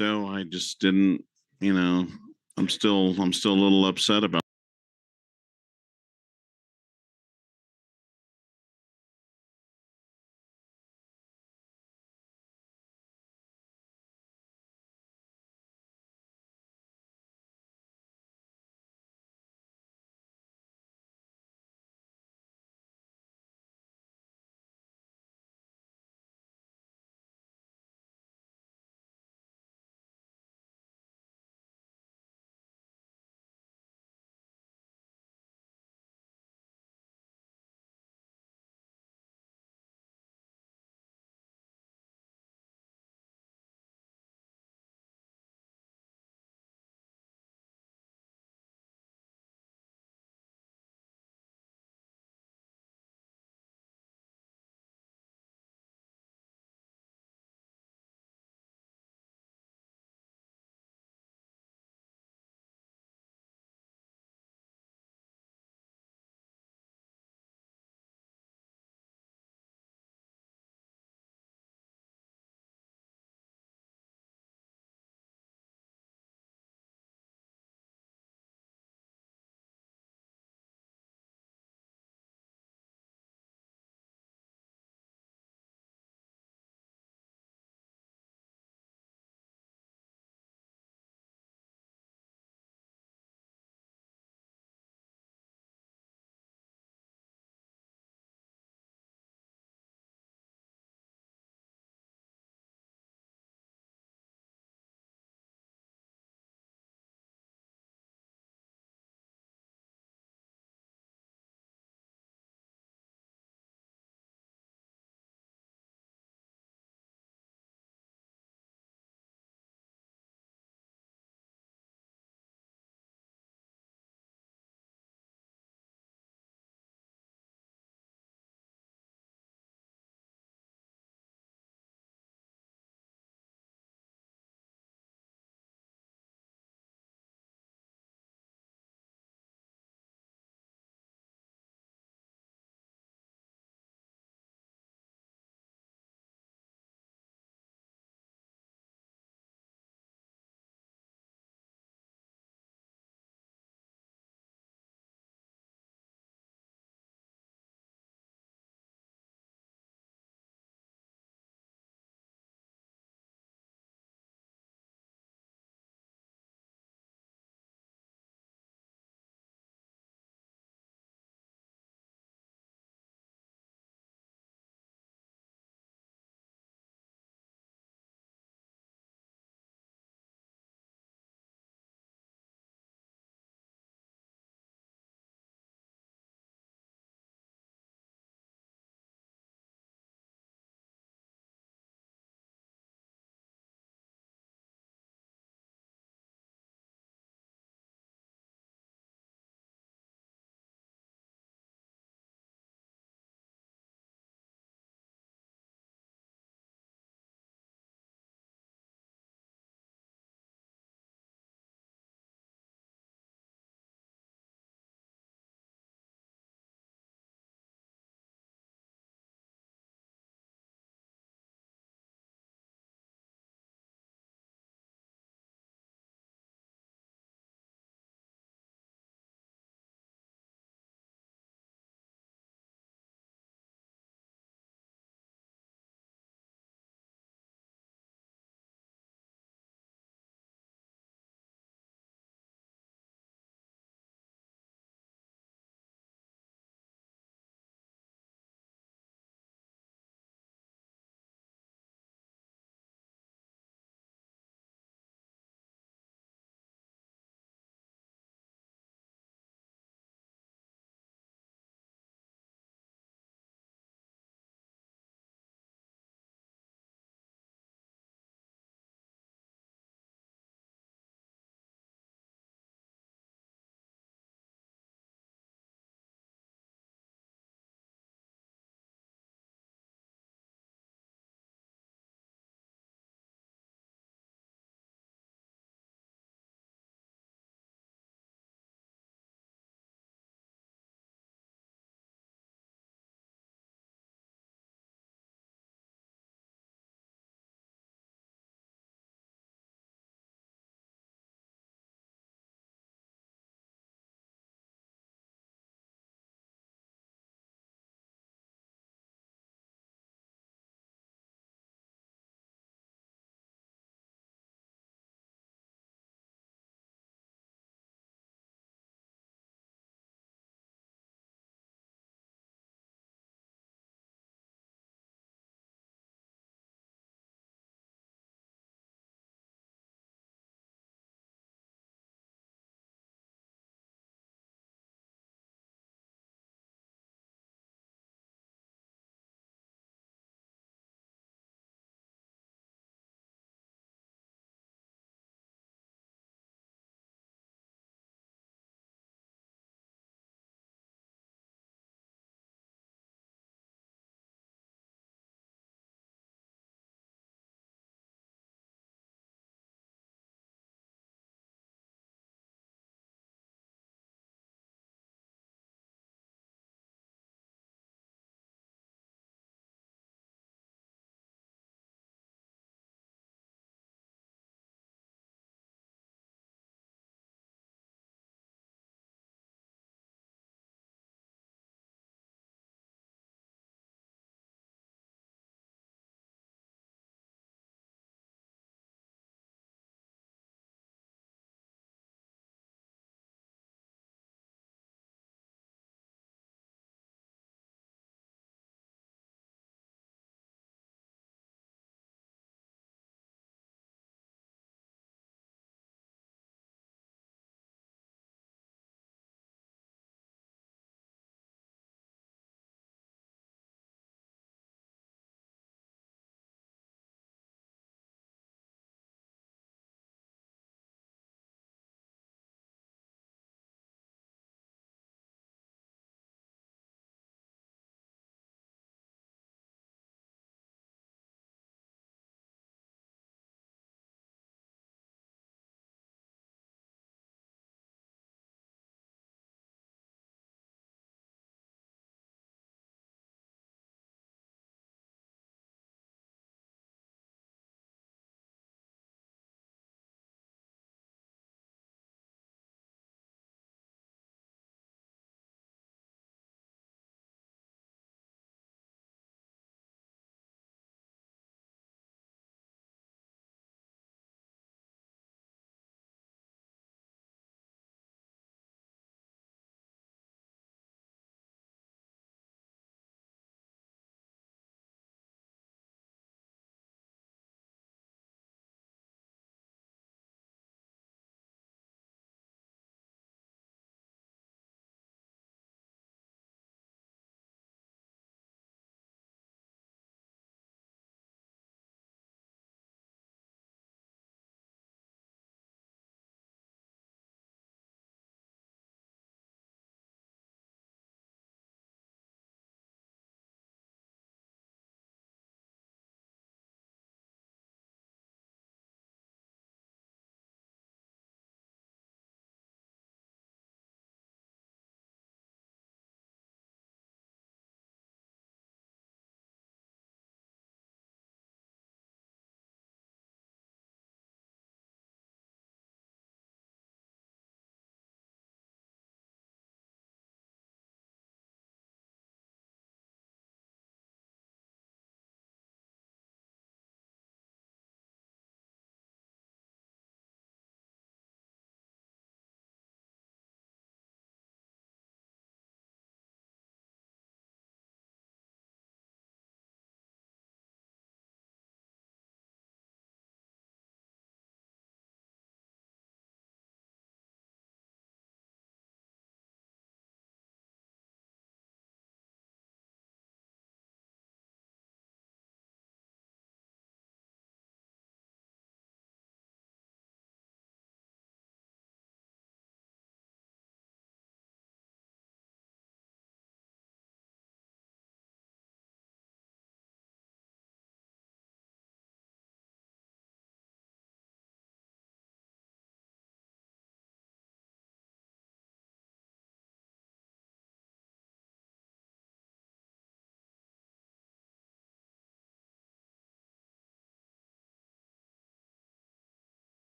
so. I just didn't, you know, I'm still a little upset about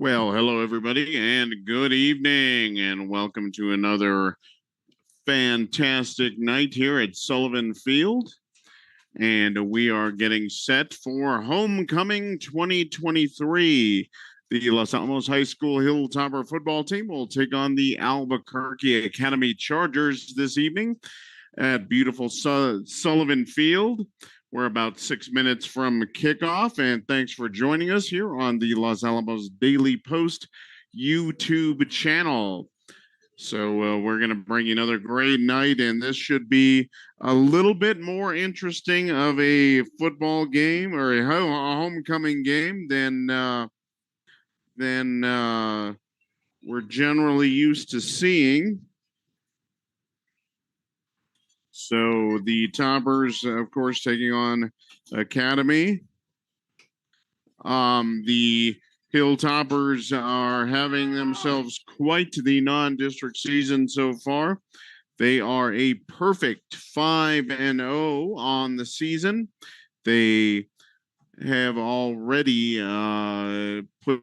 Well, hello, everybody, and good evening, and welcome to another fantastic night here at Sullivan Field. And we are getting set for Homecoming 2023. The Los Alamos High School Hilltopper football team will take on the Albuquerque Academy Chargers this evening at beautiful Sullivan Field. We're about 6 minutes from kickoff, and thanks for joining us here on the Los Alamos Daily Post YouTube channel. So we're going to bring you another great night, and this should be a little bit more interesting of a football game or a homecoming game than we're generally used to seeing. So the Toppers, of course, taking on Academy. The Hilltoppers are having themselves quite the non-district season so far. They are a perfect 5-0 on the season. They have already put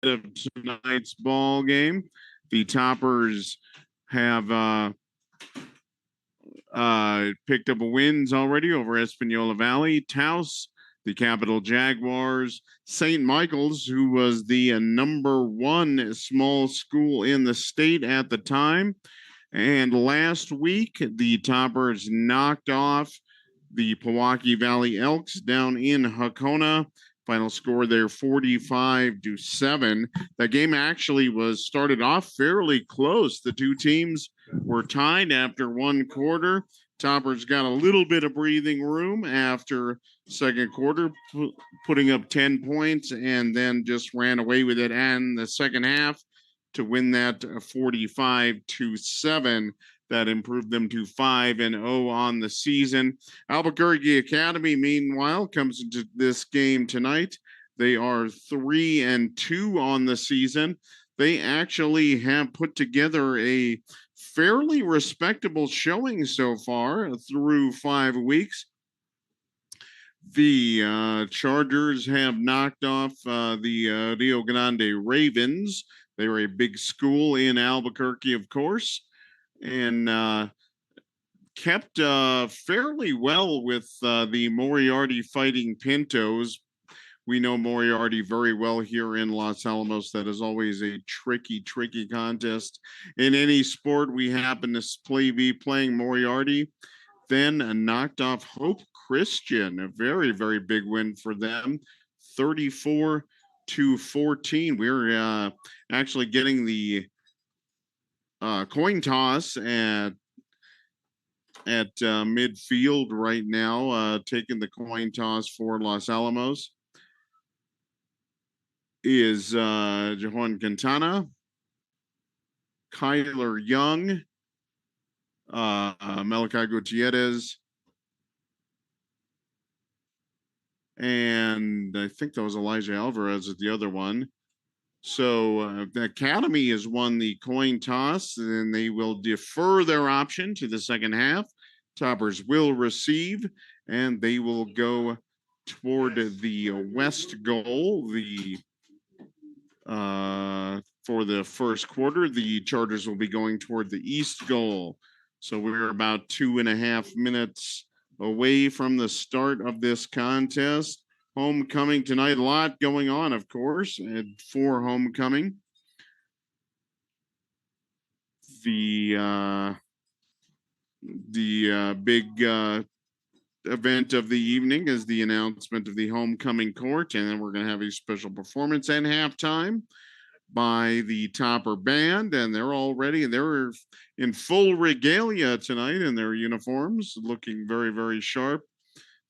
of tonight's ball game. The Toppers have picked up wins already over Espanola Valley, Taos, the Capital Jaguars, St. Michael's, who was the number one small school in the state at the time. And last week, the Toppers knocked off the Pewaukee Valley Elks down in Hakona. Final score there 45-7. That game actually was started off fairly close. The two teams were tied after one quarter. Toppers got a little bit of breathing room after second quarter, putting up 10 points, and then just ran away with it in the second half to win that 45-7. That improved them to 5-0 on the season. Albuquerque Academy, meanwhile, comes into this game tonight. They are 3-2 on the season. They actually have put together a fairly respectable showing so far through 5 weeks. The Chargers have knocked off the Rio Grande Ravens. They were a big school in Albuquerque, of course, and kept fairly well with the Moriarty Fighting Pintos. We know Moriarty very well here in Los Alamos. That is always a tricky contest. In any sport we happen to be playing Moriarty. Then knocked off Hope Christian, a very, very big win for them, 34-14. We're actually getting the coin toss at midfield right now, taking the coin toss for Los Alamos is Jajuan Quintana, Kyler Young, Malachi Gutierrez, and I think that was Elijah Alvarez at the other one. So the Academy has won the coin toss, and they will defer their option to the second half. Toppers will receive, and they will go toward the west goal. For the first quarter, the Chargers will be going toward the east goal. So we're about 2.5 minutes away from the start of this contest. Homecoming tonight, a lot going on, of course, for homecoming. The big event of the evening is the announcement of the homecoming court, and then we're going to have a special performance at halftime by the Topper Band, and they're all ready. They're in full regalia tonight in their uniforms, looking very, very sharp.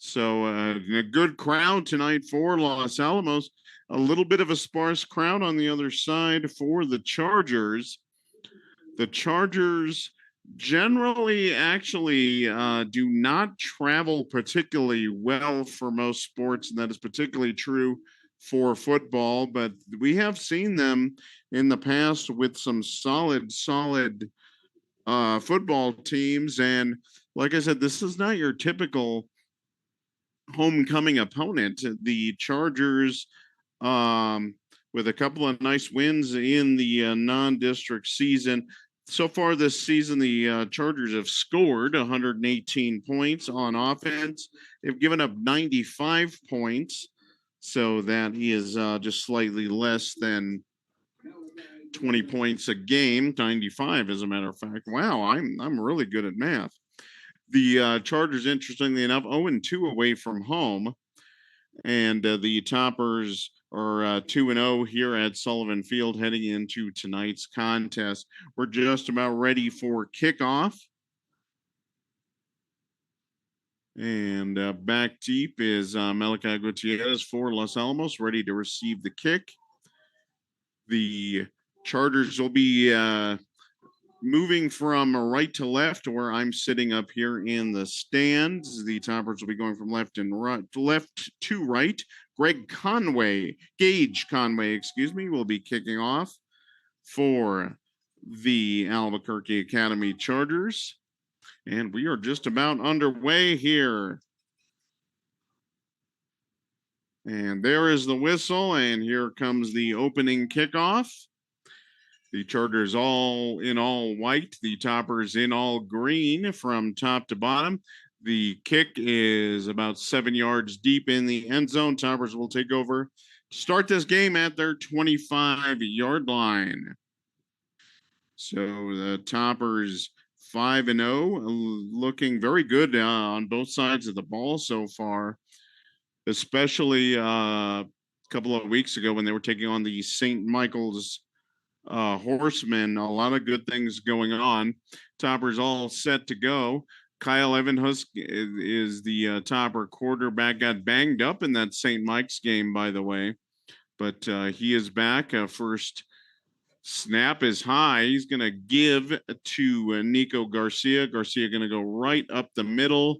So a good crowd tonight for Los Alamos. A little bit of a sparse crowd on the other side for the Chargers. The Chargers generally actually do not travel particularly well for most sports, and that is particularly true for football, but we have seen them in the past with some solid football teams. And like I said, this is not your typical homecoming opponent. The Chargers, with a couple of nice wins in the non-district season. So far this season, the Chargers have scored 118 points on offense. They've given up 95 points, so that is just slightly less than 20 points a game. 95, as a matter of fact. Wow, I'm really good at math. The Chargers, interestingly enough, 0-2 away from home, and the Toppers are 2-0 here at Sullivan Field heading into tonight's contest. We're just about ready for kickoff. And back deep is Malachi Gutierrez for Los Alamos, ready to receive the kick. The Chargers will be moving from right to left, where I'm sitting up here in the stands. The Toppers will be going from left to right. Gage Conway, will be kicking off for the Albuquerque Academy Chargers. And we are just about underway here. And there is the whistle, and here comes the opening kickoff. The Chargers all in all white, the Toppers in all green from top to bottom. The kick is about 7 yards deep in the end zone. Toppers will take over to start this game at their 25-yard line. So the Toppers 5-0, looking very good on both sides of the ball so far, especially a couple of weeks ago when they were taking on the St. Michael's Horsemen. A lot of good things going on. Toppers all set to go. Kyle Evanhusk is the Topper quarterback. Got banged up in that St. Mike's game, by the way, but he is back. First snap is high. He's going to give to Nico Garcia. Garcia going to go right up the middle,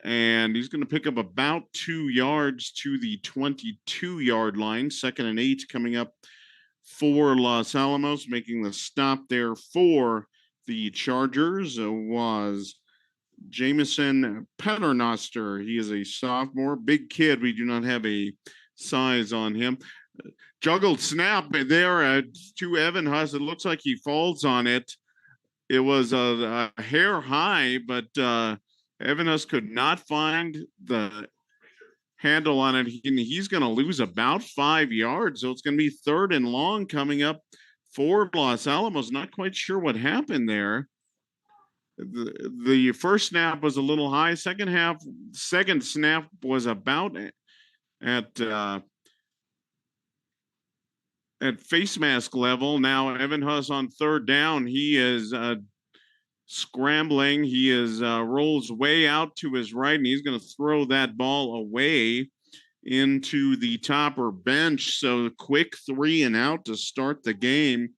and he's going to pick up about 2 yards to the 22-yard line. 2nd and 8 coming up for Los Alamos. Making the stop there for the Chargers was Jamison Paternoster. He is a sophomore, big kid. We do not have a size on him. Juggled snap there to Evanhusk. It looks like he falls on it. It was a hair high, but Evanhusk could not find the handle on it. He's going to lose about 5 yards. So it's going to be 3rd and long coming up for Los Alamos. Not quite sure what happened there. The first snap was a little high. Second snap was about at face mask level. Now Evanhusk on 3rd down. He is scrambling. He is rolls way out to his right, and he's going to throw that ball away into the Topper bench. So quick 3 and out to start the game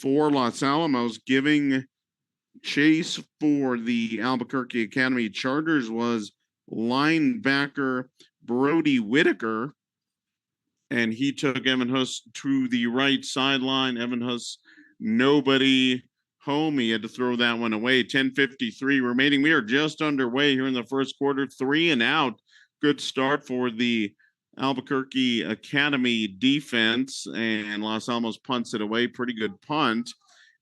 for Los Alamos. Giving chase for the Albuquerque Academy Chargers was linebacker Brody Whitaker, and he took Evanhusk to the right sideline. Evanhusk, nobody home. He had to throw that one away. 10:53 remaining. We are just underway here in the first quarter. 3 and out. Good start for the Albuquerque Academy defense, and Los Alamos punts it away. Pretty good punt.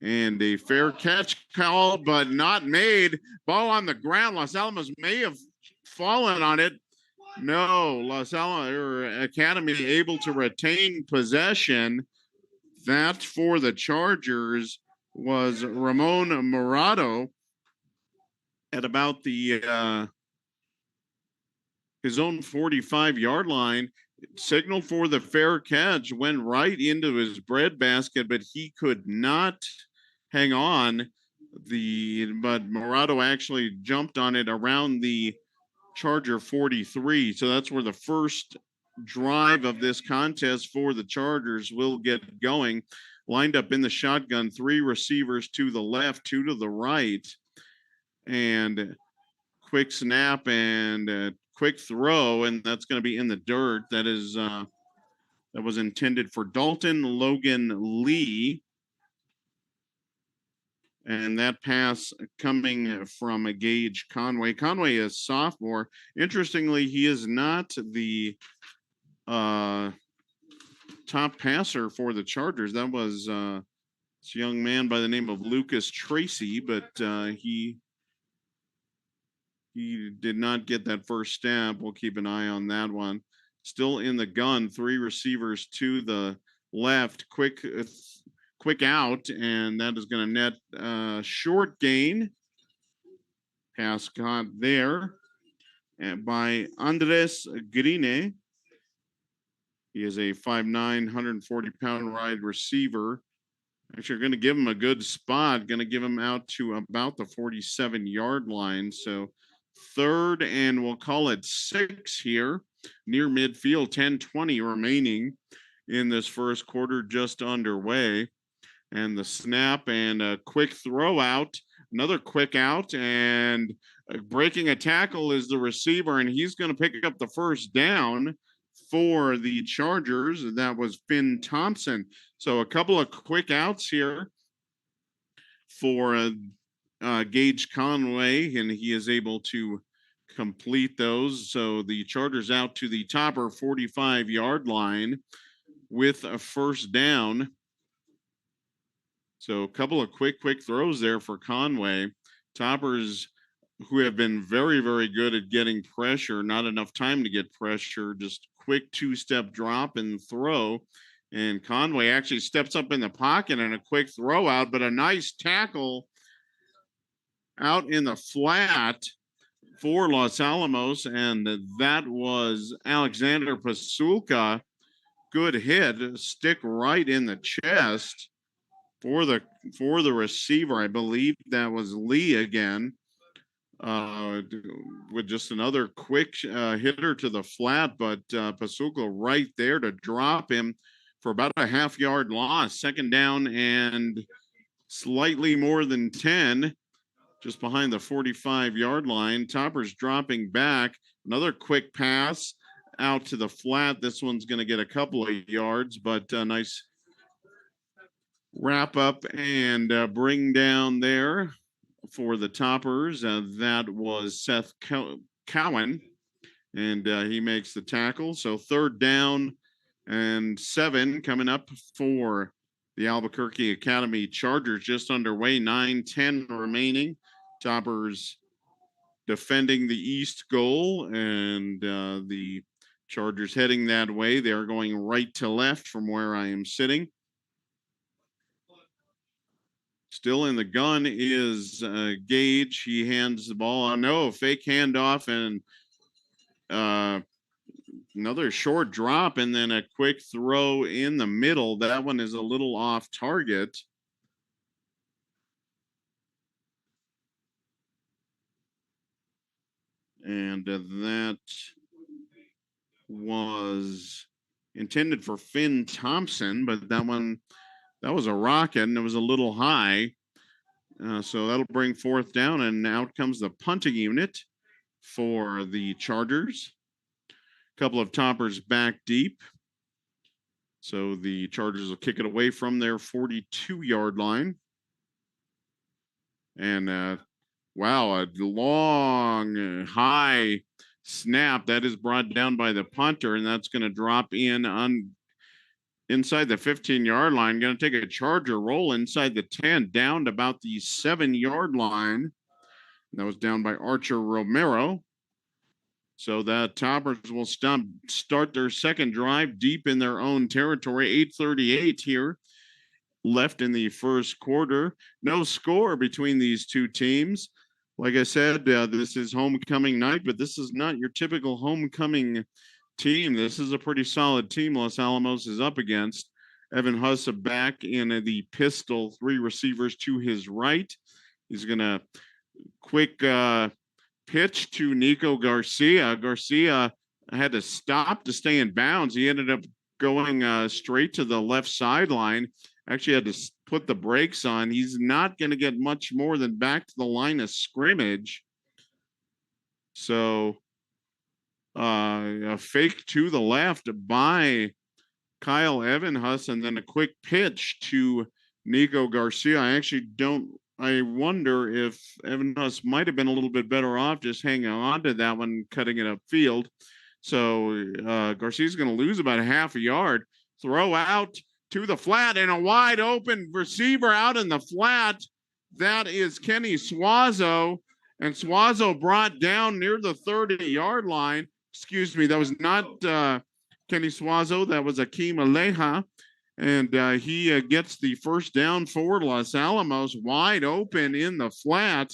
And a fair catch called, but not made. Ball on the ground. Los Alamos may have fallen on it. No, Los Alamos Academy able to retain possession. That for the Chargers was Ramon Morado at about the his own 45-yard line. Signaled for the fair catch, went right into his breadbasket, but he could not hang on. But Morado actually jumped on it around the Charger 43. So that's where the first drive of this contest for the Chargers will get going. Lined up in the shotgun, 3 receivers to the left, 2 to the right, and quick snap and quick throw, and that's going to be in the dirt. That is that was intended for Dalton Logan Lee. And that pass coming from a Gage Conway. Conway is sophomore. Interestingly, he is not the top passer for the Chargers. That was this young man by the name of Lucas Tracy, but he did not get that first stab. We'll keep an eye on that one. Still in the gun, 3 receivers to the left. Quick out, and that is going to net short gain. Pass caught there by Andres Grine. He is a 5'9", 140-pound wide receiver. Actually, going to give him a good spot. Going to give him out to about the 47-yard line. So 3rd, and we'll call it 6 here, near midfield. 10:20 remaining in this first quarter, just underway. And the snap and a quick throw out. Another quick out, and breaking a tackle is the receiver, and he's going to pick up the first down for the Chargers. That was Finn Thompson. So a couple of quick outs here for Gage Conway, and he is able to complete those. So the Chargers out to the Topper 45-yard line with a first down. So a couple of quick throws there for Conway. Toppers, who have been very, very good at getting pressure, not enough time to get pressure, just quick 2-step drop and throw. And Conway actually steps up in the pocket and a quick throw out, but a nice tackle out in the flat for Los Alamos. And that was Alexander Pasulka. Good hit, stick right in the chest for the receiver. I believe that was Lee again, with just another quick hitter to the flat, but Pasulka right there to drop him for about a half-yard loss. 2nd down and slightly more than 10, just behind the 45-yard line. Toppers dropping back. Another quick pass out to the flat. This one's going to get a couple of yards, but a nice wrap up and bring down there for the Toppers. That was Seth Cowan, and he makes the tackle. So 3rd down and 7 coming up for the Albuquerque Academy Chargers. Just underway, 9:10 remaining. Toppers defending the east goal, and the Chargers heading that way. They're going right to left from where I am sitting. Still in the gun is Gage. He hands the ball. No, fake handoff, and another short drop, and then a quick throw in the middle. That one is a little off target. And that was intended for Finn Thompson, but that was a rocket, and it was a little high. So that'll bring 4th down, and out comes the punting unit for the Chargers. A couple of Toppers back deep. So the Chargers will kick it away from their 42-yard line. And wow, a long, high snap that is brought down by the punter, and that's going to drop in on inside the 15-yard line. Going to take a Charger roll inside the 10, down to about the 7-yard line. That was down by Archer Romero. So the Toppers will start their second drive deep in their own territory. 8:38 here left in the first quarter. No score between these two teams. Like I said, this is homecoming night, but this is not your typical homecoming team. This is a pretty solid team Los Alamos is up against. Evan Huss back in the pistol, 3 receivers to his right. He's going to quick pitch to Nico Garcia. Garcia had to stop to stay in bounds. He ended up going straight to the left sideline. Actually had to put the brakes on. He's not going to get much more than back to the line of scrimmage. So a fake to the left by Kyle Evanhuss, and then a quick pitch to Nico Garcia. I actually don't I wonder if Evan Huss might have been a little bit better off just hanging on to that one, cutting it upfield. So Garcia's going to lose about a half a yard. Throw out to the flat and a wide open receiver out in the flat. That is Kenny Suazo. And Suazo brought down near the 30-yard line. Excuse me, that was not Kenny Suazo. That was Akeem Aleja. And he gets the first down for Los Alamos, wide open in the flat.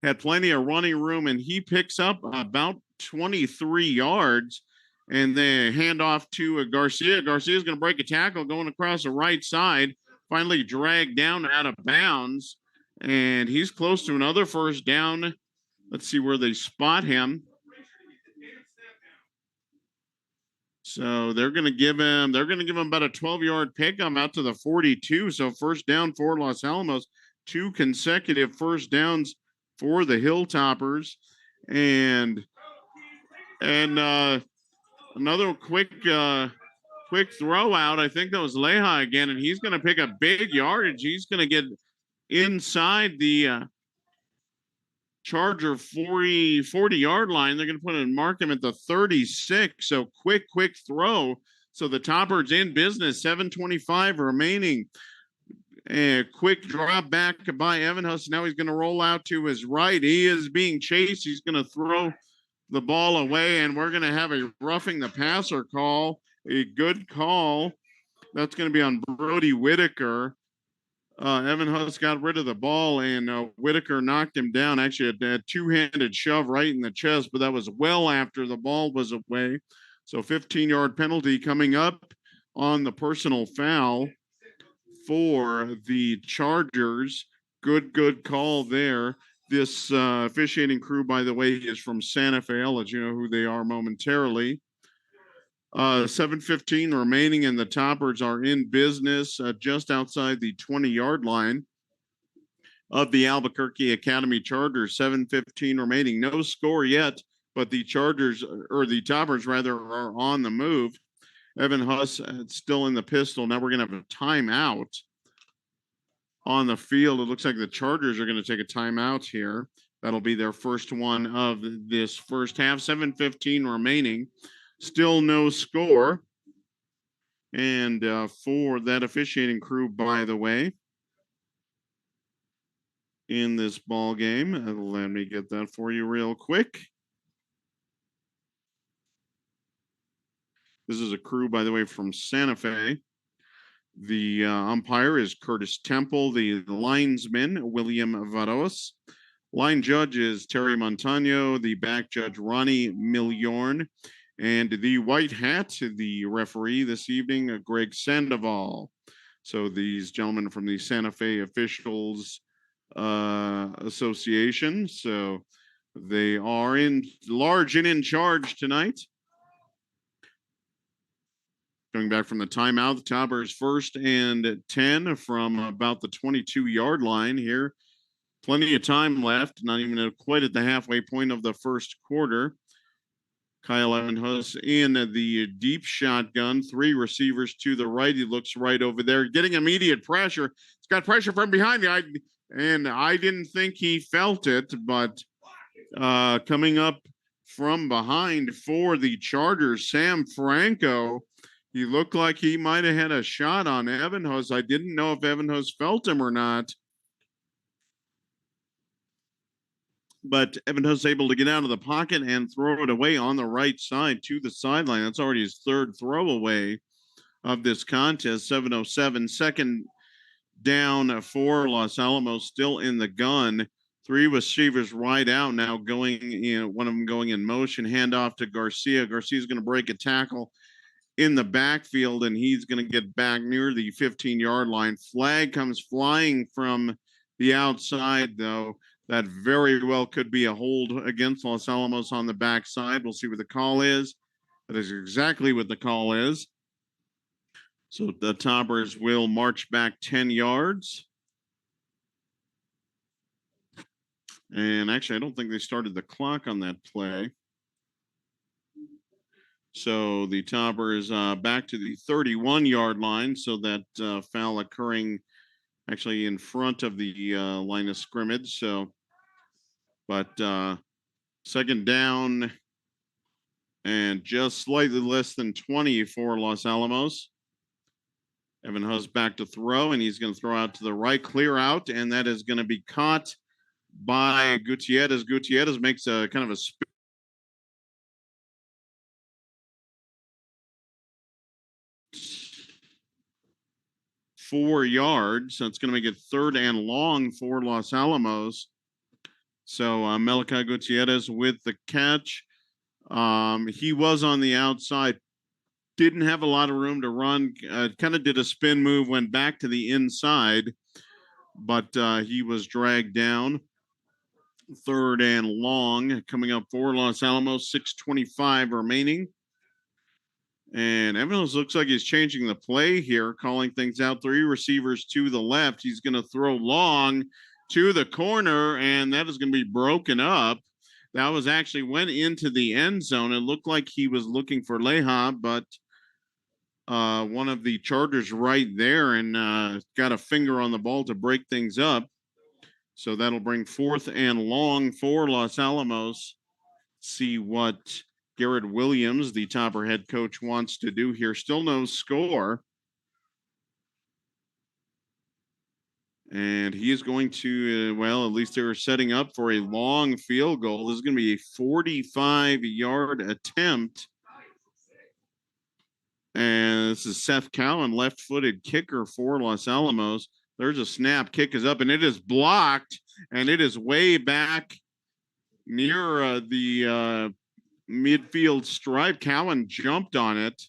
Had plenty of running room, and he picks up about 23 yards. And then hand off to Garcia. Garcia's going to break a tackle going across the right side. Finally dragged down out of bounds. And he's close to another first down. Let's see where they spot him. So they're going to give him about a 12-yard pickup out to the 42. So first down for Los Alamos, 2 consecutive first downs for the Hilltoppers. And another quick throw out. I think that was Leja again, and he's going to pick up big yardage. He's going to get inside the Charger 40-yard line. They're going to put it and mark him at the 36. So quick throw. So the Toppers in business, 7:25 remaining. A quick drop back by Evan Huss. Now he's going to roll out to his right. He is being chased. He's going to throw the ball away, and we're going to have a roughing the passer call. A good call. That's going to be on Brody Whitaker. Evan Huss got rid of the ball, and Whitaker knocked him down. Actually, a two-handed shove right in the chest, but that was well after the ball was away. So 15-yard penalty coming up on the personal foul for the Chargers. Good call there. This officiating crew, by the way, is from Santa Fe. I'll let you know who they are momentarily. 7:15 remaining, and the Toppers are in business just outside the 20-yard line of the Albuquerque Academy Chargers. 7:15 remaining. No score yet, but the Chargers, or the Toppers rather, are on the move. Evan Huss still in the pistol. Now we're going to have a timeout on the field. It looks like the Chargers are going to take a timeout here. That'll be their first one of this first half. 7:15 remaining. Still no score. And for that officiating crew, by the way, in this ball game, let me get that for you real quick. This is a crew, by the way, from Santa Fe. The umpire is Curtis Temple. The linesman, William Varos. Line judge is Terry Montano. The back judge, Ronnie Miliorn. And the white hat, the referee this evening, Greg Sandoval. So these gentlemen from the Santa Fe Officials Association. So they are in large and in charge tonight. Coming back from the timeout, the Toppers first and 10 from about the 22-yard line here. Plenty of time left, not even quite at the halfway point of the first quarter. Kyle Evan Huss in the deep shotgun, 3 receivers to the right. He looks right over there, getting immediate pressure. He's got pressure from behind me, and I didn't think he felt it, but coming up from behind for the Chargers, Sam Franco. He looked like he might have had a shot on Evan Huss. I didn't know if Evan Huss felt him or not. But Evan Huss able to get out of the pocket and throw it away on the right side to the sideline. That's already his 3rd throwaway of this contest. 7:07, second down for Los Alamos, still in the gun. 3 receivers right out now going in, one of them going in motion, handoff to Garcia. Garcia's going to break a tackle in the backfield, and he's going to get back near the 15-yard line. Flag comes flying from the outside, though. That very well could be a hold against Los Alamos on the backside. We'll see what the call is. That is exactly what the call is. So the Toppers will march back 10 yards. And actually, I don't think they started the clock on that play. So the Toppers back to the 31-yard line. So that foul occurring actually in front of the line of scrimmage. So, but second down and just slightly less than 20 for Los Alamos. Evan Huss back to throw, and he's going to throw out to the right, clear out, and that is going to be caught by Gutierrez. Gutierrez makes a kind of a spin. 4 yards. So it's going to make it third and long for Los Alamos. So Malachi Gutierrez with the catch. He was on the outside, didn't have a lot of room to run, kind of did a spin move, went back to the inside, but he was dragged down. Third and long coming up for Los Alamos, 6:25 remaining. And Evans looks like he's changing the play here, calling things out. 3 receivers to the left. He's going to throw long to the corner, and that is going to be broken up. That was actually went into the end zone. It looked like he was looking for Leha, but one of the Chargers right there and got a finger on the ball to break things up. So that'll bring fourth and long for Los Alamos. See what Garrett Williams, the Topper head coach, wants to do here. Still no score. And he is going to, well, at least they're setting up for a long field goal. This is going to be a 45-yard attempt. And this is Seth Cowan, left-footed kicker for Los Alamos. There's a snap, kick is up, and it is blocked, and it is way back near the midfield stripe. Cowan jumped on it.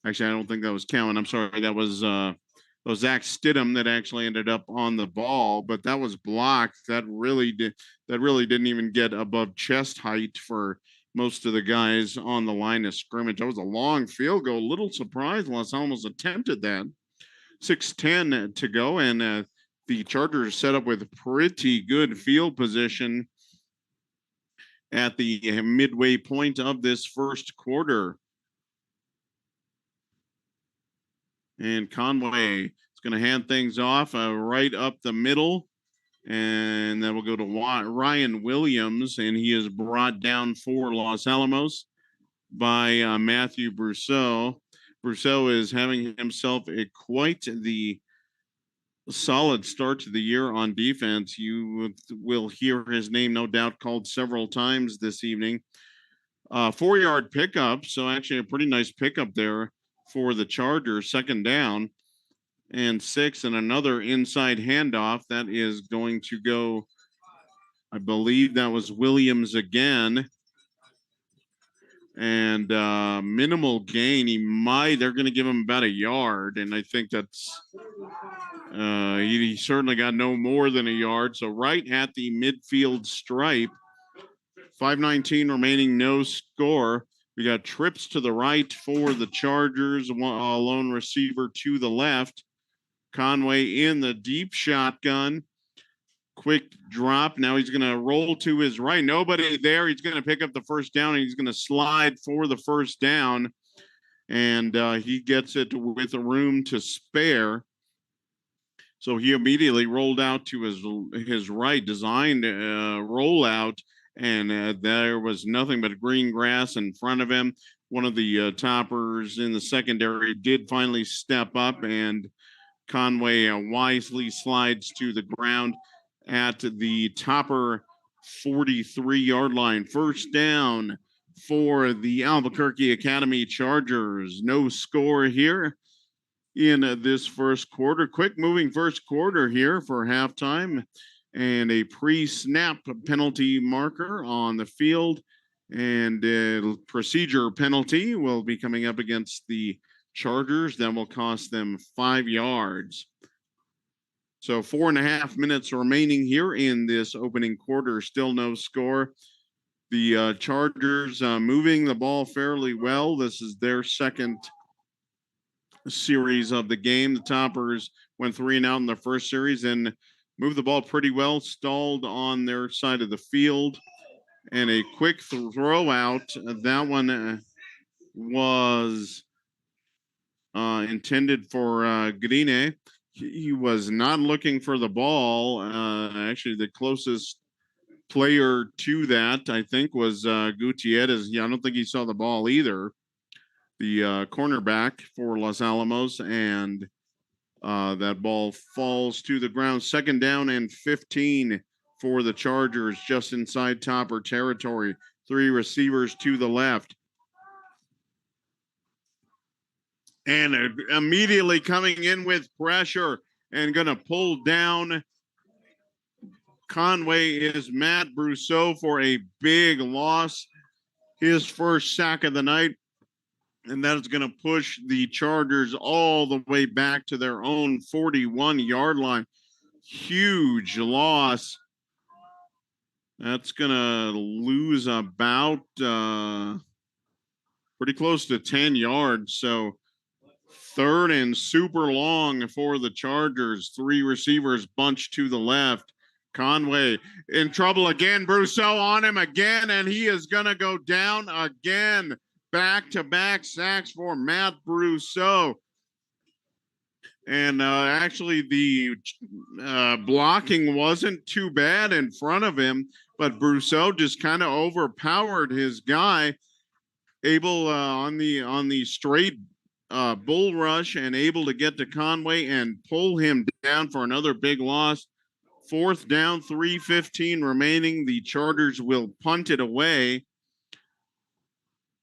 Actually, I don't think that was Cowan. I'm sorry. That was Zach Stidham that actually ended up on the ball, but that was blocked. That really didn't even get above chest height for most of the guys on the line of scrimmage. That was a long field goal. Little surprised Los Alamos attempted that. 6:10 to go, and the Chargers set up with pretty good field position at the midway point of this first quarter. And Conway is going to hand things off right up the middle, and that will go to Ryan Williams, and he is brought down for Los Alamos by Matthew Brousseau. Brousseau is having himself quite the solid start to the year on defense. You will hear his name, no doubt, called several times this evening. 4-yard pickup, so actually a pretty nice pickup there for the Chargers. Second down and 6, and another inside handoff. That is going to go, I believe that was Williams again. And minimal gain. They're going to give him about a yard. And I think that's, he certainly got no more than a yard. So right at the midfield stripe, 5:19 remaining, no score. We got trips to the right for the Chargers, a lone receiver to the left. Conway in the deep shotgun. Quick drop. Now he's going to roll to his right. Nobody there. He's going to pick up the first down, and he's going to slide for the first down. And he gets it with a room to spare. So he immediately rolled out to his right, designed rollout, and there was nothing but green grass in front of him. One of the toppers in the secondary did finally step up, and Conway wisely slides to the ground at the Topper 43-yard line. First down for the Albuquerque Academy Chargers. No score here in this first quarter. Quick moving first quarter here for halftime, and a pre-snap penalty marker on the field, and a procedure penalty will be coming up against the Chargers. That will cost them 5 yards. So 4.5 minutes remaining here in this opening quarter. Still no score. The Chargers moving the ball fairly well. This is their second series of the game. The Toppers went 3 and out in the first series and moved the ball pretty well, stalled on their side of the field, and a quick throw out. That one was intended for Grine. he was not looking for the ball. Actually, the closest player to that, I think, was Gutierrez. Yeah, I don't think he saw the ball either. The cornerback for Los Alamos, and that ball falls to the ground. 2nd down and 15 for the Chargers, just inside Topper territory. 3 receivers to the left. And immediately coming in with pressure and going to pull down Conway is Matt Brousseau for a big loss. His first sack of the night. And that is going to push the Chargers all the way back to their own 41-yard line. Huge loss. That's going to lose about pretty close to 10 yards. So 3rd and super long for the Chargers. 3 receivers bunched to the left. Conway in trouble again. Brousseau on him again, and he is going to go down again. Back-to-back sacks for Matt Brousseau. And actually, the blocking wasn't too bad in front of him, but Brousseau just kind of overpowered his guy, able on the straight bull rush and able to get to Conway and pull him down for another big loss. 4th down, 3:15 remaining. The Chargers will punt it away.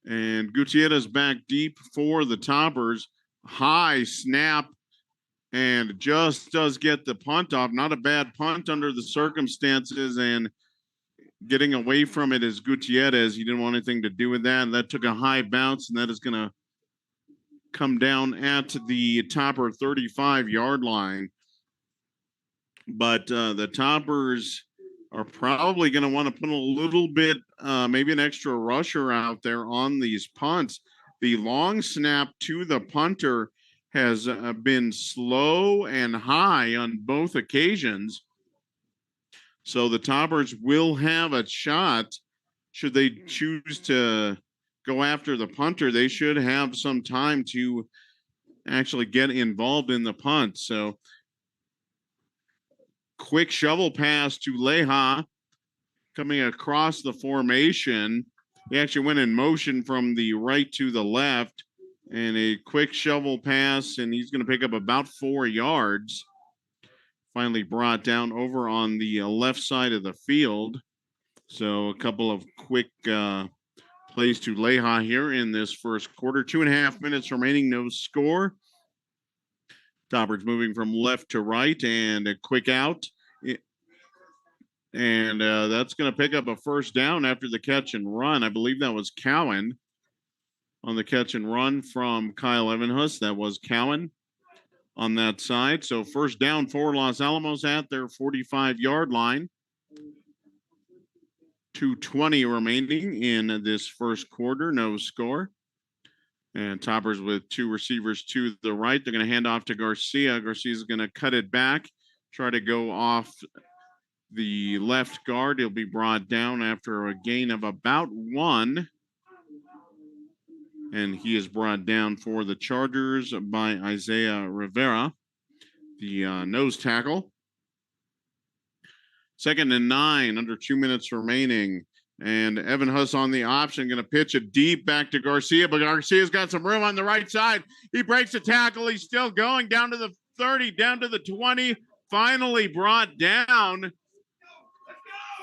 And Gutierrez back deep for the Toppers. High snap and just does get the punt off. Not a bad punt under the circumstances, and getting away from it is Gutierrez. He didn't want anything to do with that. And that took a high bounce, and that is going to come down at the Topper 35-yard line. But the Toppers are probably going to want to put a little bit, maybe an extra rusher out there on these punts. The long snap to the punter has been slow and high on both occasions. So the Toppers will have a shot. Should they choose to go after the punter, they should have some time to actually get involved in the punt. So quick shovel pass to Leha coming across the formation. He actually went in motion from the right to the left, and a quick shovel pass, and he's going to pick up about 4 yards. Finally brought down over on the left side of the field. So a couple of quick plays to Leha here in this first quarter. 2.5 minutes remaining, no score. Toppers moving from left to right, and a quick out. And that's going to pick up a first down after the catch and run. I believe that was Cowan on the catch and run from Kyle Evanhus. That was Cowan on that side. So first down for Los Alamos at their 45-yard line. 2:20 remaining in this first quarter, no score. And Toppers with 2 receivers to the right. They're going to hand off to Garcia. Garcia's going to cut it back, try to go off the left guard. He'll be brought down after a gain of about 1. And he is brought down for the Chargers by Isaiah Rivera, the nose tackle. 2nd and 9, under 2 minutes remaining. And Evanhus on the option, going to pitch it deep back to Garcia, but Garcia's got some room on the right side. He breaks the tackle. He's still going down to the 30, down to the 20, finally brought down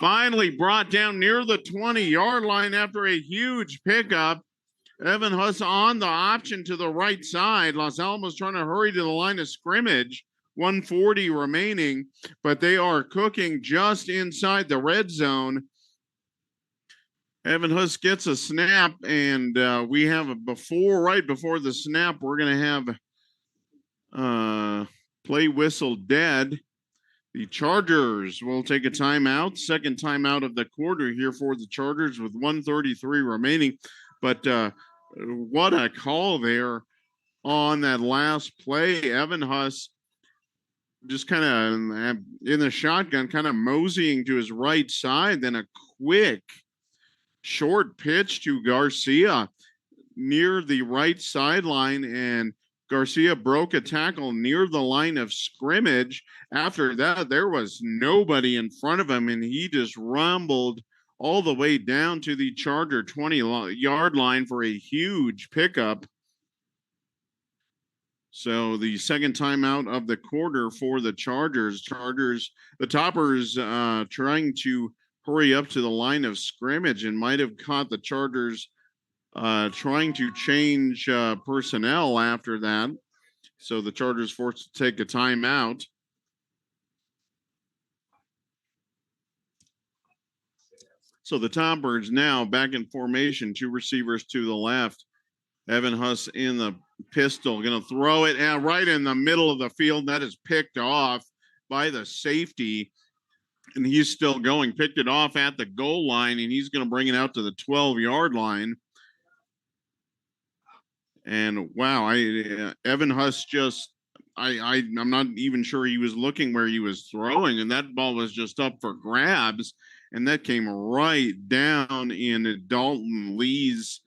near the 20-yard line after a huge pickup. Evanhus on the option to the right side. Los Alamos trying to hurry to the line of scrimmage. 1:40 remaining, but they are cooking just inside the red zone. Evanhus gets a snap, and we have right before the snap, we're going to have play whistle dead. The Chargers will take a timeout, second timeout of the quarter here for the Chargers with 1:33 remaining. But what a call there on that last play. Evanhus just kind of in the shotgun, kind of moseying to his right side, then a quick short pitch to Garcia near the right sideline, and Garcia broke a tackle near the line of scrimmage. After that, there was nobody in front of him, and he just rumbled all the way down to the Charger 20-yard line for a huge pickup. So the second timeout of the quarter for the Chargers. The Toppers trying to hurry up to the line of scrimmage and might have caught the Chargers trying to change personnel after that. So the Chargers forced to take a timeout. So the Toppers now back in formation, 2 receivers to the left. Evan Huss in the pistol, going to throw it right in the middle of the field. That is picked off by the safety, and he's still going. Picked it off at the goal line, and he's going to bring it out to the 12-yard line. And wow, Evan Huss I'm not even sure he was looking where he was throwing, and that ball was just up for grabs, and that came right down in Dalton Lee's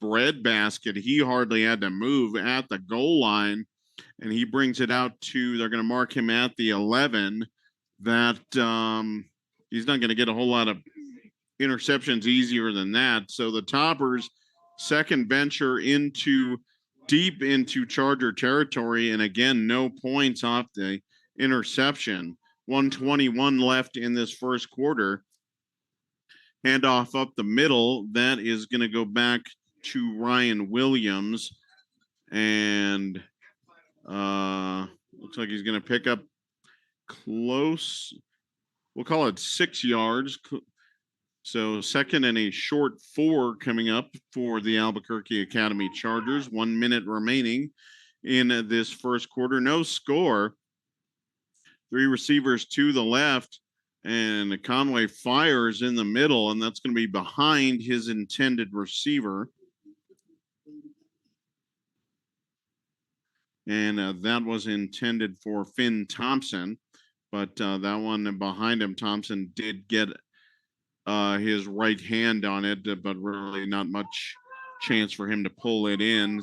bread basket. He hardly had to move at the goal line, and he brings it out to, they're going to mark him at the 11. That he's not going to get a whole lot of interceptions easier than that. So the Toppers second venture deep into Charger territory, and again, no points off the interception. 1:21 left in this first quarter. Handoff up the middle. That is going to go back to Ryan Williams, and looks like he's going to pick up close. We'll call it 6 yards. So second and a short 4 coming up for the Albuquerque Academy Chargers. 1 minute remaining in this first quarter. No score. 3 receivers to the left, and Conway fires in the middle, and that's going to be behind his intended receiver. And that was intended for Finn Thompson, but that one behind him, Thompson did get his right hand on it, but really not much chance for him to pull it in.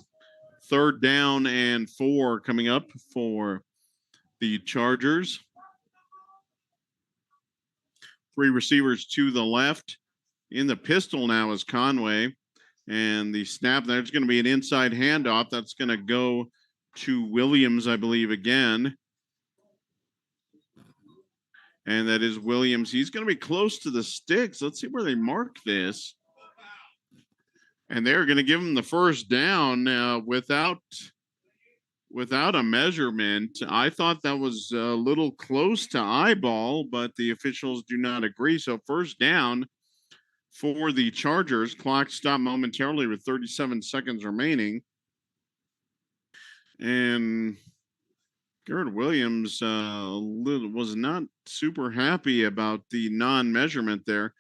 3rd down and 4 coming up for the Chargers. 3 receivers to the left. In the pistol now is Conway, and the snap, there's going to be an inside handoff. That's going to go to Williams, I believe, again. And that is Williams. He's going to be close to the sticks. Let's see where they mark this. And they're going to give him the first down without a measurement. I thought that was a little close to eyeball, but the officials do not agree. So first down for the Chargers. Clock stopped momentarily with 37 seconds remaining. And Garrett Williams was not super happy about the non-measurement there.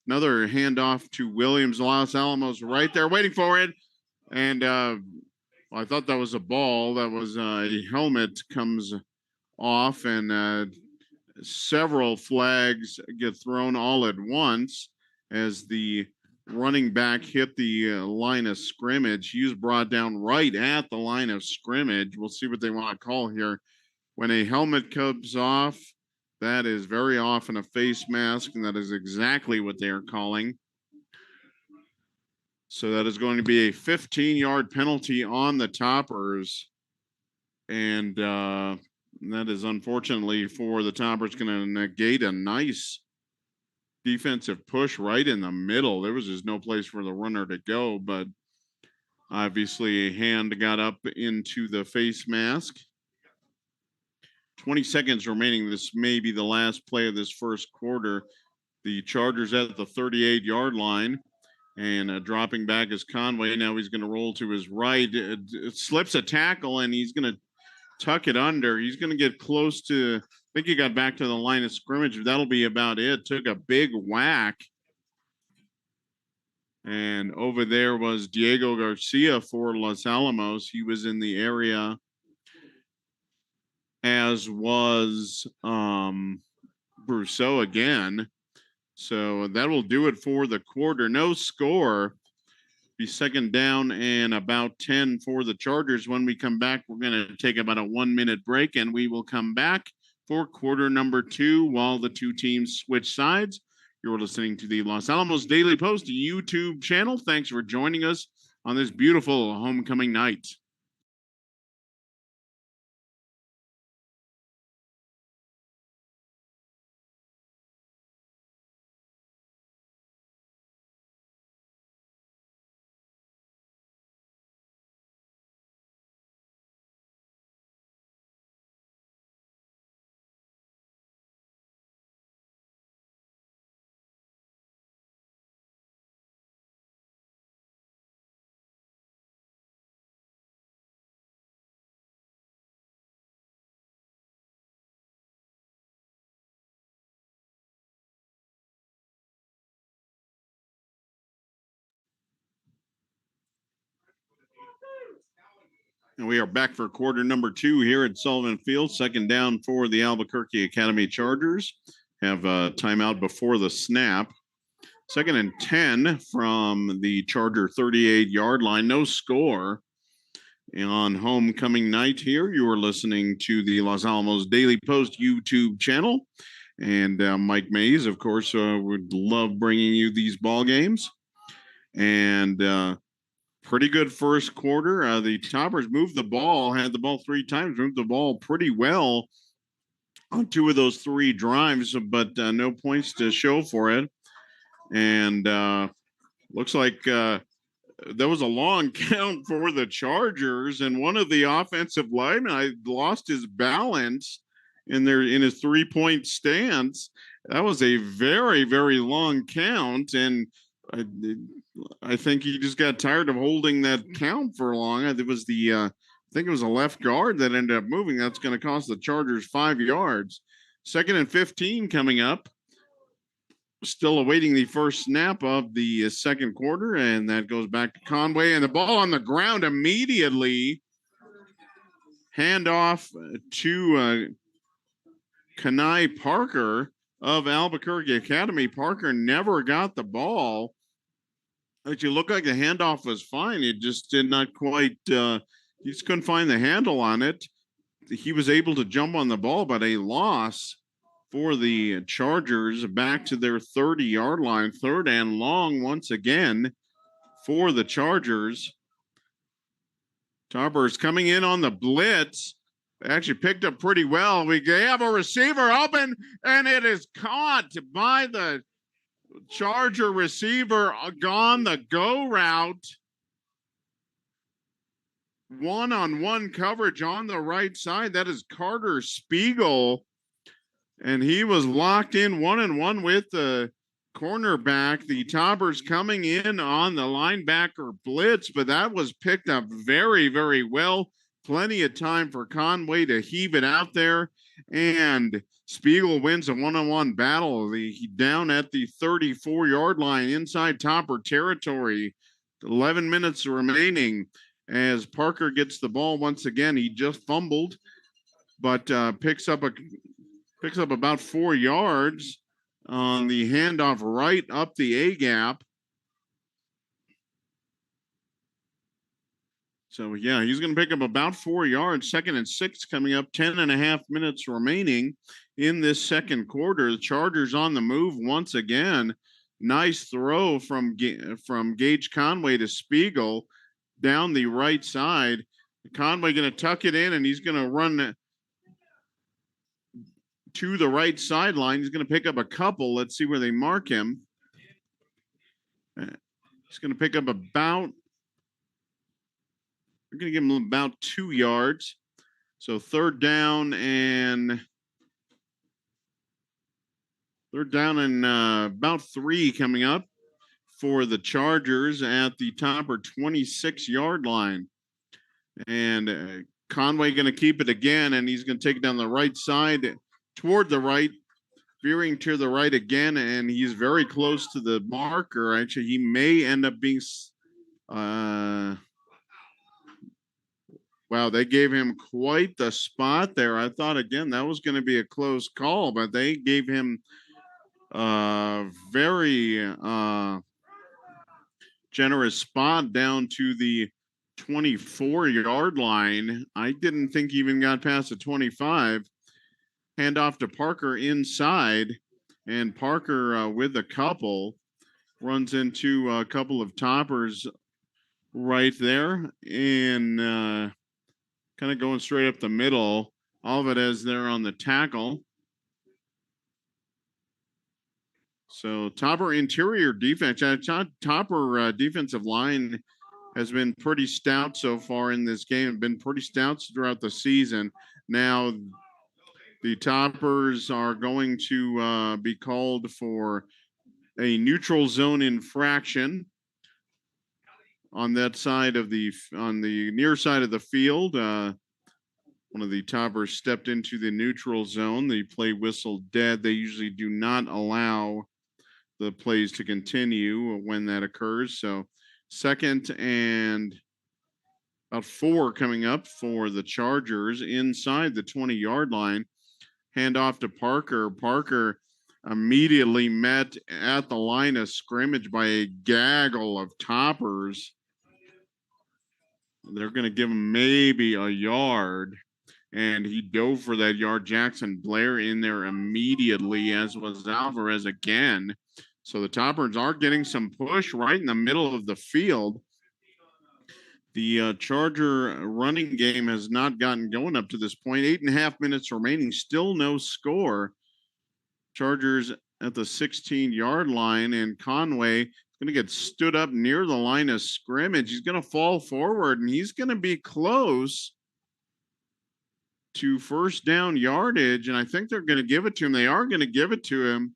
Another handoff to Williams. Los Alamos right there waiting for it. And I thought that was a ball. That was a helmet comes off, and several flags get thrown all at once as the running back hit the line of scrimmage. He was brought down right at the line of scrimmage. We'll see what they want to call here. When a helmet comes off, that is very often a face mask, and that is exactly what they are calling. So that is going to be a 15-yard penalty on the Toppers. And that is unfortunately for the Toppers going to negate a nice defensive push right in the middle. There was just no place for the runner to go, but obviously a hand got up into the face mask. 20 seconds remaining. This may be the last play of this first quarter. The Chargers at the 38-yard line, and dropping back is Conway. Now he's going to roll to his right. It slips a tackle, and he's going to tuck it under. He's going to get close to, I think he got back to the line of scrimmage. That'll be about it. Took a big whack. And over there was Diego Garcia for Los Alamos. He was in the area, as was Brousseau again. So that will do it for the quarter. No score. Be second down and about 10 for the Chargers. When we come back, we're going to take about a 1-minute break, and we will come back for quarter number 2 while the two teams switch sides. You're listening to the Los Alamos Daily Post YouTube channel. Thanks for joining us on this beautiful homecoming night. And we are back for quarter number 2 here at Sullivan Field. Second down for the Albuquerque Academy Chargers. Have a timeout before the snap. Second and 10 from the Charger 38-yard line. No score on homecoming night here. You are listening to the Los Alamos Daily Post YouTube channel. And Mike Mays, of course, would love bringing you these ball games. And pretty good first quarter. The Toppers moved the ball, had the ball 3 times, moved the ball pretty well on 2 of those 3 drives, but no points to show for it. And looks like there was a long count for the Chargers, and one of the offensive linemen lost his balance in his 3-point stance. That was a very, very long count, and I think he just got tired of holding that count for long. It was I think it was a left guard that ended up moving. That's going to cost the Chargers 5 yards. Second and 15 coming up. Still awaiting the first snap of the second quarter, and that goes back to Conway, and the ball on the ground immediately. Handoff to Kanai Parker of Albuquerque Academy. Parker never got the ball. It looked like the handoff was fine. It just did not quite, he just couldn't find the handle on it. He was able to jump on the ball, but a loss for the Chargers back to their 30-yard line. Third and long once again for the Chargers. Toppers coming in on the blitz. They actually picked up pretty well. We have a receiver open, and it is caught by the Charger receiver, gone the go route. One-on-one coverage on the right side. That is Carter Spiegel. And he was locked in 1-on-1 with the cornerback. The Toppers coming in on the linebacker blitz, but that was picked up very, very well. Plenty of time for Conway to heave it out there. And Spiegel wins a 1-on-1 battle. Down at the 34-yard line inside Topper territory. 11 minutes remaining as Parker gets the ball once again. He just fumbled, but picks up about 4 yards on the handoff right up the A-gap. So, yeah, he's going to pick up about 4 yards. Second and 6 coming up, 10.5 minutes remaining in this second quarter. The Chargers on the move once again. Nice throw from Gage Conway to Spiegel down the right side. Conway going to tuck it in, and he's going to run to the right sideline. He's going to pick up a couple. Let's see where they mark him. He's going to pick up about, we're going to give him about 2 yards. So third down and about 3 coming up for the Chargers at the Topper 26-yard line. And Conway going to keep it again, and he's going to take it down the right side toward the right, veering to the right again, and he's very close to the marker. Actually, he may end up being wow, they gave him quite the spot there. I thought, again, that was going to be a close call, but they gave him very generous spot down to the 24-yard line. I didn't think he even got past the 25. Hand off to Parker inside, and Parker with a couple runs into a couple of toppers right there, and kind of going straight up the middle. Alvarez there on the tackle. So Topper interior defense, Topper defensive line has been pretty stout so far in this game, been pretty stout throughout the season. Now the Toppers are going to be called for a neutral zone infraction on that side of on the near side of the field. One of the Toppers stepped into the neutral zone. The play whistled dead. They usually do not allow the plays to continue when that occurs. So 2nd and about 4 coming up for the Chargers inside the 20-yard line. Hand off to Parker. Parker immediately met at the line of scrimmage by a gaggle of Toppers. They're going to give him maybe a yard, and he dove for that yard. Jackson Blair in there immediately, as was Alvarez again. So the Toppers are getting some push right in the middle of the field. The Charger running game has not gotten going up to this point. 8.5 minutes remaining, still no score. Chargers at the 16-yard line, and Conway is going to get stood up near the line of scrimmage. He's going to fall forward, and he's going to be close to first down yardage, and I think they're going to give it to him. They are going to give it to him.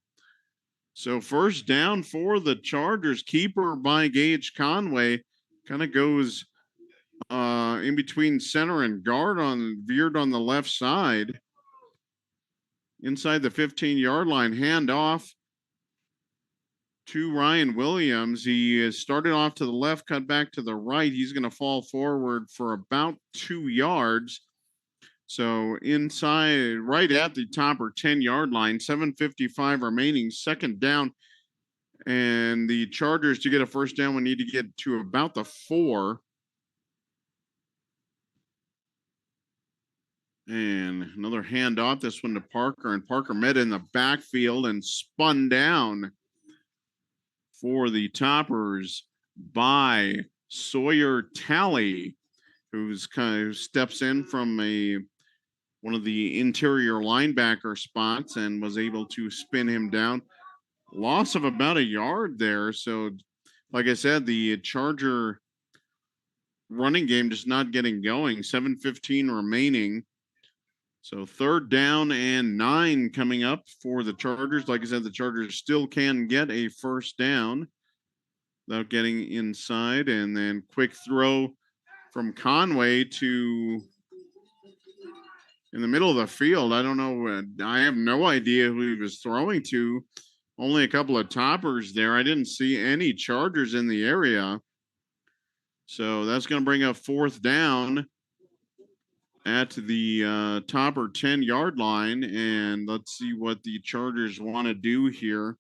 So first down for the Chargers. Keeper by Gage Conway kind of goes in between center and guard, veered on the left side. Inside the 15-yard line, handoff to Ryan Williams. He started off to the left, cut back to the right. He's going to fall forward for about 2 yards. So inside, right at the Topper 10-yard line, 7:55 remaining, 2nd down. And the Chargers, to get a first down, we need to get to about the 4. And another handoff, this one to Parker, and Parker met in the backfield and spun down for the Toppers by Sawyer Talley, who steps in from one of the interior linebacker spots and was able to spin him down. Loss of about a yard there. So, like I said, the Charger running game just not getting going. 7:15 remaining. So 3rd down and 9 coming up for the Chargers. Like I said, the Chargers still can get a first down without getting inside. And then quick throw from Conway to in the middle of the field. I don't know. I have no idea who he was throwing to. Only a couple of Toppers there. I didn't see any Chargers in the area. So that's going to bring up 4th down at the Topper 10-yard line. And let's see what the Chargers want to do here.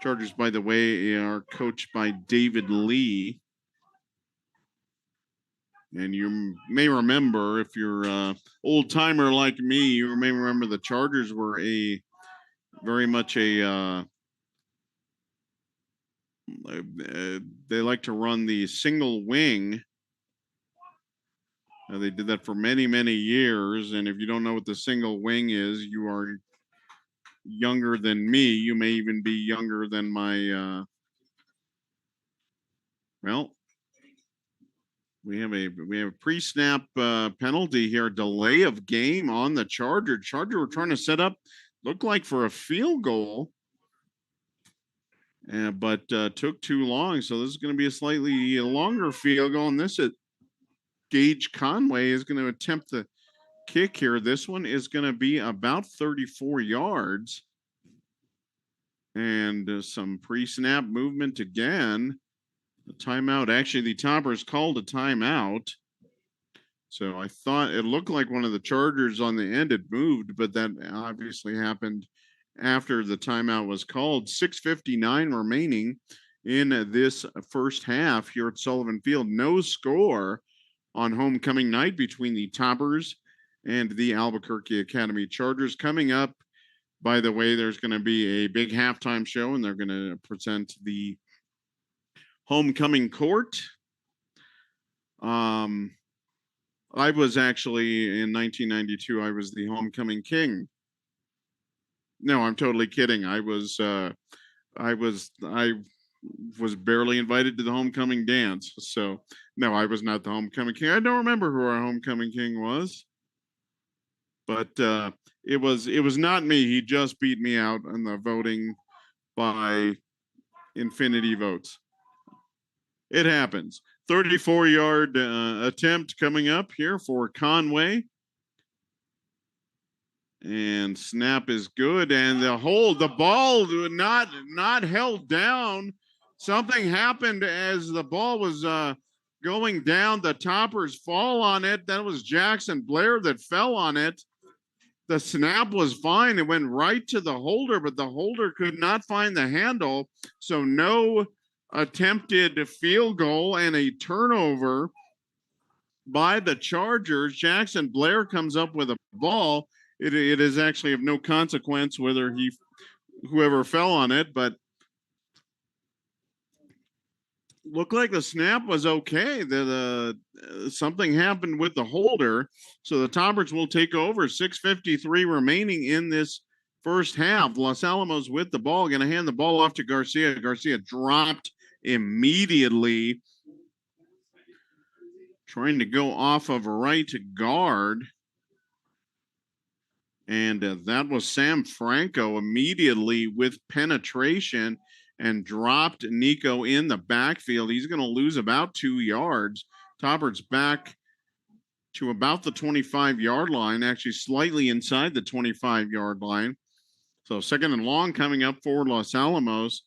Chargers, by the way, are coached by David Lee. And you may remember, if you're an old timer like me, you may remember the Chargers were very much they like to run the single wing. They did that for many, many years. And if you don't know what the single wing is, you are younger than me. You may even be younger than my, we have a pre-snap penalty here, delay of game on the Charger. Charger were trying to set up, looked like for a field goal, but took too long. So this is going to be a slightly longer field goal. And this is Gage Conway is going to attempt the kick here. This one is going to be about 34 yards. And some pre-snap movement again. The timeout. Actually, the Toppers called a timeout. So I thought it looked like one of the Chargers on the end had moved, but that obviously happened after the timeout was called. 6:59 remaining in this first half here at Sullivan Field. No score on homecoming night between the Toppers and the Albuquerque Academy Chargers. Coming up, by the way, there's going to be a big halftime show, and they're going to present the homecoming court. I was actually in 1992. I was the homecoming king. No, I'm totally kidding. I was barely invited to the homecoming dance. So no, I was not the homecoming king. I don't remember who our homecoming king was, but it was not me. He just beat me out in the voting by infinity votes. It happens. 34-yard attempt coming up here for Conway. And snap is good. And the ball not held down. Something happened as the ball was going down. The Toppers fall on it. That was Jackson Blair that fell on it. The snap was fine. It went right to the holder, but the holder could not find the handle. So no attempted field goal and a turnover by the Chargers. Jackson Blair comes up with a ball. It is actually of no consequence whether whoever fell on it, but looked like the snap was okay. Something happened with the holder. So the Toppers will take over. 6:53 remaining in this first half. Los Alamos with the ball, going to hand the ball off to Garcia. Garcia dropped immediately, trying to go off of right guard. And that was Sam Franco immediately with penetration and dropped Nico in the backfield. He's going to lose about 2 yards. Toppers back to about the 25-yard line, actually slightly inside the 25-yard line. So second and long coming up for Los Alamos.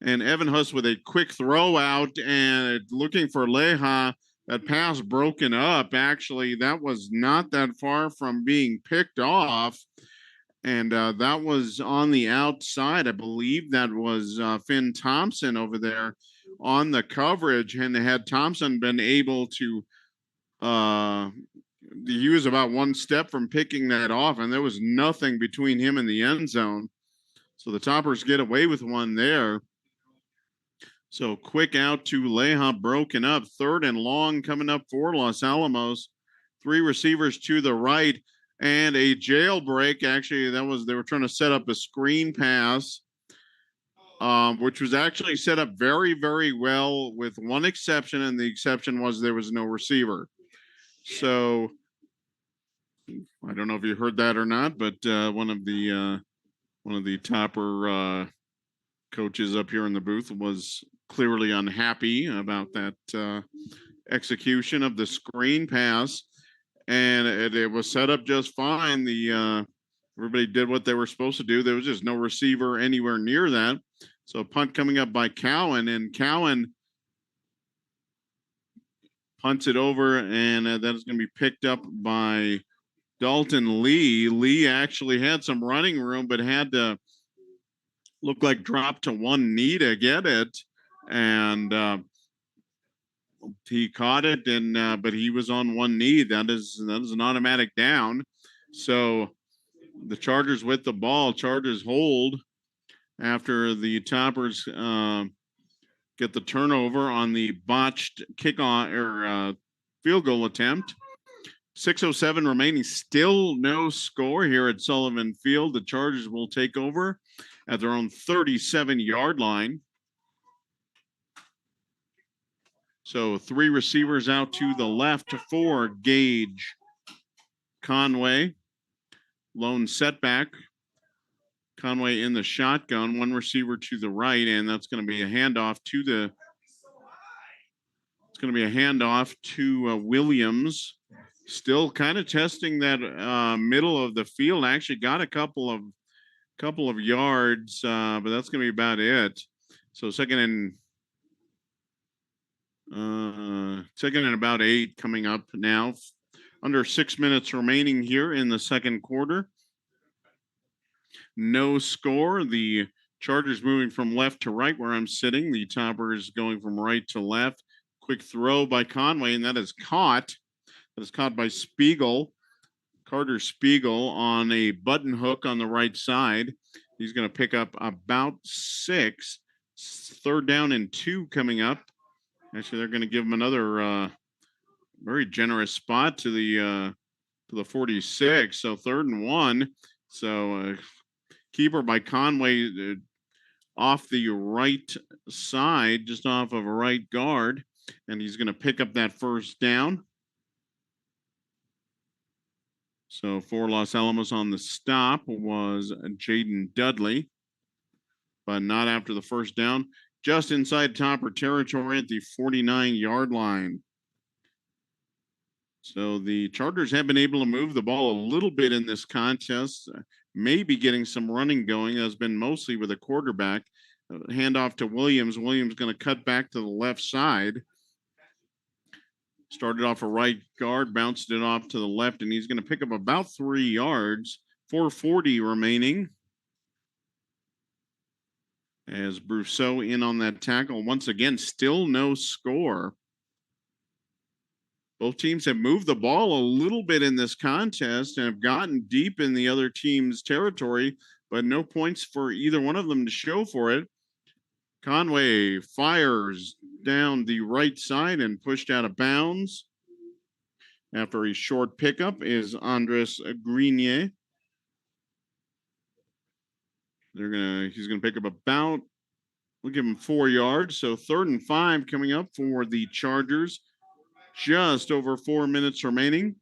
And Evan Huss with a quick throw out and looking for Leja. That pass broken up. Actually, that was not that far from being picked off. And that was on the outside. I believe that was Finn Thompson over there on the coverage. And had Thompson been able to, he was about one step from picking that off, and there was nothing between him and the end zone. So the Toppers get away with one there. So quick out to Leja, broken up. Third and long coming up for Los Alamos. 3 receivers to the right and a jailbreak. Actually, they were trying to set up a screen pass, which was actually set up very, very well with one exception, and the exception was there was no receiver. So I don't know if you heard that or not, but one of the Topper coaches up here in the booth was clearly unhappy about that execution of the screen pass, and it was set up just fine. Everybody did what they were supposed to do. There was just no receiver anywhere near that. So punt coming up by Cowan, and Cowan punts it over, and that is going to be picked up by Dalton Lee. Lee actually had some running room, but had to look like drop to one knee to get it. And he caught it, and but he was on one knee. That is an automatic down. So the Chargers with the ball. Chargers hold after the Toppers get the turnover on the botched kick-on or field goal attempt. 6:07 remaining, still no score here at Sullivan Field. The Chargers will take over at their own 37-yard line. So 3 receivers out to the left for Gage. Conway, lone setback. Conway in the shotgun, 1 receiver to the right, and that's going to be a handoff to Williams. Still kind of testing that middle of the field. Actually got a couple of yards, but that's going to be about it. So second and about 8 coming up now. Under 6 minutes remaining here in the second quarter. No score. The Chargers moving from left to right where I'm sitting. The topper is going from right to left. Quick throw by Conway, and that is caught. That is caught by Spiegel. Carter Spiegel on a button hook on the right side. He's going to pick up about 6. 3rd down and 2 coming up. Actually, they're going to give him another very generous spot to the 46. So 3rd and 1. So keeper by Conway off the right side, just off of a right guard, and he's going to pick up that 1st down. So for Los Alamos on the stop was Jaden Dudley, but not after the 1st down. Just inside topper territory at the 49-yard line. So the Chargers have been able to move the ball a little bit in this contest, maybe getting some running going. Has been mostly with a quarterback. Handoff to Williams. Williams going to cut back to the left side. Started off a right guard, bounced it off to the left, and he's going to pick up about 3 yards. 4:40 remaining. As Brousseau in on that tackle. Once again, still no score. Both teams have moved the ball a little bit in this contest and have gotten deep in the other team's territory, but no points for either one of them to show for it. Conway fires down the right side and pushed out of bounds. After a short pickup is Andres Grenier. He's gonna pick up about, we'll give him 4 yards. So 3rd and 5 coming up for the Chargers. Just over 4 minutes remaining.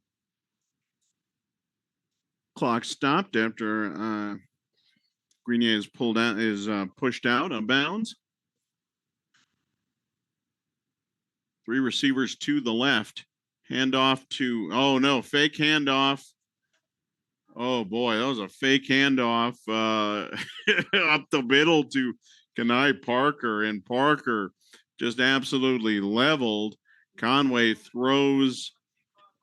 Clock stopped after Grenier is pushed out of bounds. 3 receivers to the left. Handoff to, oh no, fake handoff. Oh boy, that was a fake handoff up the middle to Kenai Parker, and Parker just absolutely leveled. Conway throws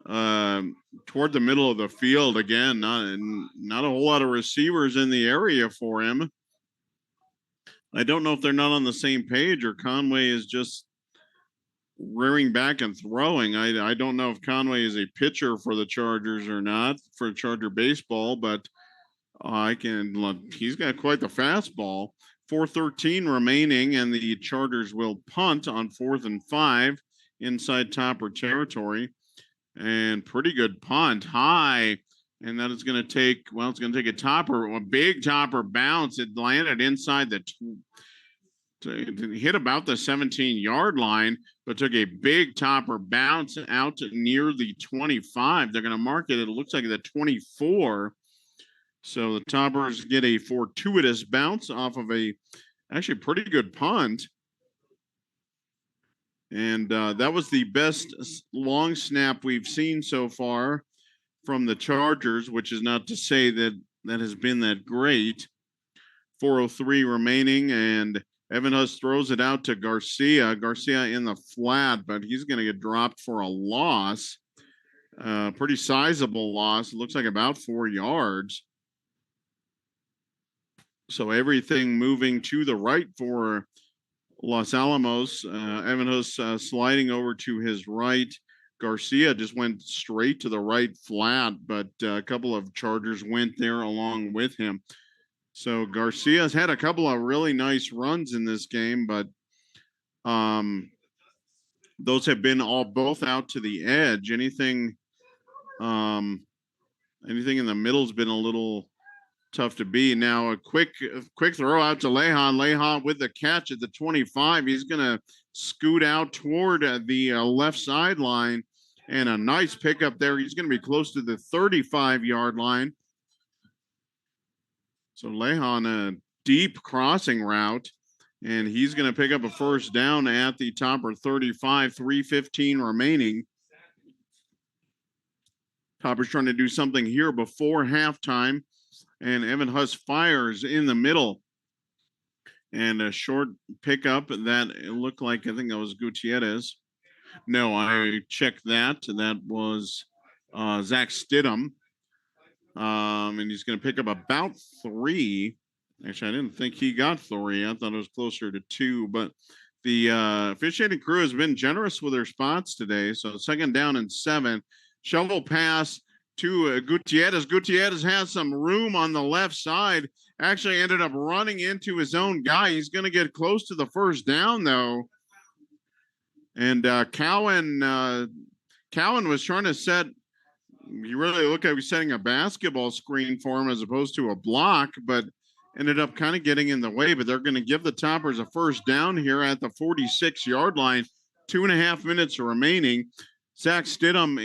toward the middle of the field again. Not a whole lot of receivers in the area for him. I don't know if they're not on the same page or Conway is just rearing back and throwing. I don't know if Conway is a pitcher for the Chargers or not for Charger baseball, but he's got quite the fastball. 4:13 remaining, and the Chargers will punt on 4th and 5 inside topper territory. And pretty good punt, high. And that is going to take, it's going to take a big topper bounce. It landed inside hit about the 17-yard line, but took a big topper bounce out near the 25. They're going to mark it. It looks like the 24. So the Toppers get a fortuitous bounce off of a actually pretty good punt. And that was the best long snap we've seen so far from the Chargers, which is not to say that has been that great. 4:03 remaining, and Evan Huss throws it out to Garcia. Garcia in the flat, but he's going to get dropped for a loss. Pretty sizable loss. It looks like about 4 yards. So everything moving to the right for Los Alamos. Evan Huss sliding over to his right. Garcia just went straight to the right flat, but a couple of Chargers went there along with him. So Garcia's had a couple of really nice runs in this game, but those have been both out to the edge. Anything in the middle has been a little tough to be. Now a quick throw out to Lehan. Lehan with the catch at the 25. He's going to scoot out toward the left sideline, and a nice pickup there. He's going to be close to the 35-yard line. So Lehan, a deep crossing route, and he's going to pick up a first down at the Topper 35, 3:15 remaining. Topper's trying to do something here before halftime, and Evan Huss fires in the middle. And a short pickup that it looked like, I think that was Gutierrez. No, I checked that. That was Zach Stidham. And he's going to pick up about 3. Actually, I didn't think he got 3. I thought it was closer to 2, but the officiating crew has been generous with their spots today. So 2nd down and 7. Shovel pass to Gutierrez. Gutierrez has some room on the left side. Actually ended up running into his own guy. He's going to get close to the 1st down, though. And Cowan was trying to set, you really look like he's setting a basketball screen for him as opposed to a block, but ended up kind of getting in the way. But they're going to give the Toppers a 1st down here at the 46-yard line. 2.5 minutes remaining. Zach Stidham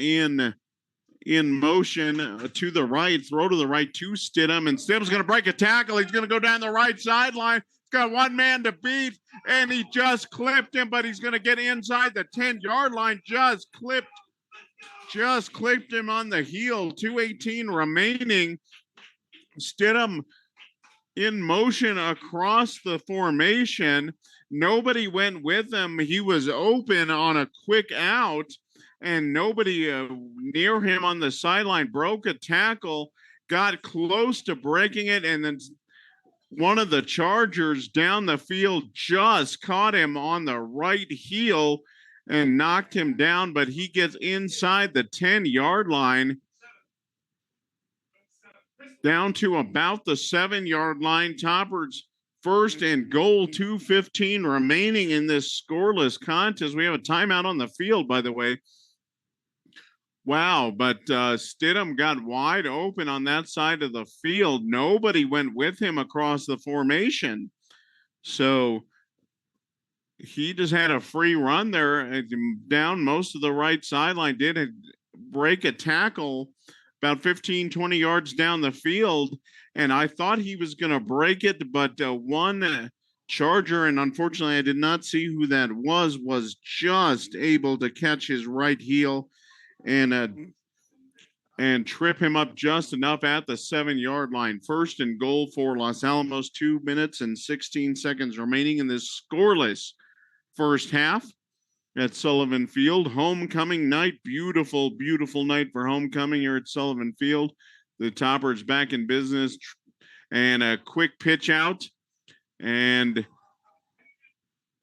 in motion to the right, throw to the right to Stidham, and Stidham's going to break a tackle. He's going to go down the right sideline. He's got one man to beat, and he just clipped him, but he's going to get inside the 10-yard line. Just clipped him on the heel. 2:18 remaining. Stidham in motion across the formation. Nobody went with him. He was open on a quick out, and nobody near him on the sideline broke a tackle, got close to breaking it, and then one of the Chargers down the field just caught him on the right heel and knocked him down, but he gets inside the 10-yard line down to about the 7-yard line. Toppers 1st and goal, 2:15 remaining in this scoreless contest. We have a timeout on the field, by the way. Wow, but Stidham got wide open on that side of the field. Nobody went with him across the formation. So he just had a free run there down most of the right sideline, did break a tackle about 15, 20 yards down the field. And I thought he was going to break it, but one Charger, and unfortunately I did not see who that was just able to catch his right heel and trip him up just enough at the 7-yard line. 1st and goal for Los Alamos. 2 minutes and 16 seconds remaining in this scoreless first half at Sullivan Field. Homecoming night. Beautiful, beautiful night for homecoming here at Sullivan Field. The Toppers back in business, and a quick pitch out. And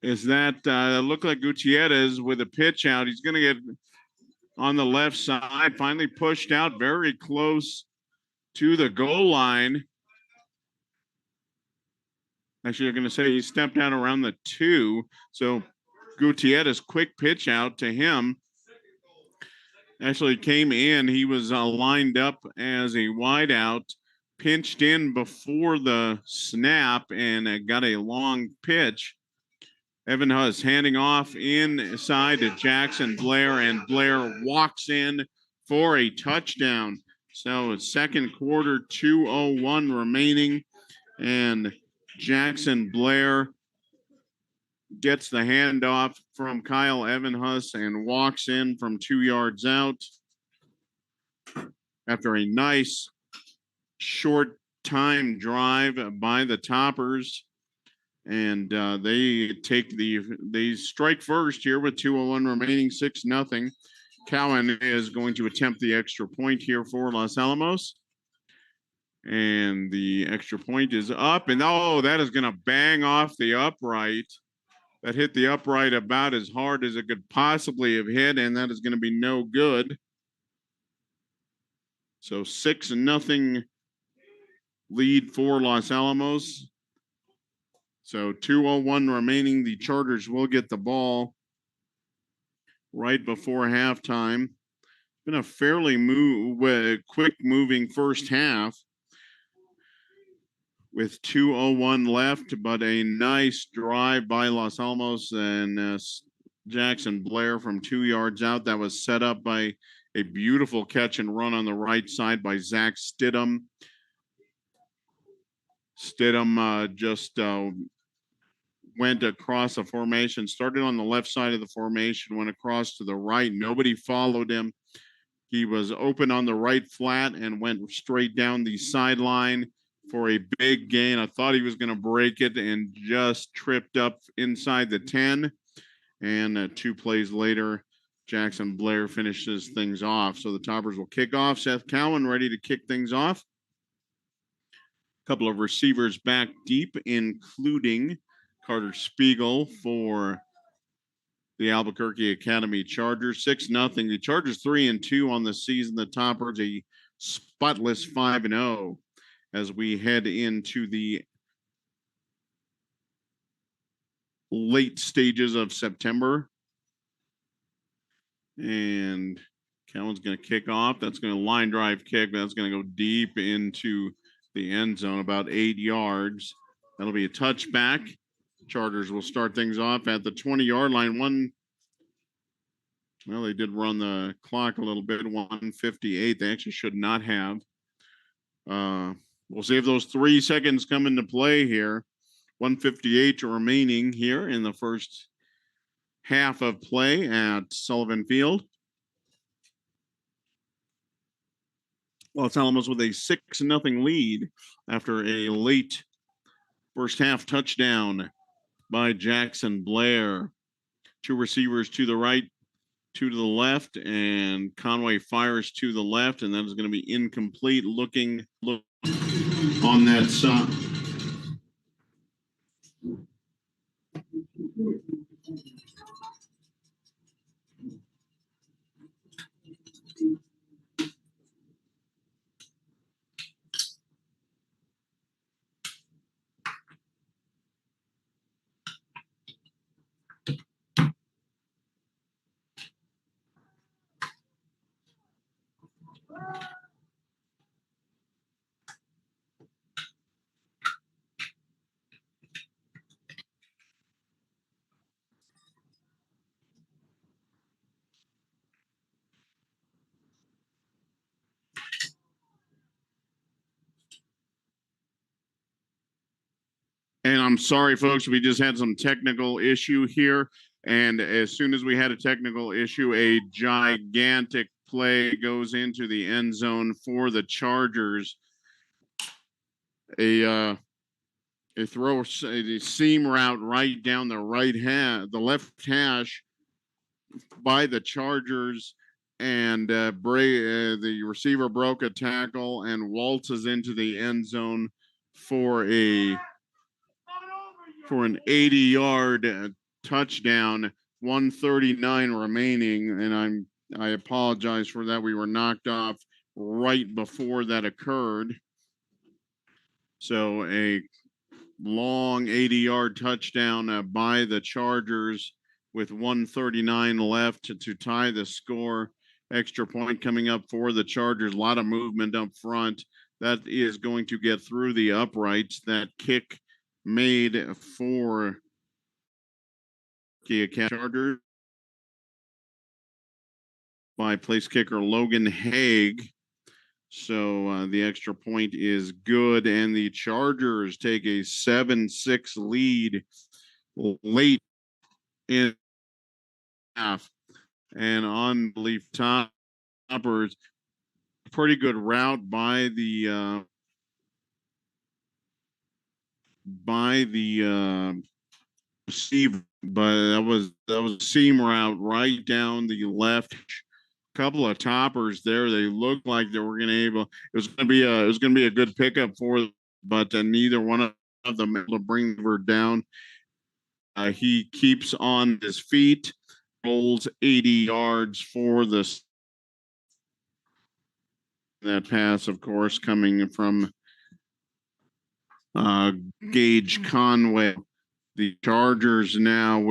is that look like Gutierrez with a pitch out? He's going to get on the left side, finally pushed out very close to the goal line. Actually, you're going to say he stepped out around the 2. So Gutierrez, quick pitch out to him. Actually came in. He was lined up as a wideout, pinched in before the snap, and got a long pitch. Evan Huss handing off inside to Jackson Blair, and Blair walks in for a touchdown. So it's 2nd quarter, 2:01 remaining, and Jackson Blair gets the handoff from Kyle Evan Huss and walks in from 2 yards out after a nice short time drive by the Toppers. And they strike first here with 2:01 remaining, 6-0. Cowan is going to attempt the extra point here for Los Alamos. And the extra point is up, and that is going to bang off the upright. That hit the upright about as hard as it could possibly have hit, and that is going to be no good. So 6-0 lead for Los Alamos. So 2:01 remaining. The Chargers will get the ball right before halftime. Been a fairly quick moving first half with 2:01 left, but a nice drive by Los Alamos and Jackson Blair from 2 yards out. That was set up by a beautiful catch and run on the right side by Zach Stidham. Stidham just went across the formation, started on the left side of the formation, went across to the right. Nobody followed him. He was open on the right flat and went straight down the sideline for a big gain. I thought he was going to break it and just tripped up inside the 10. And 2 plays later, Jackson Blair finishes things off. So the Toppers will kick off. Seth Cowan ready to kick things off. couple of receivers back deep, including Carter Spiegel for the Albuquerque Academy Chargers. 6-0. The Chargers 3-2 on the season. The Toppers a spotless 5-0 as we head into the late stages of September. And Callan's going to kick off. That's going to line drive kick. That's going to go deep into the end zone, about 8 yards. That'll be a touchback. Chargers will start things off at the 20-yard line. Well, they did run the clock a little bit, 1:58. They actually should not have. We'll see if those 3 seconds come into play here. 1:58 remaining here in the first half of play at Sullivan Field. Los Alamos with a 6-0 lead after a late first half touchdown by Jackson Blair. 2 receivers to the right, 2 to the left, and Conway fires to the left, and that is going to be incomplete. Look on that side. And I'm sorry, folks, we just had some technical issue here. And as soon as we had a technical issue, a gigantic play goes into the end zone for the Chargers. A throw, a seam route right down the left hash by the Chargers. And the receiver broke a tackle and waltzes into the end zone for an 80-yard touchdown. 1:39 remaining, and I apologize for that. We were knocked off right before that occurred. So a long 80-yard touchdown by the Chargers with 1:39 left to tie the score. Extra point coming up for the Chargers. A lot of movement up front. That is going to get through the uprights. That kick made for the Chargers by place kicker Logan Haig. So the extra point is good, and the Chargers take a 7-6 lead late in half. And on belief Toppers, pretty good route by the receiver, but that was a seam route right down the left. Couple of toppers there. They looked like they were going to able. It was going to be a good pickup for, but neither one of them able to bring her down. He keeps on his feet, rolls 80 yards for this. That pass, of course, coming from Gage Conway. The Chargers now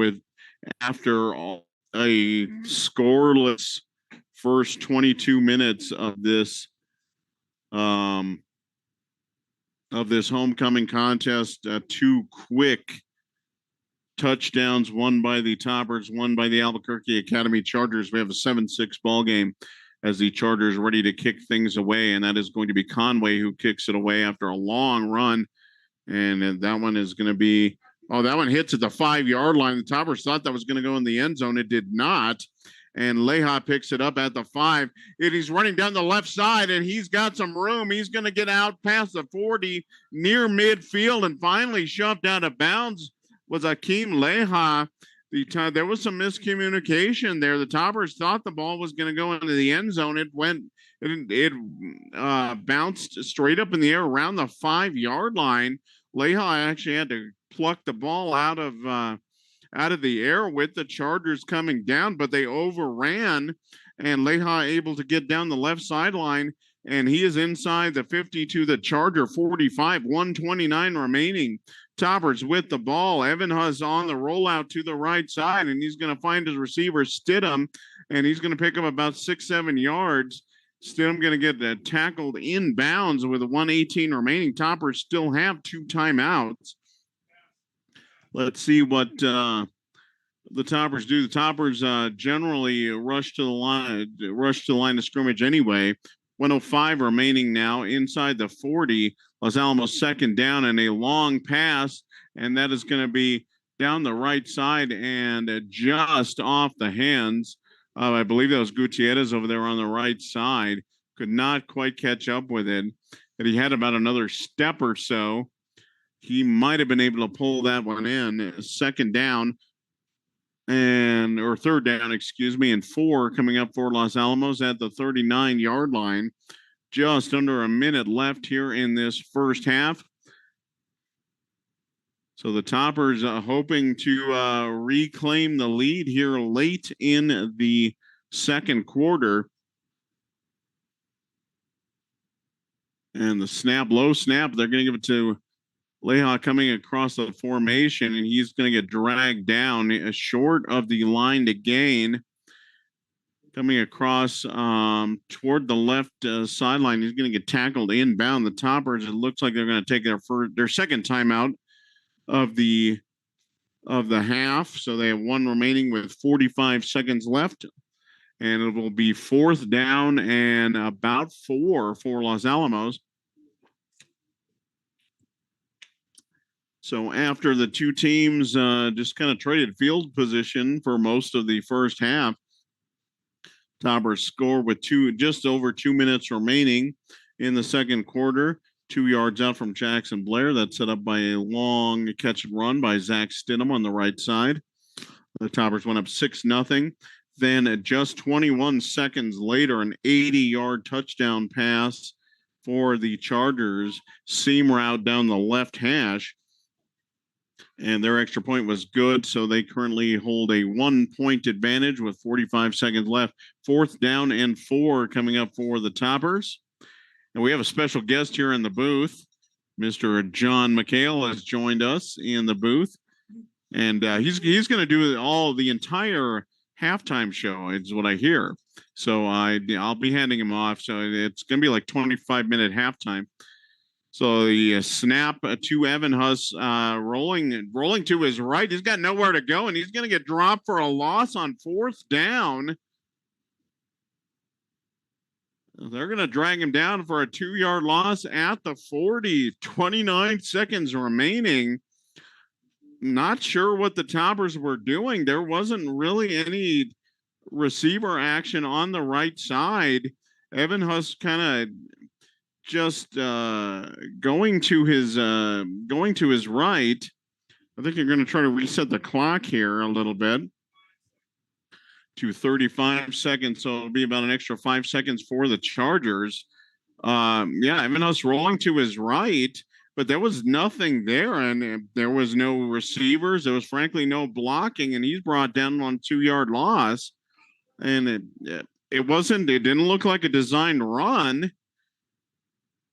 after a scoreless first 22 minutes of this homecoming contest, 2 quick touchdowns, one by the Toppers, one by the Albuquerque Academy Chargers. We have a 7-6 ball game as the Chargers ready to kick things away, and that is going to be Conway who kicks it away after a long run. And that one is going to be, that one hits at the 5-yard line. The Toppers thought that was going to go in the end zone. It did not. And Leha picks it up at the 5. He's running down the left side, and he's got some room. He's going to get out past the 40 near midfield and finally shoved out of bounds was Akeem Leha. there was some miscommunication there. The Toppers thought the ball was going to go into the end zone. It bounced straight up in the air around the 5-yard line. Leha actually had to pluck the ball out of the air with the Chargers coming down, but they overran, and Leha able to get down the left sideline, and he is inside the 50 to the Charger 45, 129 remaining. Toppers with the ball. Evan Huss on the rollout to the right side, and he's going to find his receiver, Stidham, and he's going to pick up about 6-7 yards. Stidham going to get tackled inbounds with a 1:18 remaining. Toppers still have 2 timeouts. Let's see what the Toppers do. The Toppers generally rush to the line of scrimmage anyway. 1:05 remaining now inside the 40. Los Alamos second down and a long pass, and that is going to be down the right side and just off the hands. I believe that was Gutierrez over there on the right side. Could not quite catch up with it. But he had about another step or so. He might have been able to pull that one in. Second down or third down, and 4 coming up for Los Alamos at the 39-yard line. Just under a minute left here in this first half. So the Toppers hoping to reclaim the lead here late in the second quarter. And the snap, low snap, they're going to give it to Leha coming across the formation, and he's going to get dragged down short of the line to gain. Coming across toward the left sideline, he's going to get tackled inbound. The Toppers, it looks like they're going to take their second timeout of the half. So they have 1 remaining with 45 seconds left. And it will be 4th down and about 4 for Los Alamos. So after the two teams just kind of traded field position for most of the first half, Toppers score with just over 2 minutes remaining in the second quarter. 2 yards out from Jackson Blair. That's set up by a long catch and run by Zach Stidham on the right side. The Toppers went up 6-0. Then at just 21 seconds later, an 80-yard touchdown pass for the Chargers. Seam route down the left hash. And their extra point was good, so they currently hold a 1-point advantage with 45 seconds left. 4th down and 4 coming up for the Toppers. And we have a special guest here in the booth. Mr. John McHale has joined us in the booth. And he's going to do the entire halftime show, is what I hear. So I'll be handing him off. So it's going to be like 25-minute halftime. So the snap to Evan Huss, rolling to his right. He's got nowhere to go, and he's going to get dropped for a loss on 4th down. They're going to drag him down for a 2-yard loss at the 40. 29 seconds remaining. Not sure what the Toppers were doing. There wasn't really any receiver action on the right side. Evan Huss kind of just going to his right. I think you're going to try to reset the clock here a little bit to 35 seconds. So it'll be about an extra 5 seconds for the Chargers. Evan Huss rolling to his right, but there was nothing there, and there was no receivers. There was frankly no blocking, and he's brought down on 2-yard loss. And it didn't look like a designed run.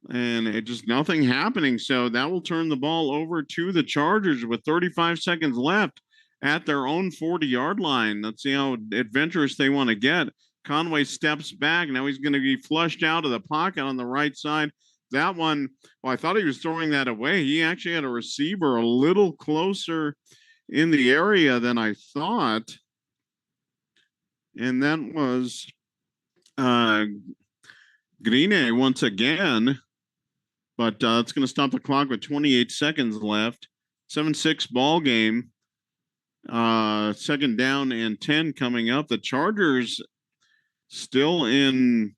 And it just nothing happening. So that will turn the ball over to the Chargers with 35 seconds left at their own 40-yard line. Let's see how adventurous they want to get. Conway steps back. Now he's going to be flushed out of the pocket on the right side. That one, I thought he was throwing that away. He actually had a receiver a little closer in the area than I thought. And that was Grine once again. But it's going to stop the clock with 28 seconds left. 7-6 ball game. Second down and 10 coming up. The Chargers still in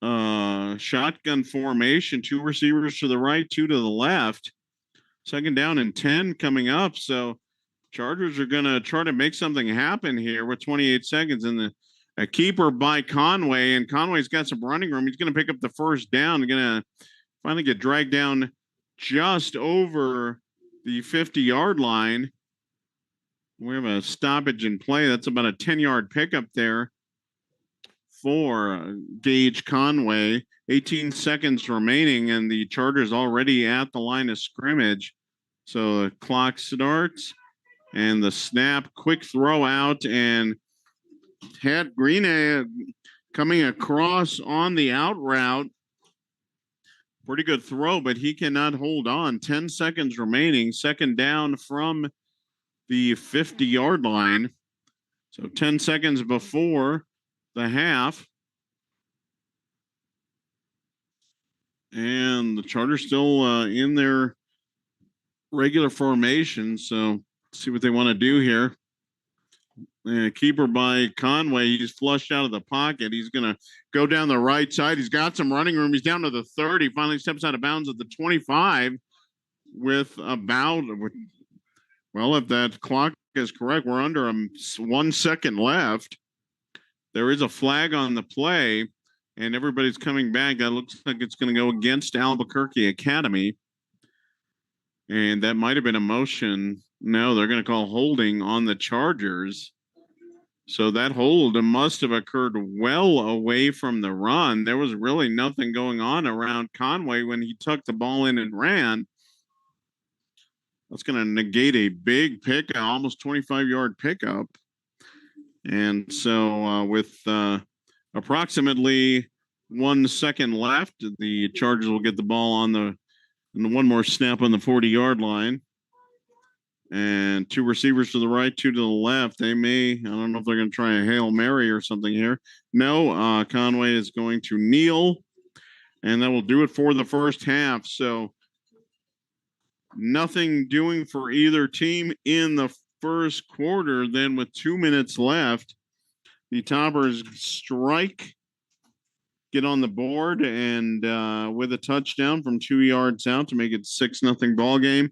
shotgun formation. 2 receivers to the right, 2 to the left. Second down and 10 coming up. So Chargers are going to try to make something happen here with 28 seconds in a keeper by Conway, and Conway's got some running room. He's going to pick up the first down. He's going to finally get dragged down just over the 50-yard line. We have a stoppage in play. That's about a 10-yard pickup there for Gage Conway. 18 seconds remaining, and the Chargers already at the line of scrimmage. So the clock starts, and the snap, quick throw out, and had Green coming across on the out route. Pretty good throw, but he cannot hold on. 10 seconds remaining, second down from the 50-yard line. So 10 seconds before the half. And the Chargers still in their regular formation. So let's see what they want to do here. Keeper by Conway. He's flushed out of the pocket. He's going to go down the right side. He's got some running room. He's down to the 30. Finally steps out of bounds at the 25 with about, well, if that clock is correct, we're under 1 second left. There is a flag on the play, and everybody's coming back. That looks like it's going to go against Albuquerque Academy. And that might have been a motion. No, they're going to call holding on the Chargers. So that hold must have occurred well away from the run. There was really nothing going on around Conway when he took the ball in and ran. That's going to negate a big pick, almost 25-yard pickup. And so with approximately 1 second left, the Chargers will get the ball on and one more snap on the 40-yard line. And two receivers to the right, two to the left. They may, I don't know if they're going to try a Hail Mary or something here. No, Conway is going to kneel, and that will do it for the first half. So nothing doing for either team in the first quarter. Then with 2 minutes left, the Toppers strike, get on the board, and with a touchdown from 2 yards out to make it 6-0 ball game.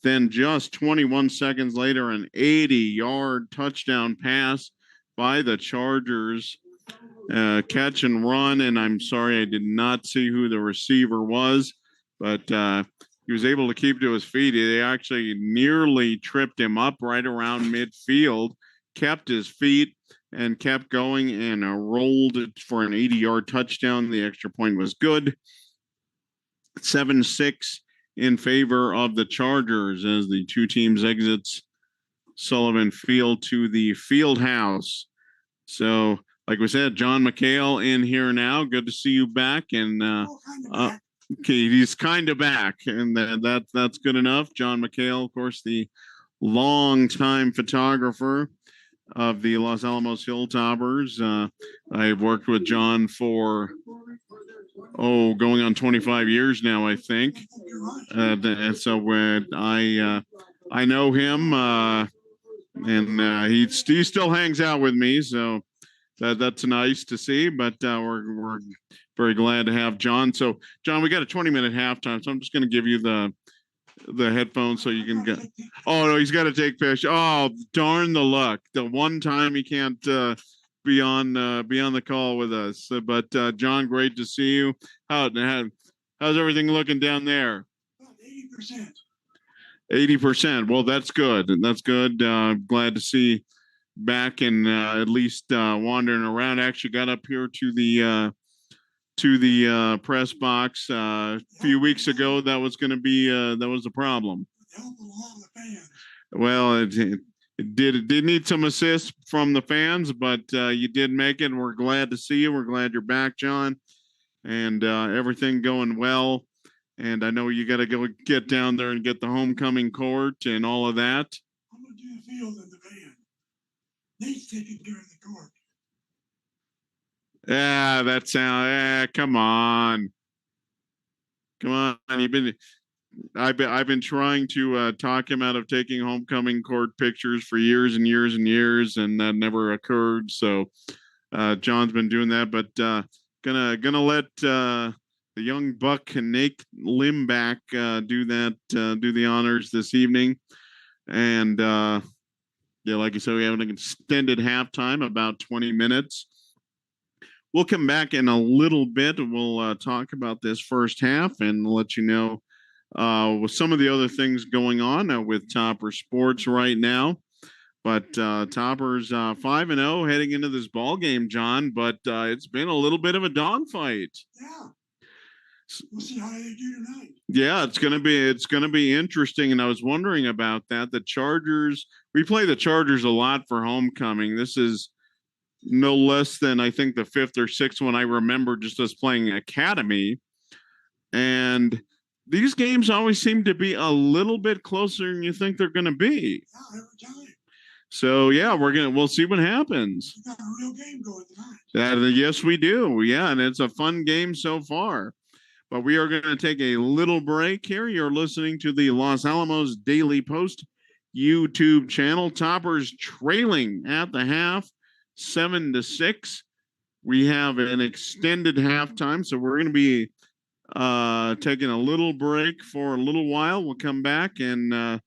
Then just 21 seconds later, an 80-yard touchdown pass by the Chargers. Catch and run, and I'm sorry I did not see who the receiver was, but he was able to keep to his feet. They actually nearly tripped him up right around midfield, kept his feet, and kept going and rolled it for an 80-yard touchdown. The extra point was good. 7-6 in favor of the Chargers as the two teams exits Sullivan Field to the field house. So, like we said, John McHale in here now. Good to see you back. And okay, he's kind of back, and that's good enough. John McHale, of course, the longtime photographer of the Los Alamos Hilltoppers. I've worked with John for going on 25 years now, I think. And so when I know him, and he still hangs out with me, so that's nice to see. But we're very glad to have John. So, John, we got a 20-minute halftime, so I'm just going to give you the headphones so you can get. Oh no, he's got to take fish. Oh, darn the luck! The one time he can't be on the call with us. But John, great to see you. How's everything looking down there? About 80%. 80%. Well, that's good. That's good. Glad to see back and at least wandering around. Actually got up here to the press box a few weeks ago. That was going to be that was a problem. Well, it did need some assist from the fans, but you did make it. We're glad to see you. We're glad you're back, John, and everything going well. And I know you got to go get down there and get the homecoming court and all of that. I'm going to do the field and the band. Nate's taking care of the court. Yeah, that sound. Come on. I've been trying to talk him out of taking homecoming court pictures for years and years and years, and that never occurred. So John's been doing that, but gonna let the young buck Nate Limback do the honors this evening. And Yeah, like you said, we have an extended halftime, about 20 minutes. We'll come back in a little bit and we'll talk about this first half and let you know with some of the other things going on with Topper Sports right now. But Topper's 5-0 heading into this ball game, John. But it's been a little bit of a dogfight. Yeah. We'll see how they do tonight. Yeah, it's gonna be interesting. And I was wondering about that. The Chargers, we play the Chargers a lot for homecoming. This is no less than I think the fifth or sixth one I remember just us playing Academy. And these games always seem to be a little bit closer than you think they're gonna be. Yeah, every time. So yeah, we'll see what happens. We got a real game going tonight. Yes, we do. Yeah, and it's a fun game so far. But we are going to take a little break here. You're listening to the Los Alamos Daily Post YouTube channel. Toppers trailing at the half, 7-6. We have an extended halftime, so we're going to be taking a little break for a little while. We'll come back and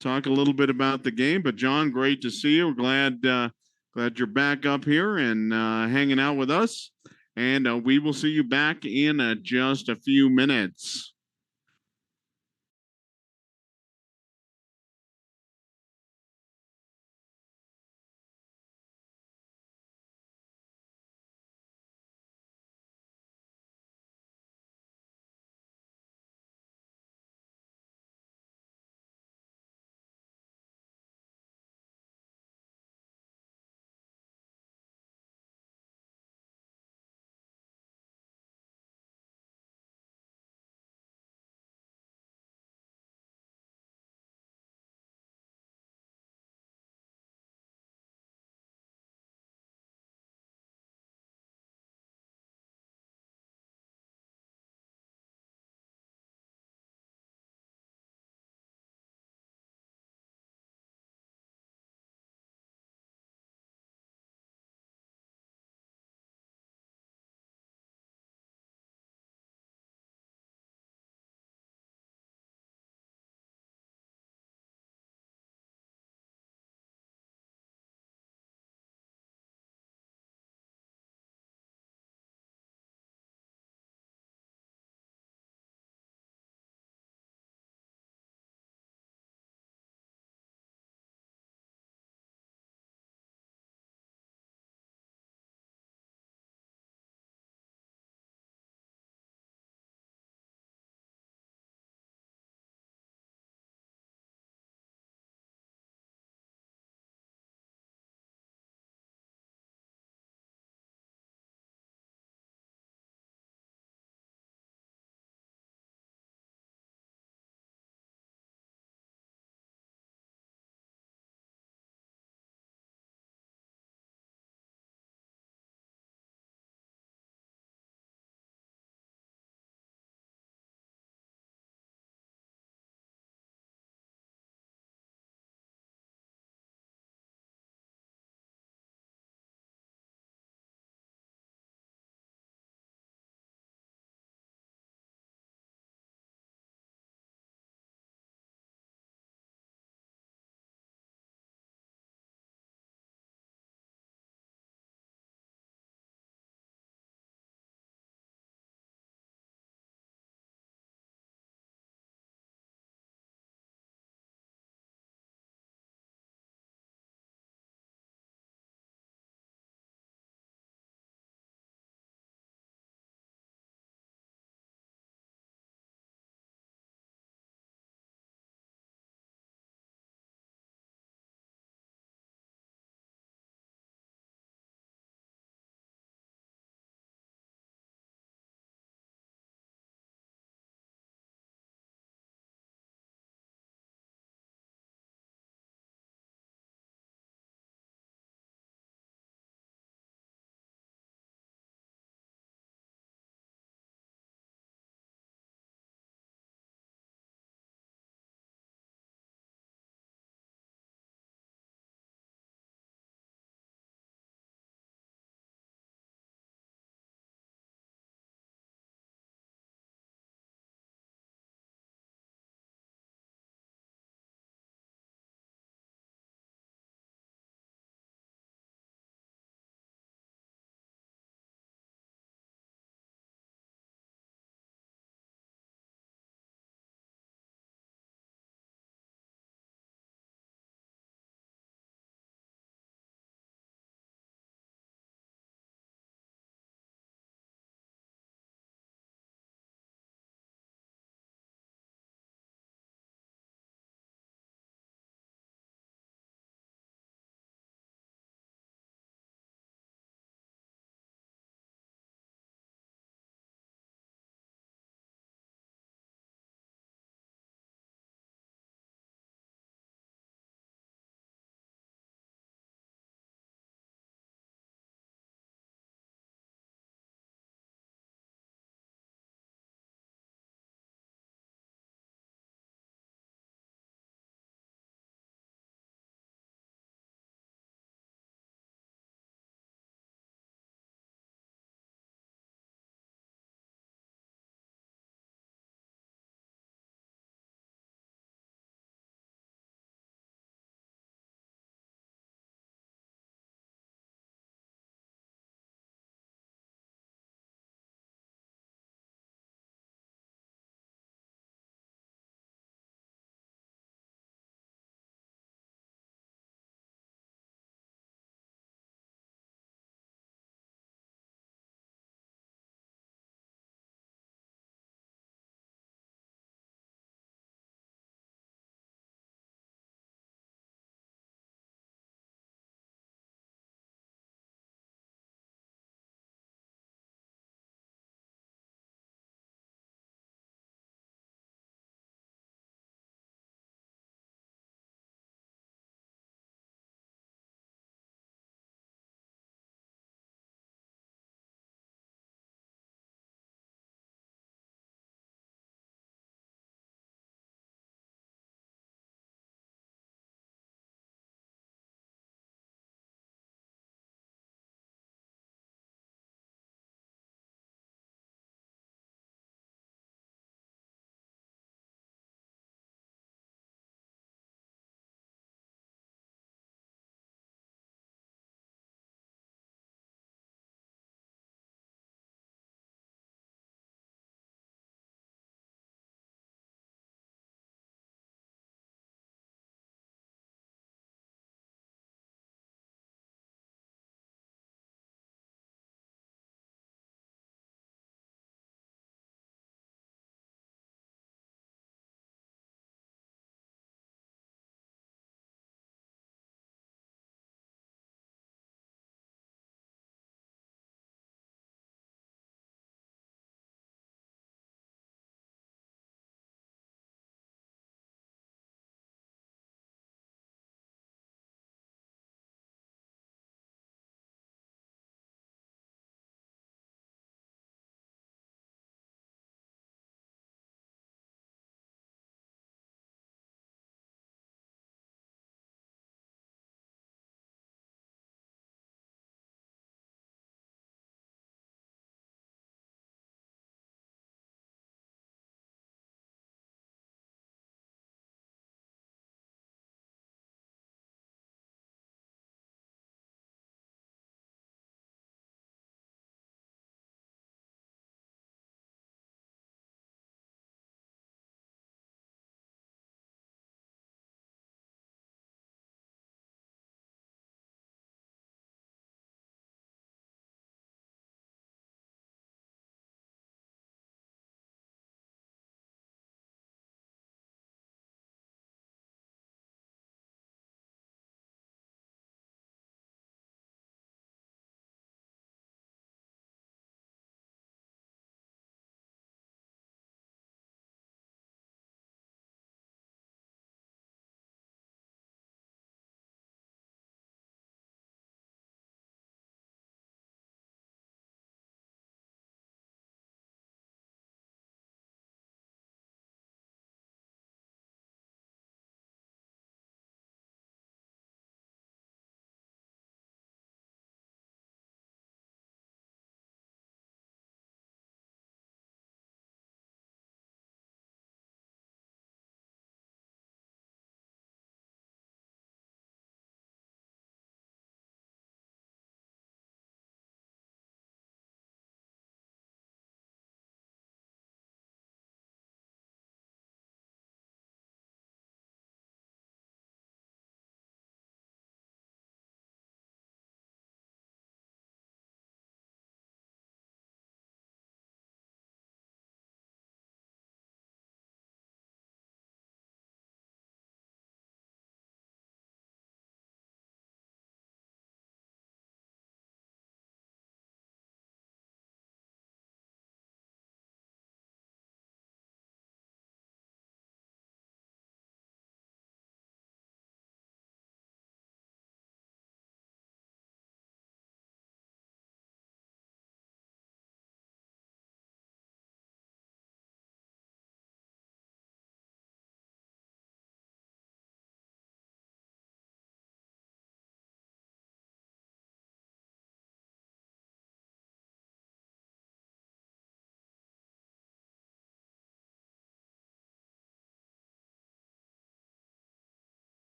talk a little bit about the game. But John, great to see you. Glad you're back up here and hanging out with us. And we will see you back in just a few minutes.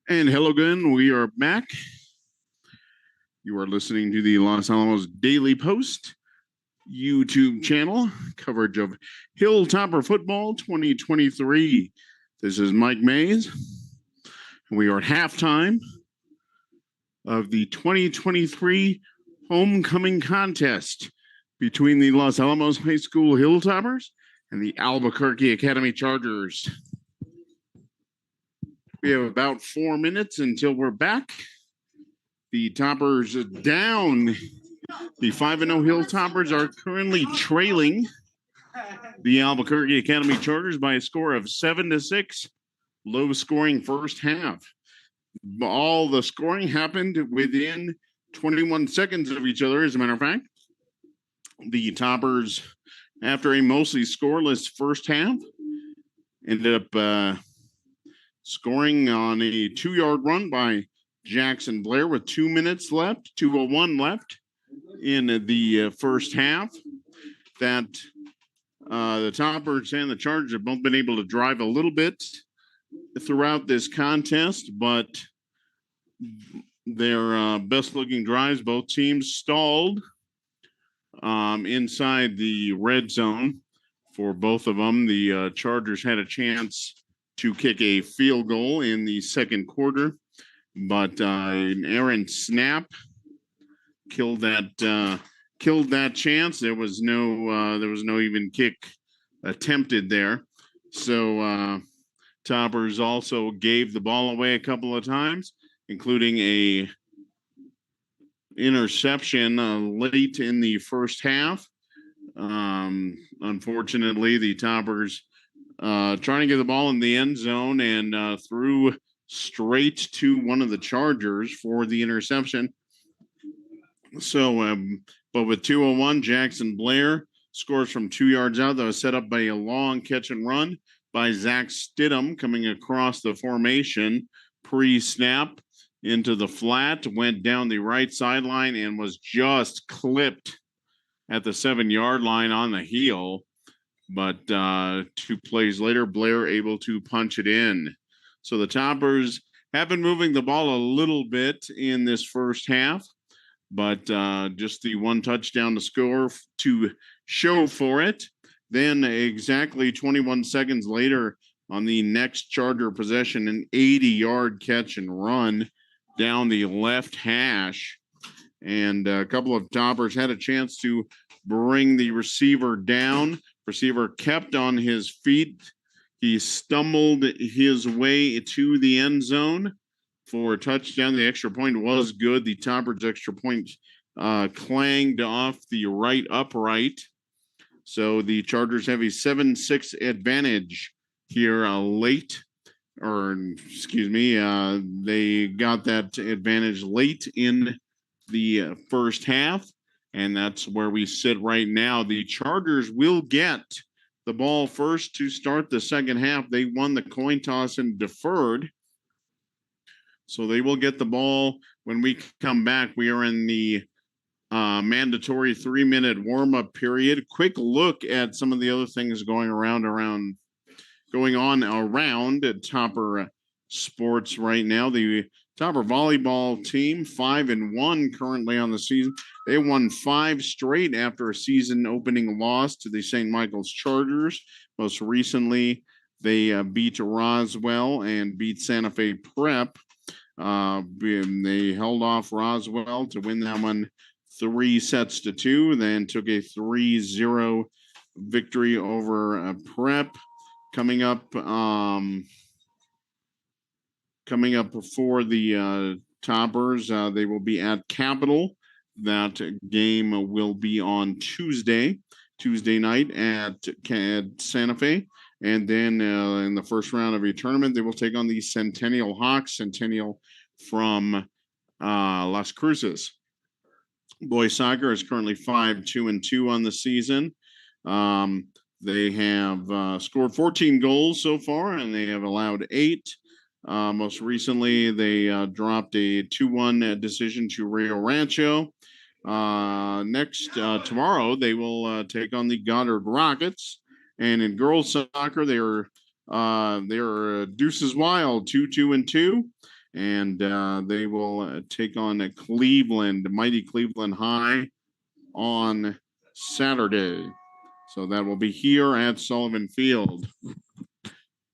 And hello again, we are back. You are listening to the Los Alamos Daily Post YouTube channel, coverage of Hilltopper Football 2023. This is Mike Mays. We are at halftime of the 2023 homecoming contest between the Los Alamos High School Hilltoppers and the Albuquerque Academy Chargers. We have about 4 minutes until we're back. The Toppers down. The 5-0 Hilltoppers are currently trailing the Albuquerque Academy Chargers by a score of 7-6. Low scoring first half. All the scoring happened within 21 seconds of each other, as a matter of fact. The Toppers, after a mostly scoreless first half, ended up scoring on a 2-yard run by Jackson Blair with 2 minutes left, 2:01 left in the first half. That the Toppers and the Chargers have both been able to drive a little bit throughout this contest, but their best-looking drives, both teams stalled inside the red zone for both of them. The Chargers had a chance to kick a field goal in the second quarter, but an errant snap killed that chance. There was no even kick attempted there. So Toppers also gave the ball away a couple of times, including a interception late in the first half. Unfortunately, the Toppers trying to get the ball in the end zone and threw straight to one of the Chargers for the interception. So, but with 2:01, Jackson Blair scores from 2 yards out. That was set up by a long catch and run by Zach Stidham coming across the formation pre-snap into the flat, went down the right sideline and was just clipped at the 7-yard line on the heel. But 2 plays later, Blair able to punch it in. So the Toppers have been moving the ball a little bit in this first half, but just the 1 touchdown to score to show for it. Then exactly 21 seconds later on the next Charger possession, an 80-yard catch and run down the left hash. And a couple of Toppers had a chance to bring the receiver down. Receiver kept on his feet. He stumbled his way to the end zone for a touchdown. The extra point was good. The Toppers extra point clanged off the right upright. So the Chargers have a 7-6 advantage here late. They got that advantage late in the first half. And that's where we sit right now. The Chargers will get the ball first to start the second half. They won the coin toss and deferred. So they will get the ball when we come back. We are in the mandatory 3-minute warm-up period. Quick look at some of the other things going on around at Topper Sports right now. The Topper volleyball team, 5-1 currently on the season. They won 5 straight after a season opening loss to the St. Michael's Chargers. Most recently, they beat Roswell and beat Santa Fe Prep. They held off Roswell to win that one 3-2, then took a 3-0 victory over Prep. Coming up for the Toppers, they will be at Capital. That game will be on Tuesday night at Santa Fe. And then in the first round of a tournament, they will take on the Centennial Hawks, Centennial from Las Cruces. Boys soccer is currently 5-2 on the season. They have scored 14 goals so far, and they have allowed 8. Most recently, they dropped a 2-1 decision to Rio Rancho. Tomorrow, they will take on the Goddard Rockets. And in girls soccer, they are Deuces Wild, 2-2. and they will take on Cleveland, mighty Cleveland High, on Saturday. So that will be here at Sullivan Field.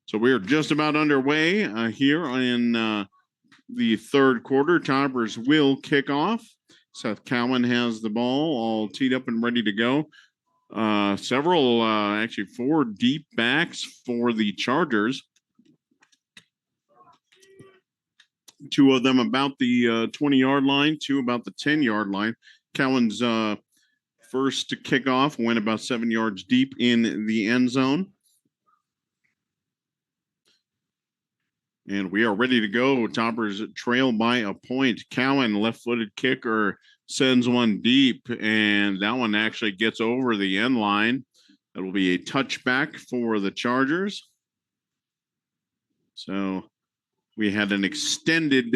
So we're just about underway here in the third quarter. Toppers will kick off. Seth Cowan has the ball all teed up and ready to go. Actually 4 deep backs for the Chargers. 2 of them about the 20-yard line, 2 about the 10-yard line. Cowan's first kickoff went about 7 yards deep in the end zone. And we are ready to go. Toppers trail by a point. Cowan, left-footed kicker, sends one deep, and that one actually gets over the end line. That will be a touchback for the Chargers. So we had an extended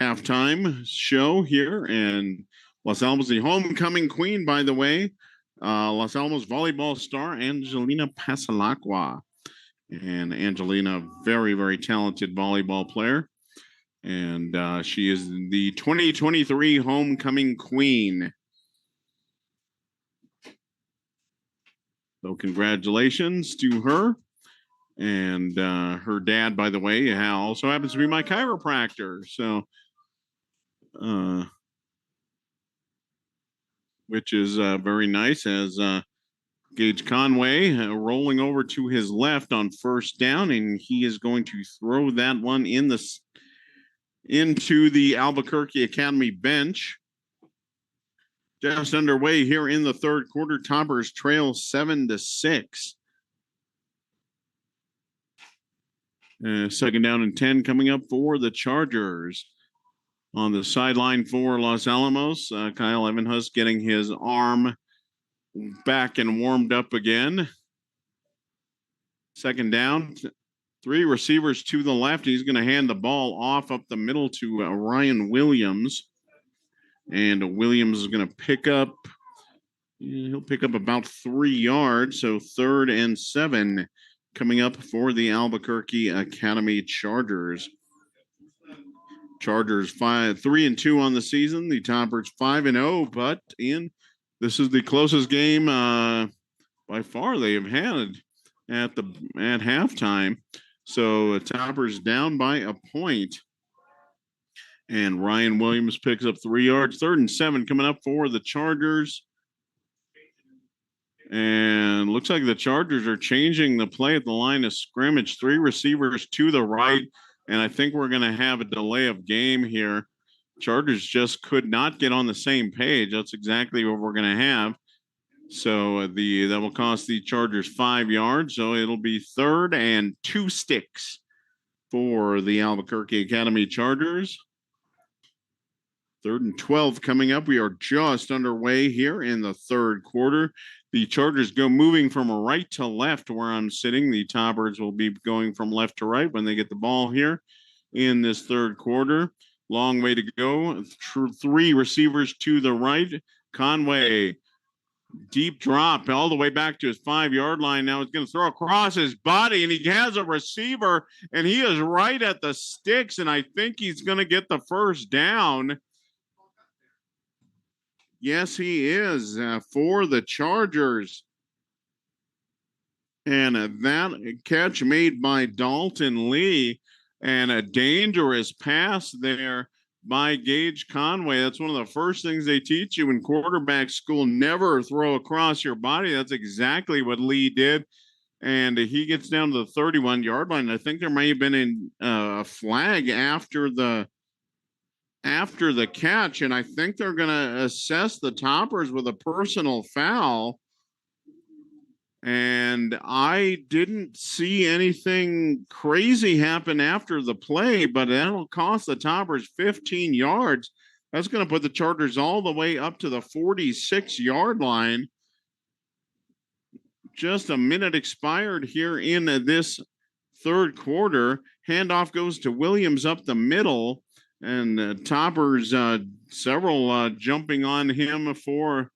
halftime show here, and Los Alamos, the homecoming queen, by the way, Los Alamos volleyball star Angelina Pasalacqua. And Angelina, very, very talented volleyball player. And she is the 2023 homecoming queen. So congratulations to her. And her dad, by the way, also happens to be my chiropractor. So, which is very nice, as Gage Conway rolling over to his left on first down, and he is going to throw that one into the Albuquerque Academy bench. Just underway here in the third quarter. Toppers trail 7-6. Second down and 10 coming up for the Chargers. On the sideline for Los Alamos, Kyle Evanhus getting his arm back and warmed up again. Second down, 3 receivers to the left. He's going to hand the ball off up the middle to Ryan Williams. And Williams is going to pick up, he'll pick up about 3 yards. So 3rd and 7 coming up for the Albuquerque Academy Chargers. Chargers 3-2 on the season. The Toppers 5-0, but this is the closest game by far they have had at halftime. So Toppers down by a point. And Ryan Williams picks up 3 yards. 3rd and 7 coming up for the Chargers. And looks like the Chargers are changing the play at the line of scrimmage. 3 receivers to the right. And I think we're going to have a delay of game here. Chargers just could not get on the same page. That's exactly what we're going to have. So that will cost the Chargers 5 yards. So it'll be 3rd and 2 sticks for the Albuquerque Academy Chargers. 3rd and 12 coming up. We are just underway here in the third quarter. The Chargers go moving from right to left where I'm sitting. The Toppers will be going from left to right when they get the ball here in this third quarter. Long way to go. 3 receivers to the right. Conway, deep drop all the way back to his 5-yard line. Now he's going to throw across his body, and he has a receiver, and he is right at the sticks, and I think he's going to get the first down. Yes, he is for the Chargers. And that catch made by Dalton Lee, and a dangerous pass there by Gage Conway. That's one of the first things they teach you in quarterback school. Never throw across your body. That's exactly what Lee did. And he gets down to the 31-yard line. I think there may have been a flag after the catch, and I think they're going to assess the Toppers with a personal foul. And I didn't see anything crazy happen after the play, but that'll cost the Toppers 15 yards. That's going to put the Chargers all the way up to the 46-yard line. Just a minute expired here in this third quarter. Handoff goes to Williams up the middle. And Toppers, several jumping on him for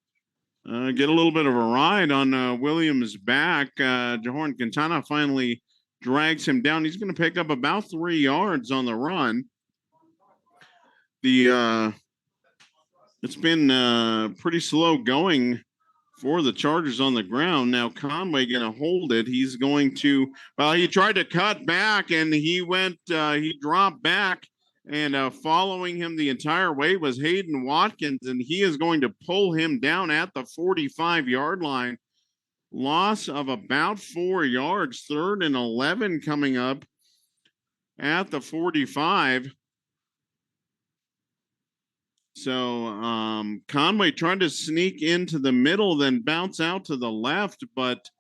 get a little bit of a ride on Williams' back. Jahorn Quintana finally drags him down. He's going to pick up about 3 yards on the run. It's been pretty slow going for the Chargers on the ground. Now Conway going to hold it. He's going to, well, he tried to cut back and he dropped back, and following him the entire way was Hayden Watkins, and he is going to pull him down at the 45-yard line. Loss of about 4 yards, 3rd and 11 coming up at the 45. So Conway tried to sneak into the middle, then bounce out to the left, but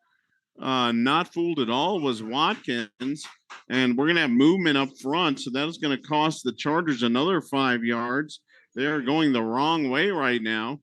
not fooled at all was Watkins. And we're going to have movement up front, so that is going to cost the Chargers another 5 yards. They are going the wrong way right now.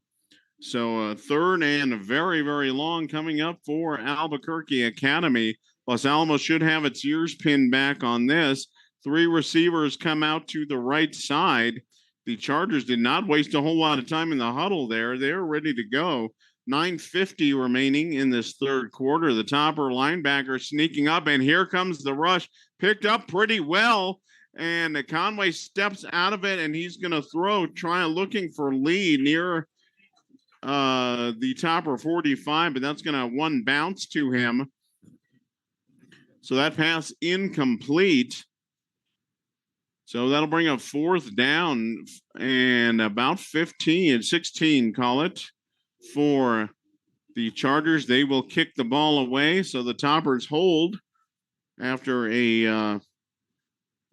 So 3rd and very, very long coming up for Albuquerque Academy. Los Alamos should have its ears pinned back on this. 3 receivers come out to the right side. The Chargers did not waste a whole lot of time in the huddle there. They're ready to go. 9:50 remaining in this 3rd quarter. The topper linebacker sneaking up, and here comes the rush. Picked up pretty well, and Conway steps out of it, and he's going to throw, looking for Lee near the topper 45, but that's going to one bounce to him. So that pass incomplete. So that'll bring up 4th down and about 16, call it, for the Chargers. They will kick the ball away. So the Toppers hold after a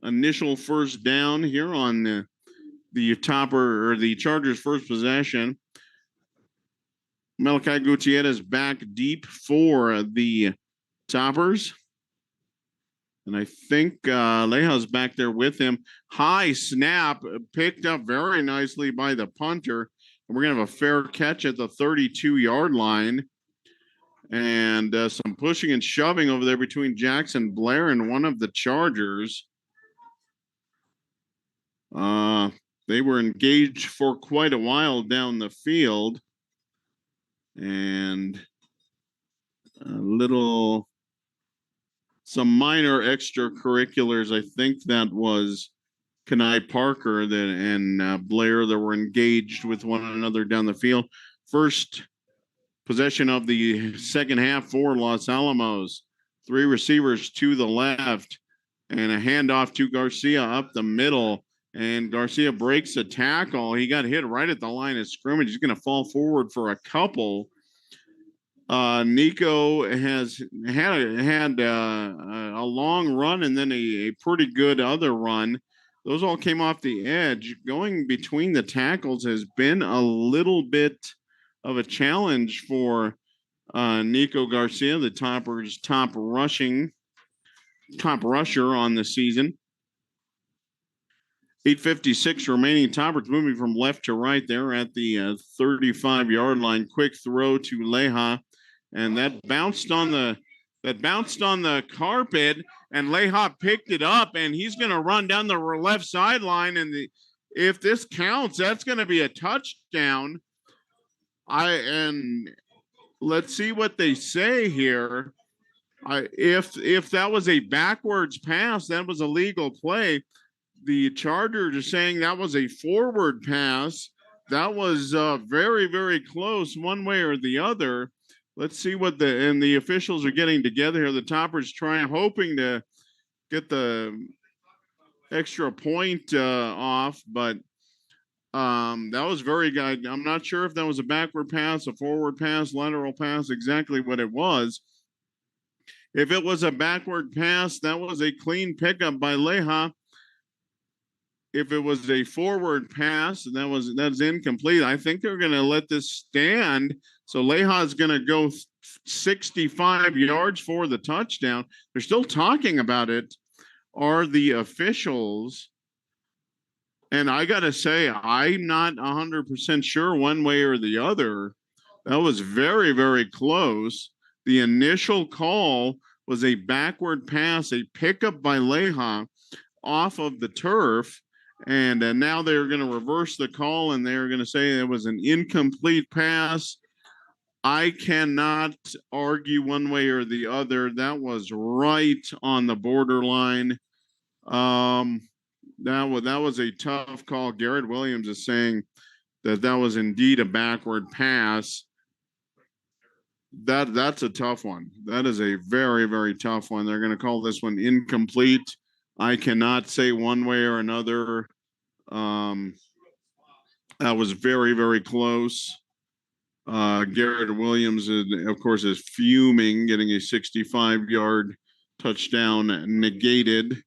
initial 1st down here on the Topper, or the Chargers' first possession. Malachi Gutierrez back deep for the Toppers. And I think Leja's back there with him. High snap, picked up very nicely by the punter. And we're going to have a fair catch at the 32-yard line. And some pushing and shoving over there between Jackson Blair and one of the Chargers. They were engaged for quite a while down the field. And some minor extracurriculars. I think that was Kenai Parker and Blair that were engaged with one another down the field. First possession of the second half for Los Alamos. 3 receivers to the left and a handoff to Garcia up the middle. And Garcia breaks a tackle. He got hit right at the line of scrimmage. He's going to fall forward for a couple. Nico has had a long run and then a pretty good other run. Those all came off the edge. Going between the tackles has been a little bit of a challenge for Nico Garcia, the Toppers' top rusher on the season. 8:56 remaining. Toppers moving from left to right there at the 35-yard line. Quick throw to Leja. And that bounced on the carpet, and Leja picked it up, and he's going to run down the left sideline. And if this counts, that's going to be a touchdown. And let's see what they say here. If that was a backwards pass, that was a legal play. The Chargers are saying that was a forward pass. That was very, very close one way or the other. Let's see what the officials are getting together here. The Toppers hoping to get the extra point off, but that was very good. I'm not sure if that was a backward pass, a forward pass, lateral pass, exactly what it was. If it was a backward pass, that was a clean pickup by Leja. If it was a forward pass, that's incomplete. I think they're going to let this stand. So Leja is going to go 65 yards for the touchdown. They're still talking about it. Are the officials? And I got to say, I'm not 100% sure one way or the other. That was very, very close. The initial call was a backward pass, a pickup by Leja off of the turf. And now they're going to reverse the call, and they're going to say it was an incomplete pass. I cannot argue one way or the other. That was right on the borderline. That was a tough call. Garrett Williams is saying that was indeed a backward pass. That's a tough one. That is a very, very tough one. They're going to call this one incomplete. I cannot say one way or another. That was very, very close. Garrett Williams, of course, is fuming, getting a 65-yard touchdown negated.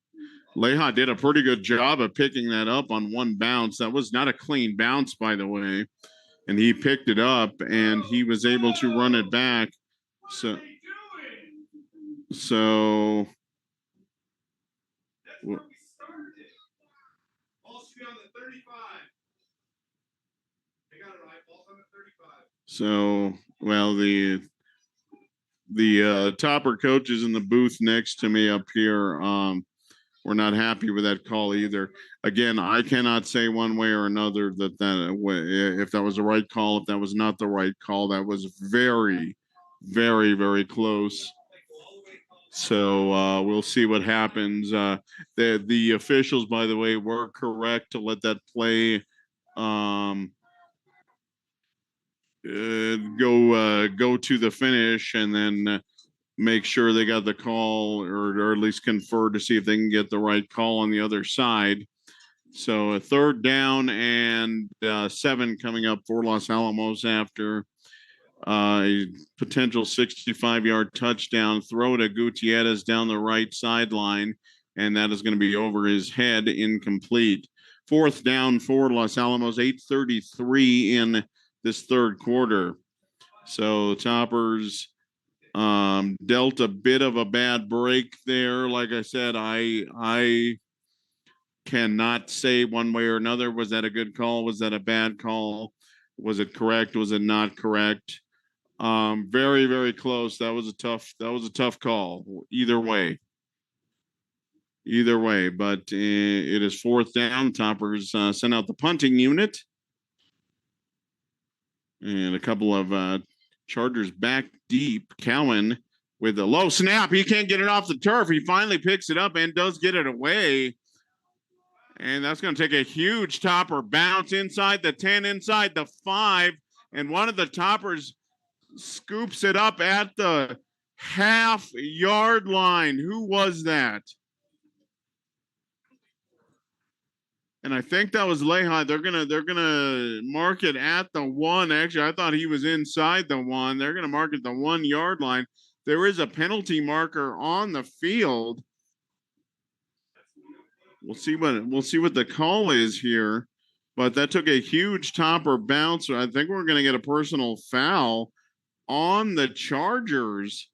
Leha did a pretty good job of picking that up on one bounce. That was not a clean bounce, by the way. And he picked it up and he was able to run it back. So well, the Topper coaches in the booth next to me up here, we're not happy with that call either. Again, I cannot say one way or another that if that was the right call, if that was not the right call. That was very, very, very close. So we'll see what happens. The officials, by the way, were correct to let that play go to the finish, and then make sure they got the call, or at least confer to see if they can get the right call on the other side. So a third down and 7 coming up for Los Alamos after a potential 65-yard touchdown throw to Gutierrez down the right sideline, and that is going to be over his head, incomplete. Fourth down for Los Alamos, 8:33 in this third quarter. So the Toppers dealt a bit of a bad break there. Like I said, I cannot say one way or another. Was that a good call? Was that a bad call? Was it correct? Was it not correct? Very, very close. That was a tough call. Either way. But it is fourth down. Toppers sent out the punting unit. And a couple of Chargers back deep. Cowan with a low snap. He can't get it off the turf. He finally picks it up and does get it away. And that's going to take a huge Topper bounce inside the 10, inside the 5. And one of the Toppers scoops it up at the half-yard line. Who was that? And I think that was Lehi. They're gonna mark it at the 1. Actually, I thought he was inside the 1. They're gonna mark it the 1-yard line. There is a penalty marker on the field. We'll see what the call is here. But that took a huge Topper bounce. I think we're gonna get a personal foul on the Chargers.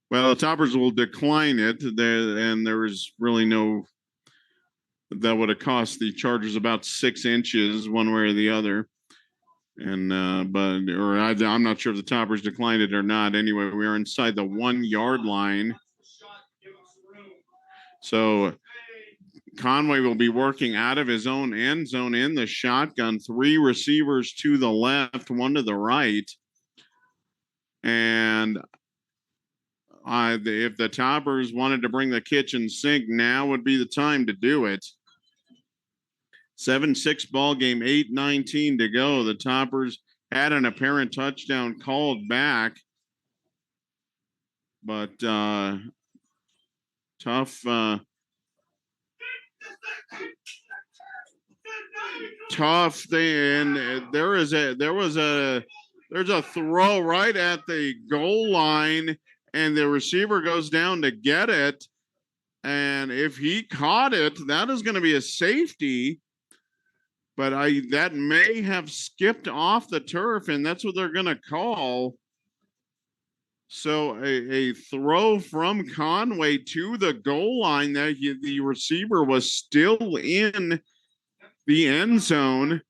Well, the Toppers will decline it. And there is really no. That would have cost the Chargers about 6 inches one way or the other. And I'm not sure if the Toppers declined it or not. Anyway, we are inside the 1-yard line. So Conway will be working out of his own end zone in the shotgun. 3 receivers to the left, 1 to the right. And if the Toppers wanted to bring the kitchen sink, now would be the time to do it. 7-6 ball game, 8:19 to go. The Toppers had an apparent touchdown called back, but tough thing. And there's a throw right at the goal line, and the receiver goes down to get it. And if he caught it, that is going to be a safety. But that may have skipped off the turf, and that's what they're going to call. So a throw from Conway to the goal line, that the receiver was still in the end zone.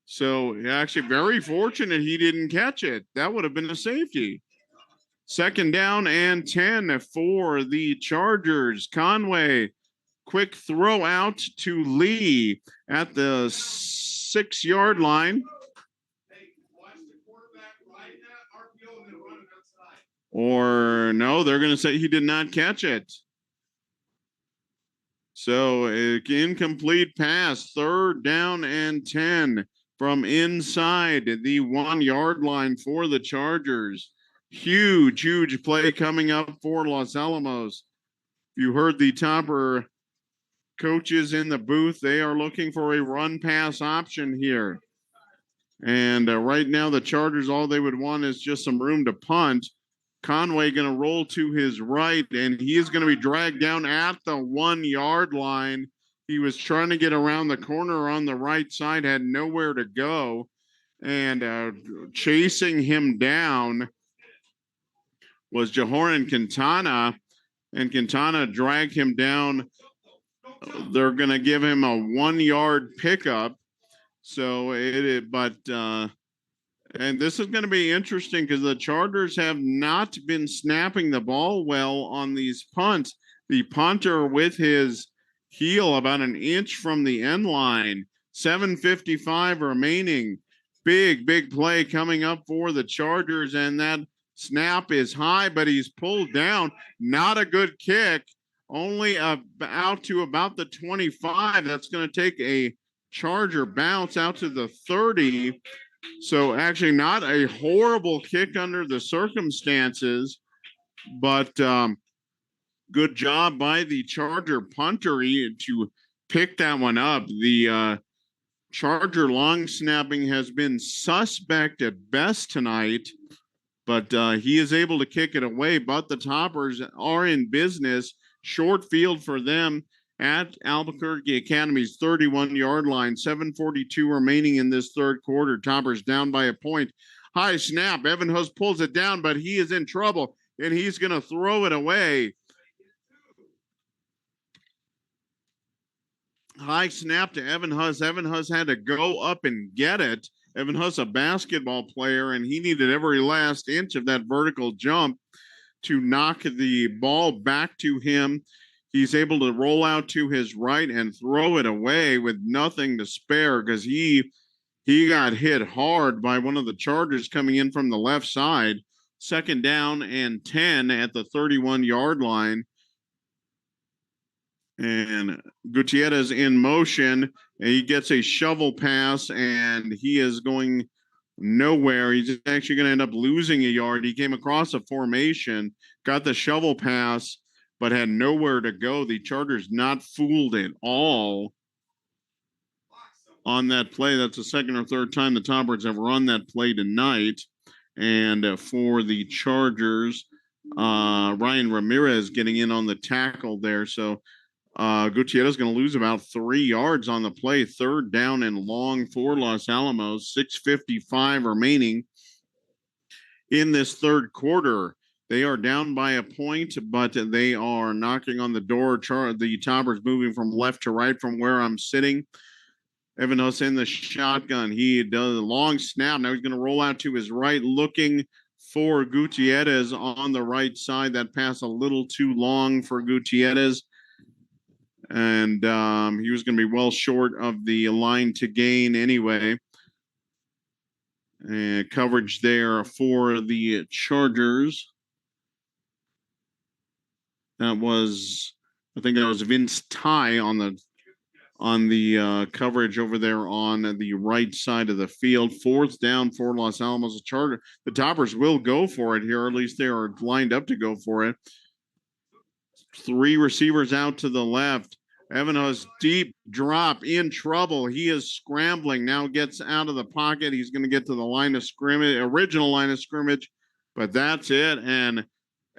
So actually very fortunate he didn't catch it. That would have been a safety. Second down and 10 for the Chargers. Conway, quick throw out to Lee at the 6-yard line. Or no, they're going to say he did not catch it. So incomplete pass, 3rd down and 10 from inside the 1-yard line for the Chargers. Huge play coming up for Los Alamos. You heard the Topper coaches in the booth. They are looking for a run pass option here. And right now, the Chargers, all they would want is just some room to punt. Conway going to roll to his right, and he is going to be dragged down at the 1-yard line. He was trying to get around the corner on the right side, had nowhere to go. And chasing him down was Jahoran Quintana, and Quintana dragged him down. They're going to give him a 1-yard pickup. So and this is going to be interesting because the Chargers have not been snapping the ball well on these punts. The punter with his heel about an inch from the end line, 7:55 remaining. Big play coming up for the Chargers, and that snap is high, but he's pulled down. Not a good kick, only out to about the 25. That's going to take a Charger bounce out to the 30. So actually not a horrible kick under the circumstances, but good job by the Charger punter to pick that one up. The Charger long snapping has been suspect at best tonight, but he is able to kick it away. But the Toppers are in business. Short field for them at Albuquerque Academy's 31-yard line. 7:42 remaining in this third quarter. Toppers down by a point. High snap. Evan Huss pulls it down, but he is in trouble, and he's going to throw it away. High snap to Evan Huss. Evan Huss had to go up and get it. Evan Huss, a basketball player, and he needed every last inch of that vertical jump to knock the ball back to him. He's able to roll out to his right and throw it away with nothing to spare because he got hit hard by one of the Chargers coming in from the left side. 2nd down and 10 at the 31-yard line. And Gutierrez in motion, and he gets a shovel pass, and he is going nowhere. He's actually going to end up losing a yard. He came across a formation, got the shovel pass, but had nowhere to go. The Chargers not fooled at all on that play. That's the 2nd or 3rd time the Toppers have run that play tonight. And for the Chargers, Ryan Ramirez getting in on the tackle there. So Gutierrez is going to lose about 3 yards on the play. 3rd down and long for Los Alamos. 6:55 remaining in this third quarter. They are down by a point, but they are knocking on the door. The Toppers moving from left to right from where I'm sitting. Evan Huss in the shotgun. He does a long snap. Now he's going to roll out to his right, looking for Gutierrez on the right side. That pass a little too long for Gutierrez. And he was going to be well short of the line to gain anyway. And coverage there for the Chargers. I think that was Vince Ty on the coverage over there on the right side of the field. 4th down for Los Alamos. The Toppers will go for it here, or at least they are lined up to go for it. 3 receivers out to the left. Evan Huss, deep drop, in trouble. He is scrambling, now gets out of the pocket. He's going to get to the line of scrimmage, original line of scrimmage, but that's it. And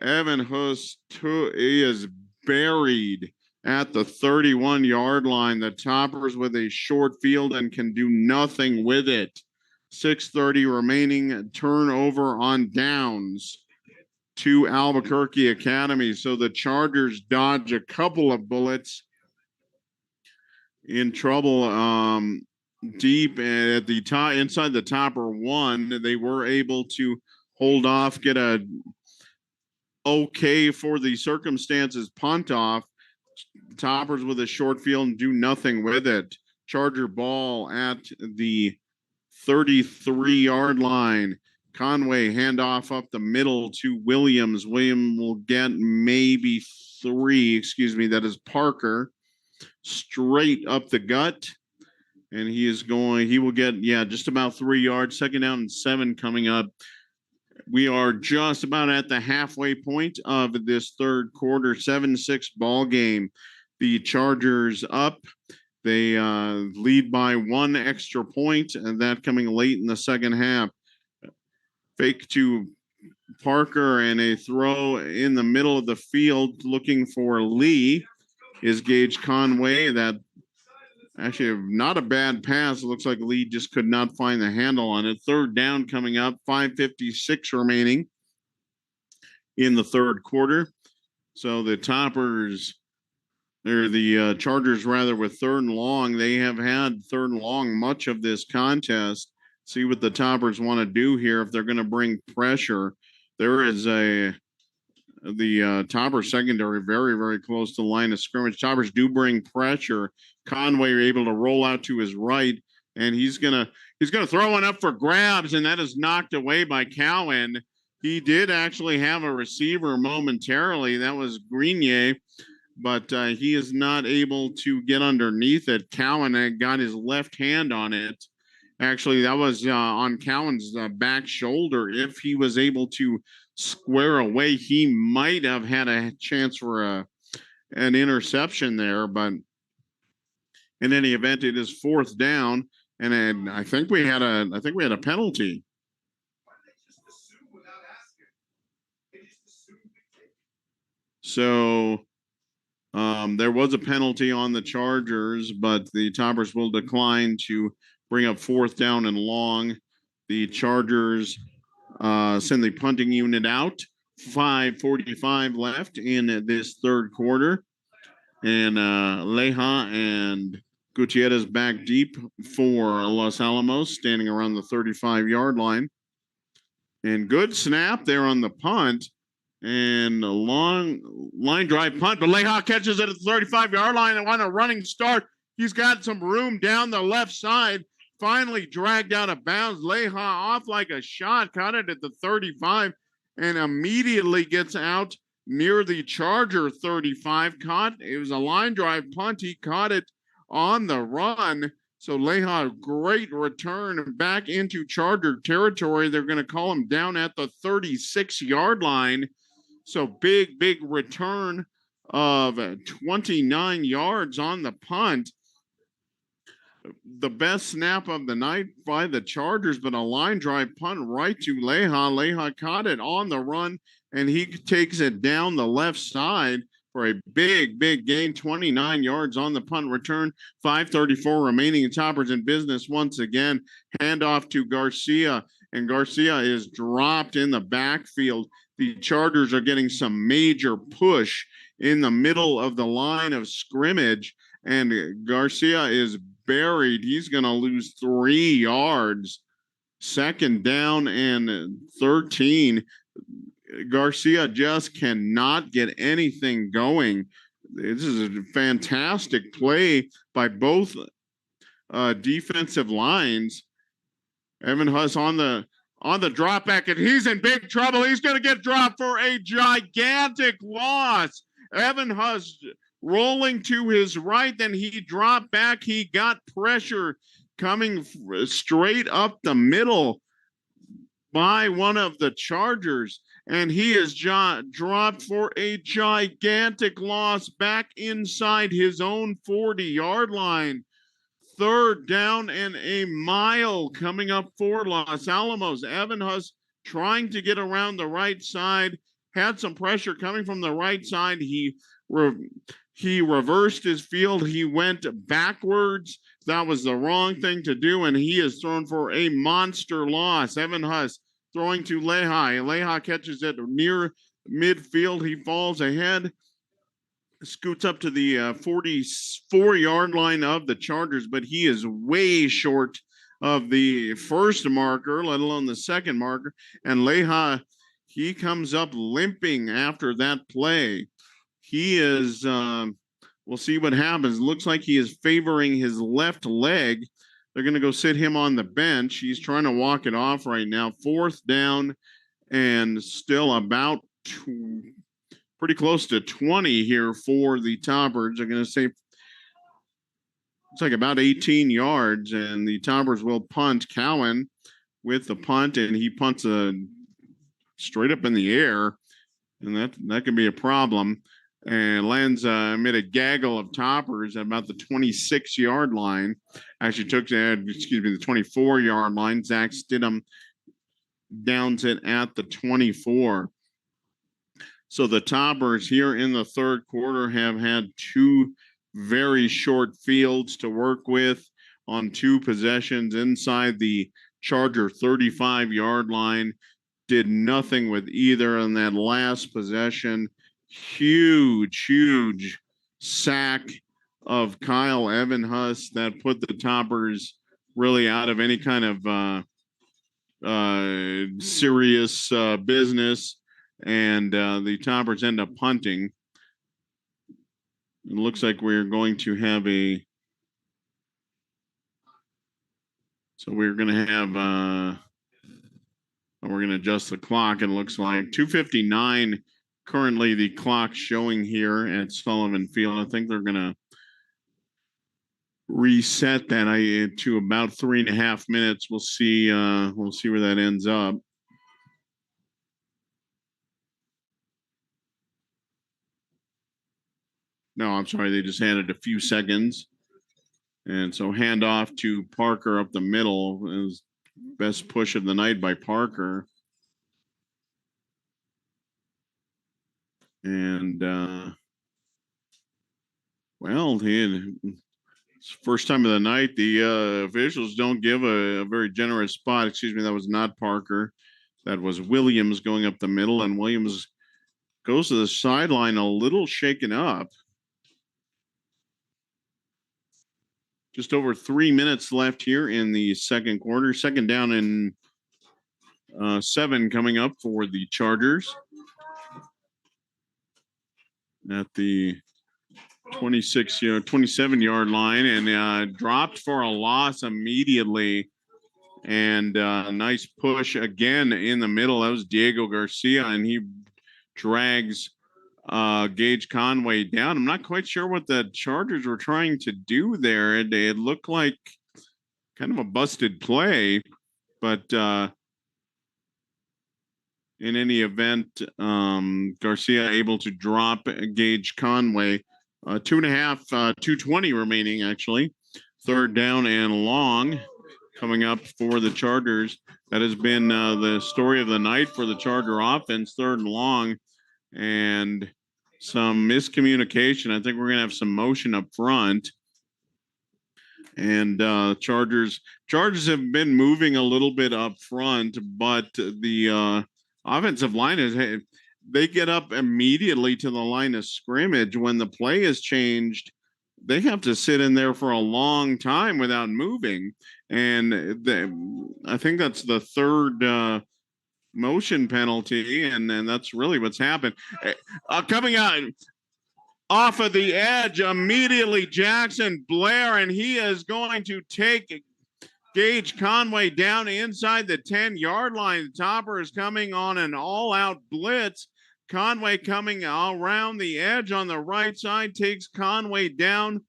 Evan Huss is buried at the 31-yard line. The Toppers with a short field and can do nothing with it. 6:30 remaining, turnover on downs to Albuquerque Academy. So the Chargers dodge a couple of bullets. In trouble deep at the top, inside the Topper 1. They were able to hold off, get a okay for the circumstances punt off. Toppers with a short field and do nothing with it. Charger ball at the 33-yard line. Conway handoff up the middle to Williams. Williams will get maybe 3, excuse me, that is Parker. Straight up the gut. And he will get, just about 3 yards. 2nd down and 7 coming up. We are just about at the halfway point of this third quarter, 7-6 ball game. The Chargers up. They lead by 1 extra point, and that coming late in the second half. Fake to Parker and a throw in the middle of the field looking for Lee is Gage Conway. That actually not a bad pass. It looks like Lee just could not find the handle on it. 3rd down coming up, 5:56 remaining in the third quarter. So the Chargers rather with 3rd and long. They have had 3rd and long much of this contest. See what the Toppers want to do here if they're going to bring pressure. There is the Topper secondary very, very close to the line of scrimmage. Toppers do bring pressure. Conway able to roll out to his right, and he's gonna throw one up for grabs, and that is knocked away by Cowan. He did actually have a receiver momentarily. That was Grenier, but he is not able to get underneath it. Cowan got his left hand on it. Actually, that was on Cowan's back shoulder. If he was able to square away, he might have had a chance for an interception there. But in any event, it is 4th down, and I think we had a penalty. So there was a penalty on the Chargers, but the Toppers will decline to bring up 4th down and long. The Chargers send the punting unit out. 5:45 left in this third quarter. And Leja and Gutierrez back deep for Los Alamos, standing around the 35-yard line. And good snap there on the punt. And a long line drive punt, but Leja catches it at the 35-yard line and on a running start. He's got some room down the left side. Finally dragged out of bounds. Leja off like a shot, caught it at the 35 and immediately gets out near the Charger 35. It was a line drive punt. He caught it on the run. So Leja, great return back into Charger territory. They're going to call him down at the 36-yard line. So big return of 29 yards on the punt. The best snap of the night by the Chargers, but a line drive punt right to Leja. Leja caught it on the run, and he takes it down the left side for a big gain, 29 yards on the punt return. 5:34 remaining. Toppers in business once again. Handoff to Garcia, and Garcia is dropped in the backfield. The Chargers are getting some major push in the middle of the line of scrimmage, and Garcia is buried. He's going to lose 3 yards. 2nd down and 13. Garcia just cannot get anything going. This is a fantastic play by both defensive lines. Evan Huss on the drop back, and he's in big trouble. He's going to get dropped for a gigantic loss. Evan Huss rolling to his right, then he dropped back. He got pressure coming straight up the middle by one of the Chargers, and he is dropped for a gigantic loss back inside his own 40-yard line. 3rd down and a mile coming up for Los Alamos. Evan Huss trying to get around the right side, had some pressure coming from the right side. He reversed his field. He went backwards. That was the wrong thing to do, and he is thrown for a monster loss. Evan Huss throwing to Leja. Leja catches it near midfield. He falls ahead, scoots up to the 44-yard line of the Chargers, but he is way short of the first marker, let alone the second marker. And Leja, he comes up limping after that play. He is, we'll see what happens. Looks like he is favoring his left leg. they're going to go sit him on the bench. He's trying to walk it off right now. 4th down and still about pretty close to 20 here for the Toppers. They're going to say it's like about 18 yards, and the Toppers will punt. Cowan with the punt, and he punts straight up in the air, and that could be a problem. And lands amid a gaggle of Toppers at about the 26-yard line. Actually took the 24-yard line. Zach Stidham downs it at the 24. So the Toppers here in the third quarter have had 2 very short fields to work with on 2 possessions inside the Charger 35-yard line. Did nothing with either on that last possession. Huge sack of Kyle Evenhuss that put the Toppers really out of any kind of serious business. And the Toppers end up punting. It looks like we're going to have we're going to have we're going to adjust the clock. It looks like 2:59 currently the clock showing here at Sullivan Field. I think they're going to reset that to about 3.5 minutes. We'll see where that ends up. No, I'm sorry. They just added a few seconds. And so handoff to Parker up the middle is best push of the night by Parker. And, first time of the night, the officials don't give a very generous spot. Excuse me, that was not Parker. That was Williams going up the middle, and Williams goes to the sideline a little shaken up. Just over 3 minutes left here in the second quarter. 2nd down and 7 coming up for the Chargers at the 27-yard line, and dropped for a loss immediately. And nice push again in the middle. That was Diego Garcia, and he drags Gage Conway down. I'm not quite sure what the Chargers were trying to do there. It looked like kind of a busted play, but in any event, Garcia able to drop Gage Conway. 2.5, 2:20 remaining actually. 3rd down and long coming up for the Chargers. That has been the story of the night for the Charger offense. 3rd and long, and some miscommunication. I think we're going to have some motion up front. And Chargers have been moving a little bit up front, but the offensive line they get up immediately to the line of scrimmage. When the play is changed, they have to sit in there for a long time without moving. And I think that's the 3rd motion penalty, and that's really what's happened. Coming out off of the edge immediately, Jackson Blair, and he is going to take Gage Conway down inside the 10-yard line. The Topper is coming on an all-out blitz. Conway coming around the edge on the right side, takes Conway down,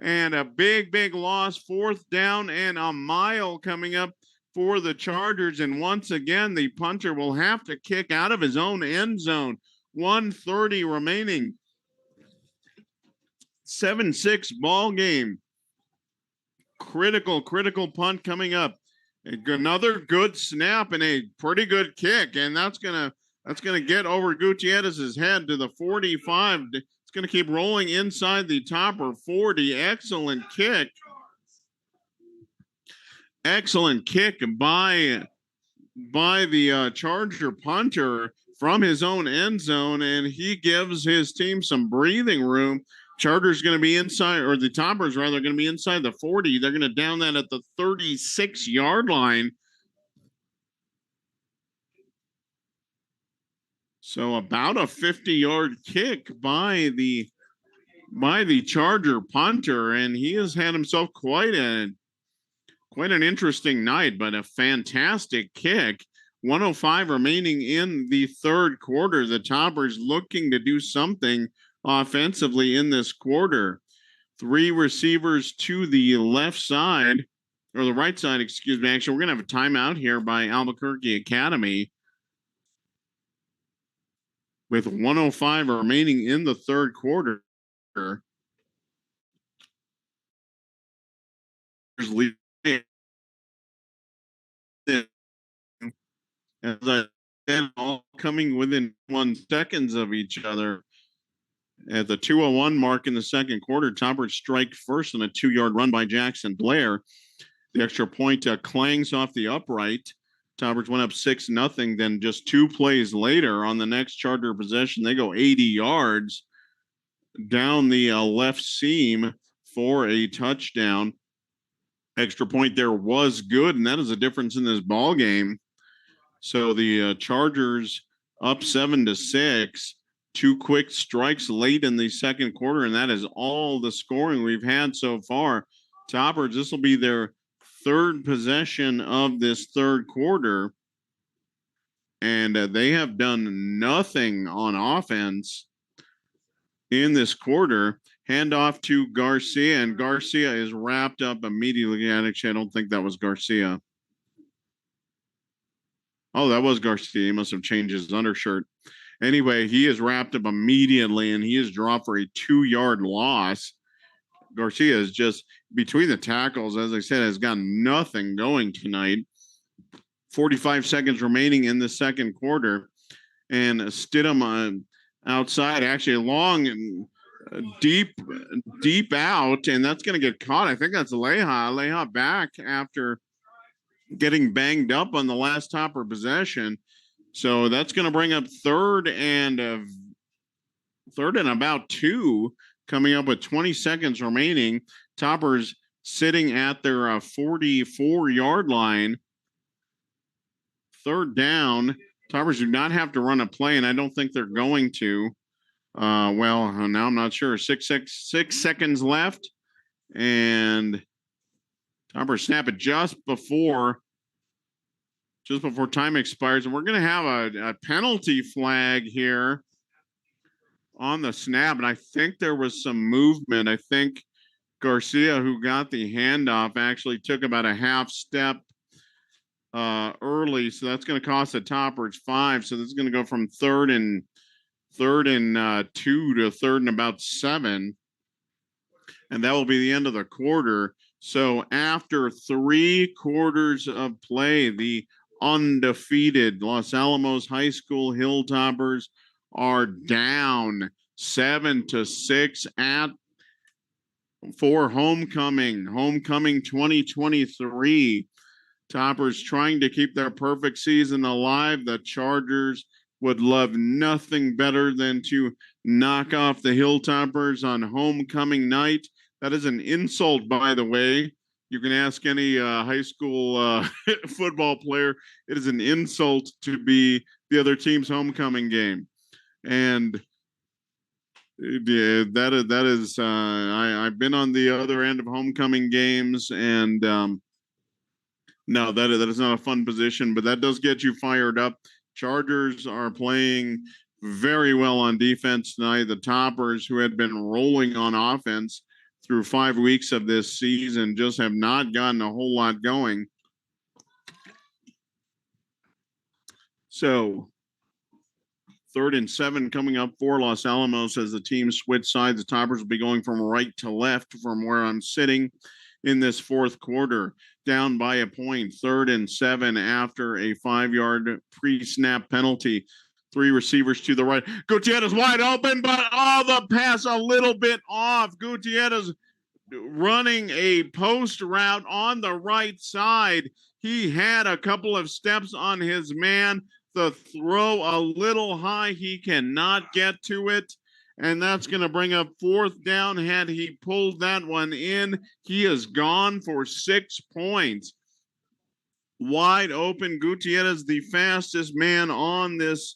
and a big loss. 4th down and a mile coming up for the Chargers. And once again, the punter will have to kick out of his own end zone. 1:30 remaining. 7-6 ball game. Critical punt coming up. Another good snap and a pretty good kick, and that's gonna get over Gutierrez's head to the 45. It's gonna keep rolling inside the Topper 40. Excellent kick by the Charger punter from his own end zone, and he gives his team some breathing room. Charter's going to be inside, or the Toppers rather, going to be inside the 40. They're going to down that at the 36-yard line. So about a 50-yard kick by the Charger punter, and he has had himself quite quite an interesting night, but a fantastic kick. 105 remaining in the third quarter. The Toppers looking to do something offensively in this quarter. 3 receivers to the left side, or the right side, excuse me. Actually, we're going to have a timeout here by Albuquerque Academy with 105 remaining in the third quarter. As I said, all coming within 1 seconds of each other. At the 2:01 mark in the second quarter, Toppers strike first on a 2-yard run by Jackson Blair. The extra point clangs off the upright. Toppers went up 6-0. Then just 2 plays later on the next Charter possession, they go 80 yards down the left seam for a touchdown. Extra point there was good, and that is a difference in this ball game. So the Chargers up 7-6. 2 quick strikes late in the second quarter, and that is all the scoring we've had so far. Toppers, this will be their third possession of this third quarter, and they have done nothing on offense in this quarter. Hand off to Garcia, and Garcia is wrapped up immediately. Actually, I don't think that was Garcia. Oh, that was Garcia. He must have changed his undershirt. Anyway, he is wrapped up immediately, and he is dropped for a 2-yard loss. Garcia is just between the tackles, as I said, has got nothing going tonight. 45 seconds remaining in the second quarter, and Stidham outside, actually long and deep out, and that's going to get caught. I think that's Leha back after getting banged up on the last Topper possession. So that's going to bring up third and about 2, coming up with 20 seconds remaining. Toppers sitting at their 44-yard line. Third down. Toppers do not have to run a play, and I don't think they're going to. Well, now I'm not sure. 6 seconds left, and Toppers snap it just before time expires, and we're going to have a penalty flag here on the snap, and I think there was some movement. I think Garcia, who got the handoff, actually took about a half step early, so that's going to cost the Toppers 5. So this is going to go from third and 2 to third and about 7, and that will be the end of the quarter. So after 3 quarters of play, the undefeated Los Alamos High School Hilltoppers are down 7-6 for homecoming 2023. Toppers trying to keep their perfect season alive. The Chargers would love nothing better than to knock off the Hilltoppers on homecoming night. That is an insult, by the way. You can ask any high school football player. It is an insult to be the other team's homecoming game. And that is I've been on the other end of homecoming games, and no, that is not a fun position, but that does get you fired up. Chargers are playing very well on defense tonight. The Toppers, who had been rolling on offense through 5 weeks of this season, just have not gotten a whole lot going. So 3rd and 7 coming up for Los Alamos as the team switch sides. The Toppers will be going from right to left from where I'm sitting in this fourth quarter, down by a point. 3rd and 7 after a 5-yard pre-snap penalty. 3 receivers to the right. Gutierrez wide open, but the pass a little bit off. Gutierrez running a post route on the right side. He had a couple of steps on his man. The throw a little high. He cannot get to it. And that's going to bring up 4th down. Had he pulled that one in, he is gone for 6 points. Wide open. Gutierrez, the fastest man on this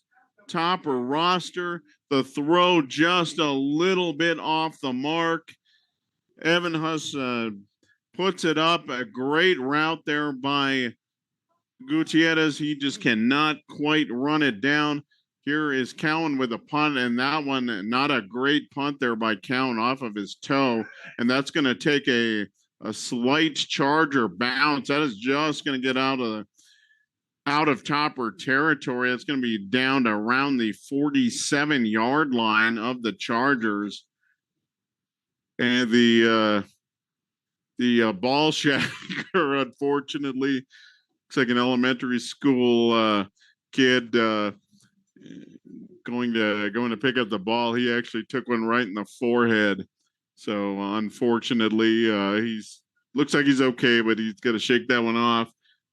Topper roster. The throw just a little bit off the mark. Evan Huss puts it up. A great route there by Gutierrez. He just cannot quite run it down. Here is Cowan with a punt, and that one, not a great punt there by Cowan off of his toe. And that's going to take a slight Charger bounce. That is just going to get out of Topper territory. It's going to be down to around the 47-yard line of the Chargers. And the ball shacker, unfortunately, looks like an elementary school kid going to pick up the ball. He actually took one right in the forehead. So unfortunately, he's looks like he's okay, but he's got to shake that one off.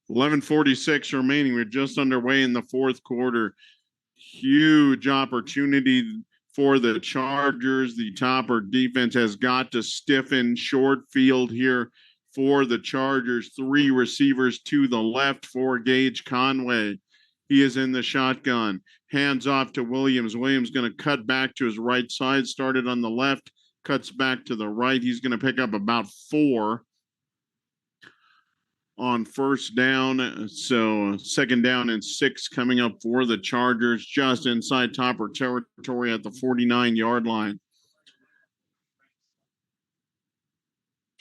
11:46 remaining. We're just underway in the fourth quarter. Huge opportunity for the Chargers. The Topper defense has got to stiffen short field here for the Chargers. 3 receivers to the left for Gage Conway. He is in the shotgun. Hands off to Williams. Williams going to cut back to his right side. Started on the left, cuts back to the right. He's going to pick up about 4 on first down. So second down and 6 coming up for the Chargers, just inside Topper territory at the 49-yard line.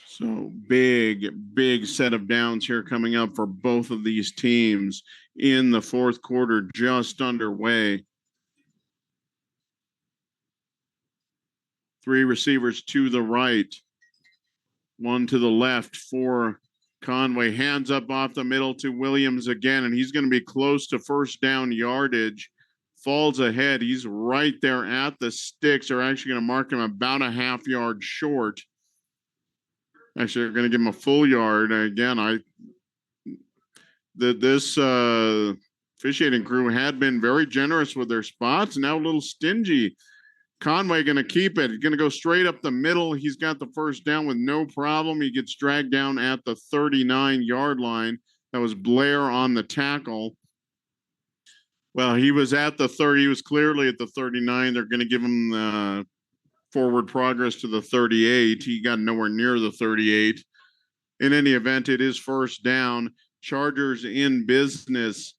So big set of downs here coming up for both of these teams in the fourth quarter, just underway. 3 receivers to the right, 1 to the left for Conway. Hands up off the middle to Williams again, and he's going to be close to first down yardage. Falls ahead. He's right there at the sticks. They're actually going to mark him about a half yard short. Actually, they're going to give him a full yard. Again, this officiating crew had been very generous with their spots. Now a little stingy. Conway going to keep it. He's going to go straight up the middle. He's got the first down with no problem. He gets dragged down at the 39-yard line. That was Blair on the tackle. Well, he was at the 30. He was clearly at the 39. They're going to give him forward progress to the 38. He got nowhere near the 38. In any event, it is first down. Chargers in business.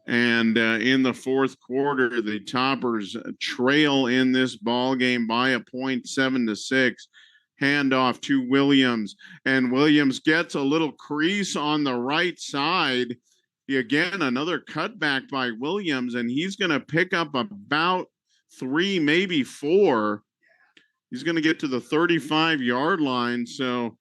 And in the fourth quarter, the Toppers trail in this ball game by a point, 7-6. Handoff to Williams, and Williams gets a little crease on the right side. Again, another cutback by Williams, and he's going to pick up about 3, maybe 4. He's going to get to the 35-yard line. So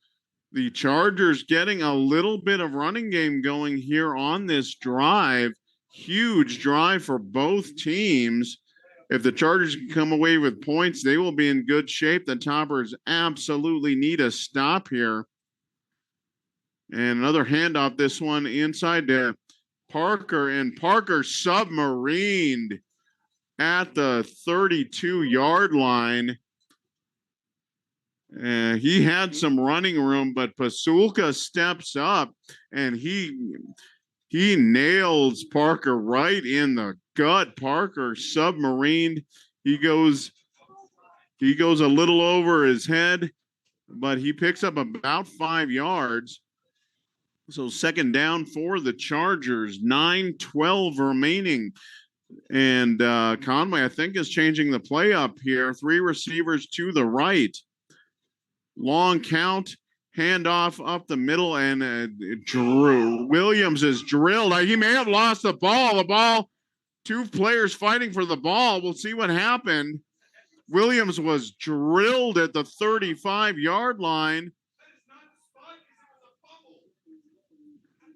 the Chargers getting a little bit of running game going here on this drive. Huge drive for both teams. If the Chargers can come away with points, they will be in good shape. The Toppers absolutely need a stop here. And another handoff, this one inside to Parker, and Parker submarined at the 32-yard line. He had some running room, but Pasulka steps up, and he nails Parker right in the gut. Parker submarined. He goes a little over his head, but he picks up about 5 yards. So second down for the Chargers, 9:12 remaining. And Conway, I think, is changing the play up here. 3 receivers to the right. Long count. Handoff up the middle, and Drew Williams is drilled. He may have lost the ball. The ball, 2 players fighting for the ball. We'll see what happened. Williams was drilled at the 35-yard line.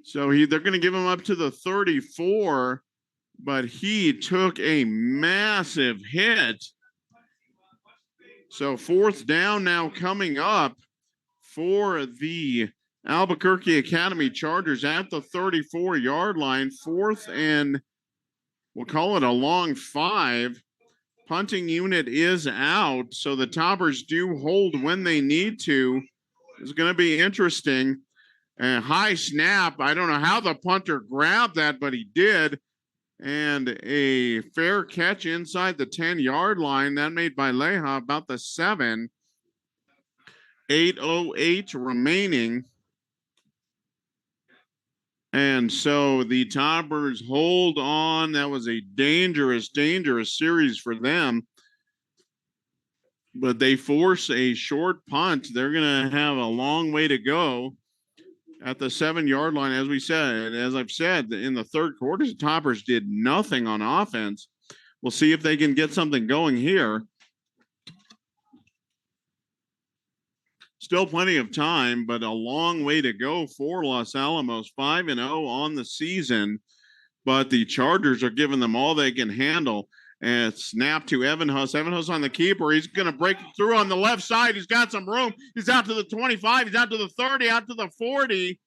So they're going to give him up to the 34, but he took a massive hit. So fourth down now coming up for the Albuquerque Academy Chargers at the 34-yard line. 4th and we'll call it a long 5. Punting unit is out, so the Toppers do hold when they need to. It's going to be interesting. High snap. I don't know how the punter grabbed that, but he did. And a fair catch inside the 10-yard line. That made by Leja about the 7. 8:08 remaining. And so the Toppers hold on. That was a dangerous, dangerous series for them. But they force a short punt. They're going to have a long way to go at the 7-yard line. As we said, as I've said, in the third quarter, the Toppers did nothing on offense. We'll see if they can get something going here. Still plenty of time, but a long way to go for Los Alamos. 5-0 on the season, but the Chargers are giving them all they can handle. And snap to Evan Huss. Evan Huss on the keeper. He's going to break through on the left side. He's got some room. He's out to the 25. He's out to the 30. Out to the 40.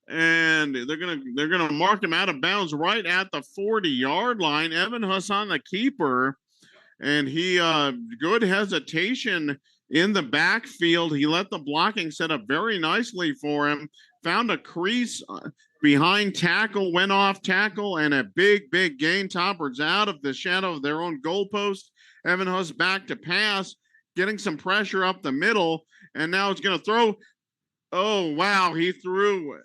And they're gonna mark him out of bounds right at the 40-yard line. Evan Huss on the keeper, and he good hesitation in the backfield. He let the blocking set up very nicely for him. Found a crease behind tackle, went off tackle, and a big gain. Toppers out of the shadow of their own goalpost. Evan Huss back to pass, getting some pressure up the middle, and now it's going to throw. Oh, wow, he threw,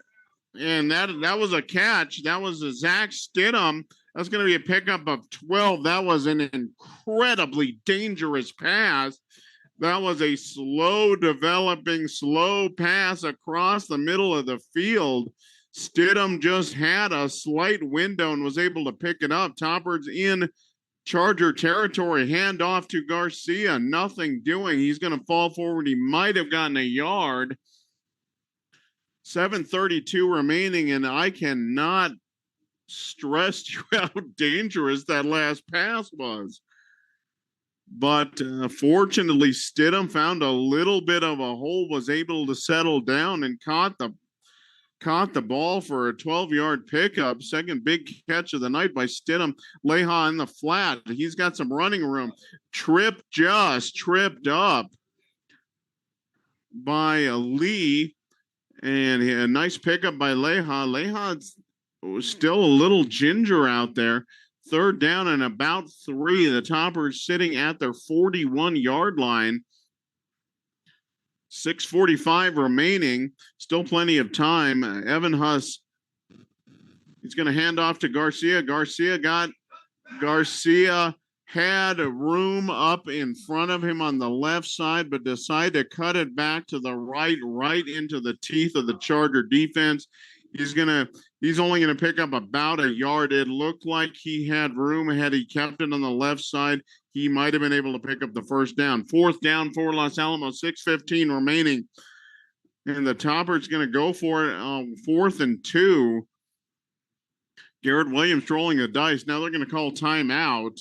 and that was a catch. That was a Zach Stidham. That's going to be a pickup of 12. That was an incredibly dangerous pass. That was a slow developing, slow pass across the middle of the field. Stidham just had a slight window and was able to pick it up. Toppers in Charger territory. Hand off to Garcia. Nothing doing. He's going to fall forward. He might have gotten a yard. 7:32 remaining, and I cannot stress to you how dangerous that last pass was. But fortunately, Stidham found a little bit of a hole, was able to settle down and caught the ball for a 12-yard pickup. Second big catch of the night by Stidham. Leha in the flat. He's got some running room. Just tripped up by Lee. And a nice pickup by Leha. Leha was still a little ginger out there. Third down and about 3. The Toppers sitting at their 41-yard line. 6:45 remaining. Still plenty of time. Evan Huss, he's going to hand off to Garcia. Garcia had room up in front of him on the left side, but decided to cut it back to the right into the teeth of the Charger defense. He's only going to pick up about a yard. It looked like he had room. Had he kept it on the left side, he might have been able to pick up the first down. Fourth down for Los Alamos, 6:15 remaining. And the Toppers going to go for it on 4th and 2. Garrett Williams rolling the dice. Now they're going to call timeout.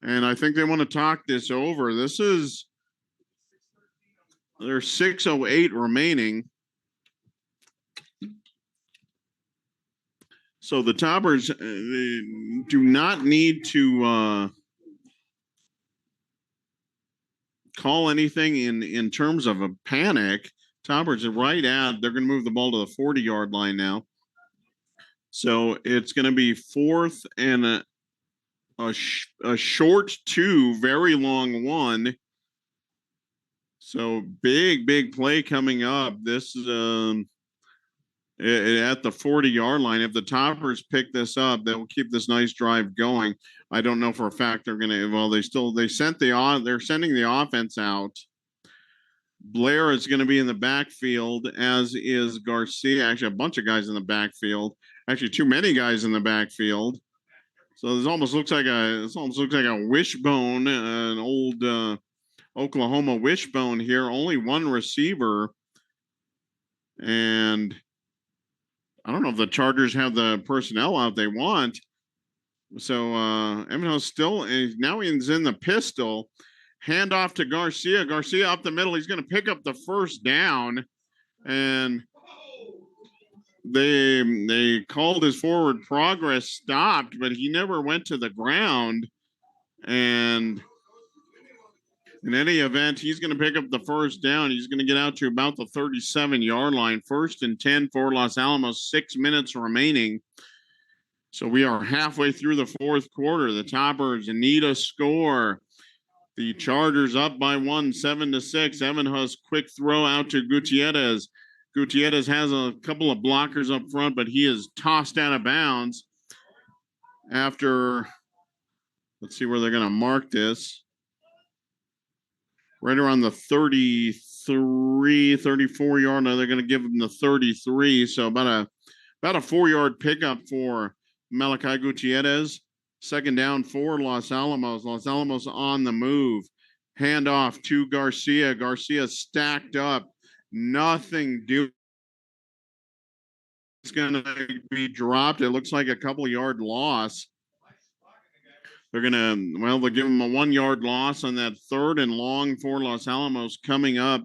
And I think they want to talk this over. There's 6:08 remaining. So the Toppers do not need to call anything in terms of a panic. Toppers are right at, they're going to move the ball to the 40-yard line now. So it's going to be 4th and a short 2, very long 1. So big play coming up. This is at the 40-yard line. If the Toppers pick this up, they will keep this nice drive going. I don't know for a fact they're going to. Well, they're sending the offense out. Blair is going to be in the backfield, as is Garcia. Actually, a bunch of guys in the backfield. Actually, too many guys in the backfield. So this almost looks like a wishbone, an old Oklahoma wishbone here. Only one receiver, and I don't know if the Chargers have the personnel out they want. So Evan still now he's in the pistol. Hand off to Garcia. Garcia up the middle. He's going to pick up the first down, and they called his forward progress stopped, but he never went to the ground. And in any event, he's going to pick up the first down. He's going to get out to about the 37-yard line. 1st and 10 for Los Alamos. 6 minutes remaining. So we are halfway through the 4th quarter. The Toppers need a score. The Chargers up by 1, 7-6. Evan Huss quick throw out to Gutierrez. Gutierrez has a couple of blockers up front, but he is tossed out of bounds after, let's see where they're going to mark this. Right around the 33, 34 yard. Now they're going to give him the 33. So about a 4-yard pickup for Malachi Gutierrez. Second down for Los Alamos. Los Alamos on the move. Handoff to Garcia. Garcia stacked up. Nothing doing. It's going to be dropped. It looks like a couple yard loss. They're going to, well, they'll give him a 1-yard loss on that 3rd and long for Los Alamos coming up.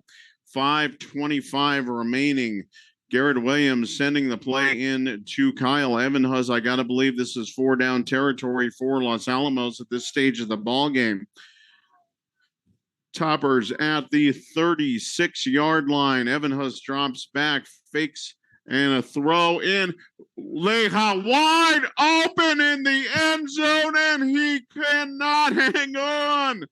5:25 remaining. Garrett Williams sending the play in to Kyle Evanhus. I got to believe this is 4-down territory for Los Alamos at this stage of the ball game. Toppers at the 36-yard line. Evanhus drops back, fakes, and a throw in. Leja wide open in the end zone, and he cannot hang on.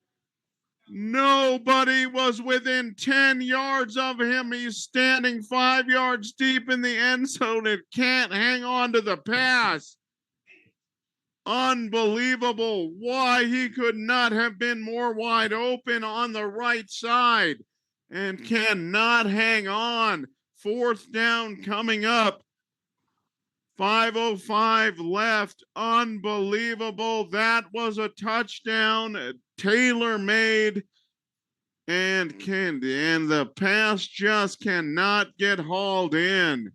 Nobody was within 10 yards of him. He's standing 5 yards deep in the end zone and can't hang on to the pass. Unbelievable. Why he could not have been more wide open on the right side and cannot hang on. 4th down coming up. 5:05 left. Unbelievable. That was a touchdown. Taylor made and the pass just cannot get hauled in.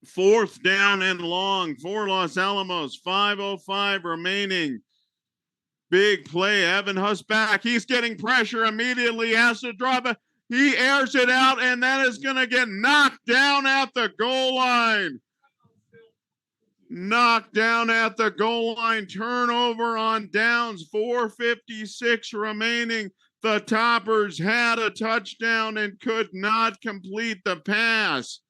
4th down and long for Los Alamos. 5:05 remaining. Big play. Evanhus back. He's getting pressure immediately. Has to drop it. He airs it out, and that is going to get knocked down at the goal line. Knocked down at the goal line. Turnover on downs. 4:56 remaining. The Toppers had a touchdown and could not complete the pass.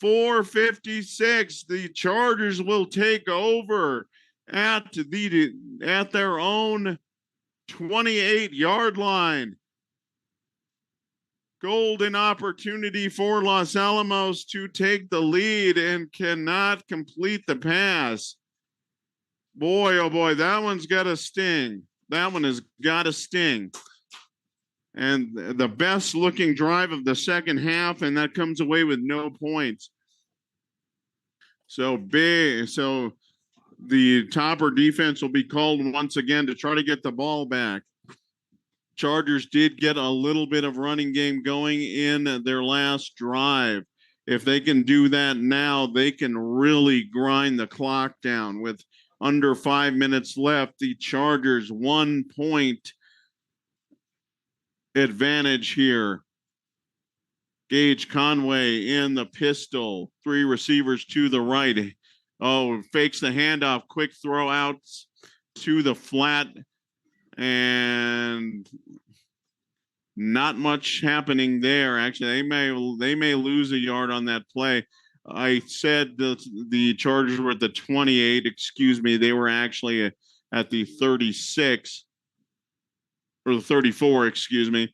4:56. The Chargers will take over at their own 28-yard line. Golden opportunity for Los Alamos to take the lead and cannot complete the pass. Boy, oh boy, that one's got a sting. That one has got a sting. And the best looking drive of the second half, and that comes away with no points. So the Topper defense will be called once again to try to get the ball back. Chargers did get a little bit of running game going in their last drive. If they can do that now, they can really grind the clock down. With under 5 minutes left, the Chargers 1 point advantage here. Gage Conway in the pistol. 3 receivers to the right. Oh, fakes the handoff. Quick throw out to the flat. And not much happening there. Actually, they may lose a yard on that play. I said the Chargers were at the 28. Excuse me. They were actually at the 36 or the 34. Excuse me.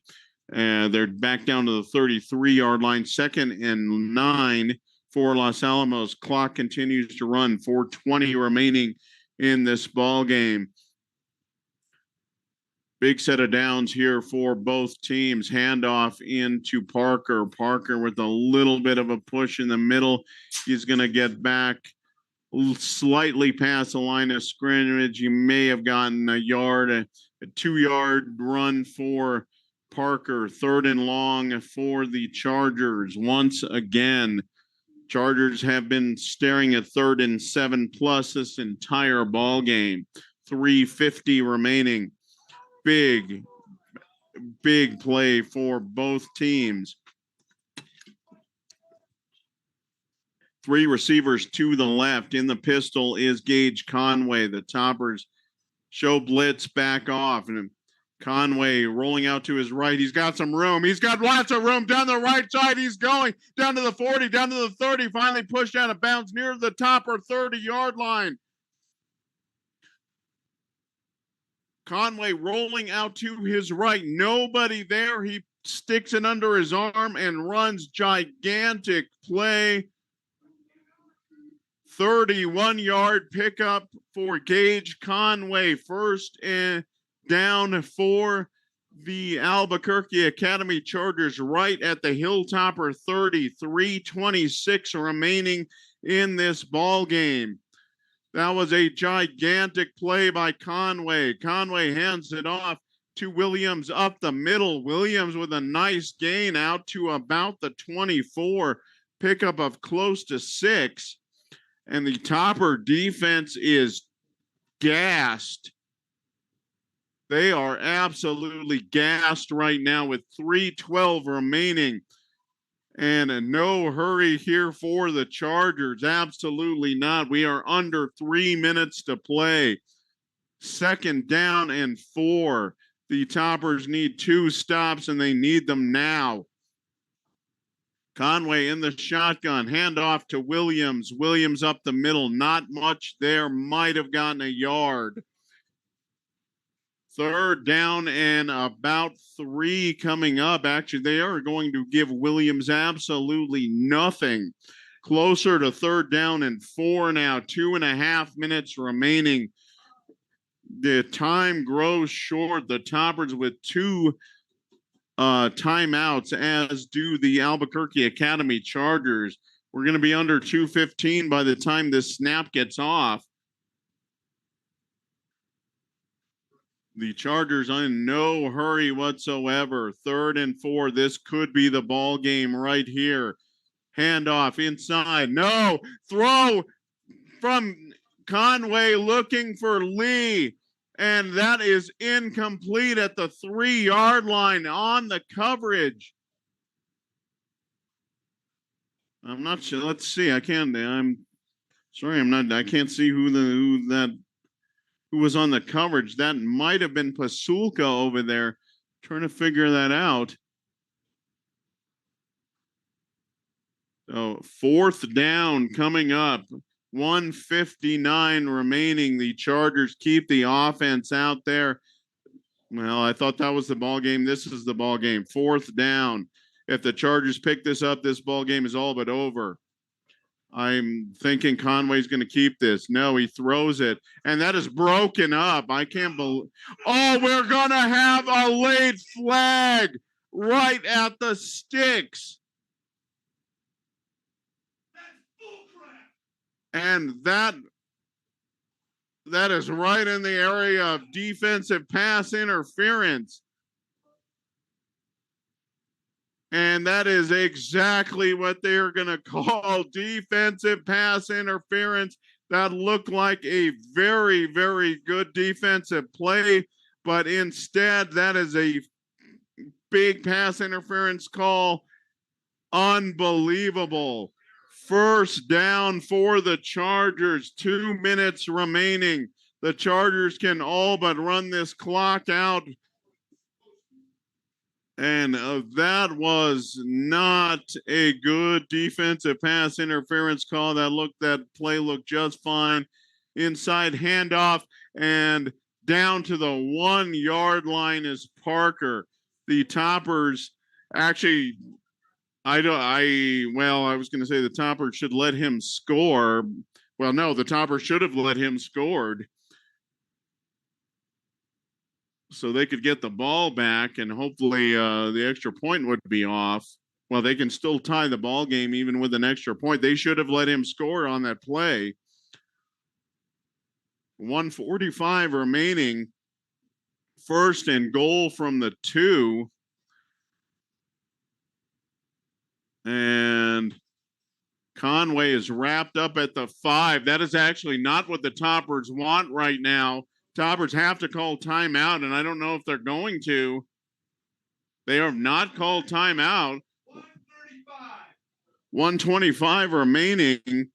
And they're back down to the 33-yard line. 2nd and 9 for Los Alamos. Clock continues to run. 4:20 remaining in this ball game. Big set of downs here for both teams. Handoff into Parker. Parker with a little bit of a push in the middle. He's going to get back slightly past the line of scrimmage. He may have gotten a 2-yard run for Parker. 3rd and long for the Chargers. Once again, Chargers have been staring at 3rd and 7+ this entire ball game. 3:50 remaining. Big play for both teams. 3 receivers to the left. In the pistol is Gage Conway. The Toppers show blitz back off. And Conway rolling out to his right. He's got some room. He's got lots of room down the right side. He's going down to the 40, down to the 30. Finally pushed out of bounds near the Topper 30-yard line. Conway rolling out to his right. Nobody there. He sticks it under his arm and runs. Gigantic play. 31-yard pickup for Gage Conway. First and down for the Albuquerque Academy Chargers right at the Hilltopper 30. 3:26 remaining in this ball game. That was a gigantic play by Conway. Conway hands it off to Williams up the middle. Williams with a nice gain out to about the 24. Pickup of close to 6. And the Topper defense is gassed. They are absolutely gassed right now with 3:12 remaining. And no hurry here for the Chargers. Absolutely not. We are under 3 minutes to play. Second down and 4. The Toppers need 2 stops, and they need them now. Conway in the shotgun, handoff to Williams. Williams up the middle, not much there, might have gotten a yard. Third down and about 3 coming up. Actually, they are going to give Williams absolutely nothing. Closer to third down and 4 now, 2.5 minutes remaining. The time grows short. The Toppers with 2 timeouts, as do the Albuquerque Academy Chargers. We're going to be under 2:15 by the time this snap gets off. The Chargers are in no hurry whatsoever. 3rd and 4. This could be the ball game right here. Handoff inside. No. Throw from Conway looking for Lee. And that is incomplete at the 3-yard line on the coverage. I'm not sure. Let's see. I can't see who was on the coverage. That might have been Pasulka over there. Trying to figure that out. So 4th down coming up. 1:59 remaining. The Chargers keep the offense out there. Well, I thought that was the ball game. This is the ball game. 4th down. If the Chargers pick this up, this ball game is all but over. I'm thinking Conway's going to keep this. No, he throws it, and that is broken up. I can't believe. Oh, we're going to have a late flag right at the sticks. And that is right in the area of defensive pass interference. And that is exactly what they're going to call defensive pass interference. That looked like a very, very good defensive play, but instead that is a big pass interference call. Unbelievable. First down for the Chargers. 2 minutes remaining. The Chargers can all but run this clock out. And that was not a good defensive pass interference call. That play looked just fine. Inside handoff and down to the 1-yard line is Parker. The Toppers actually, I was going to say the Toppers should let him score. Well, no, the Toppers should have let him scored, so they could get the ball back, and hopefully the extra point would be off. Well, they can still tie the ball game even with an extra point. They should have let him score on that play. 1:45 remaining. First and goal from the 2. And Conway is wrapped up at the 5. That is actually not what the Toppers want right now. Toppers have to call timeout, and I don't know if they're going to. They have not called timeout. 1:25 remaining.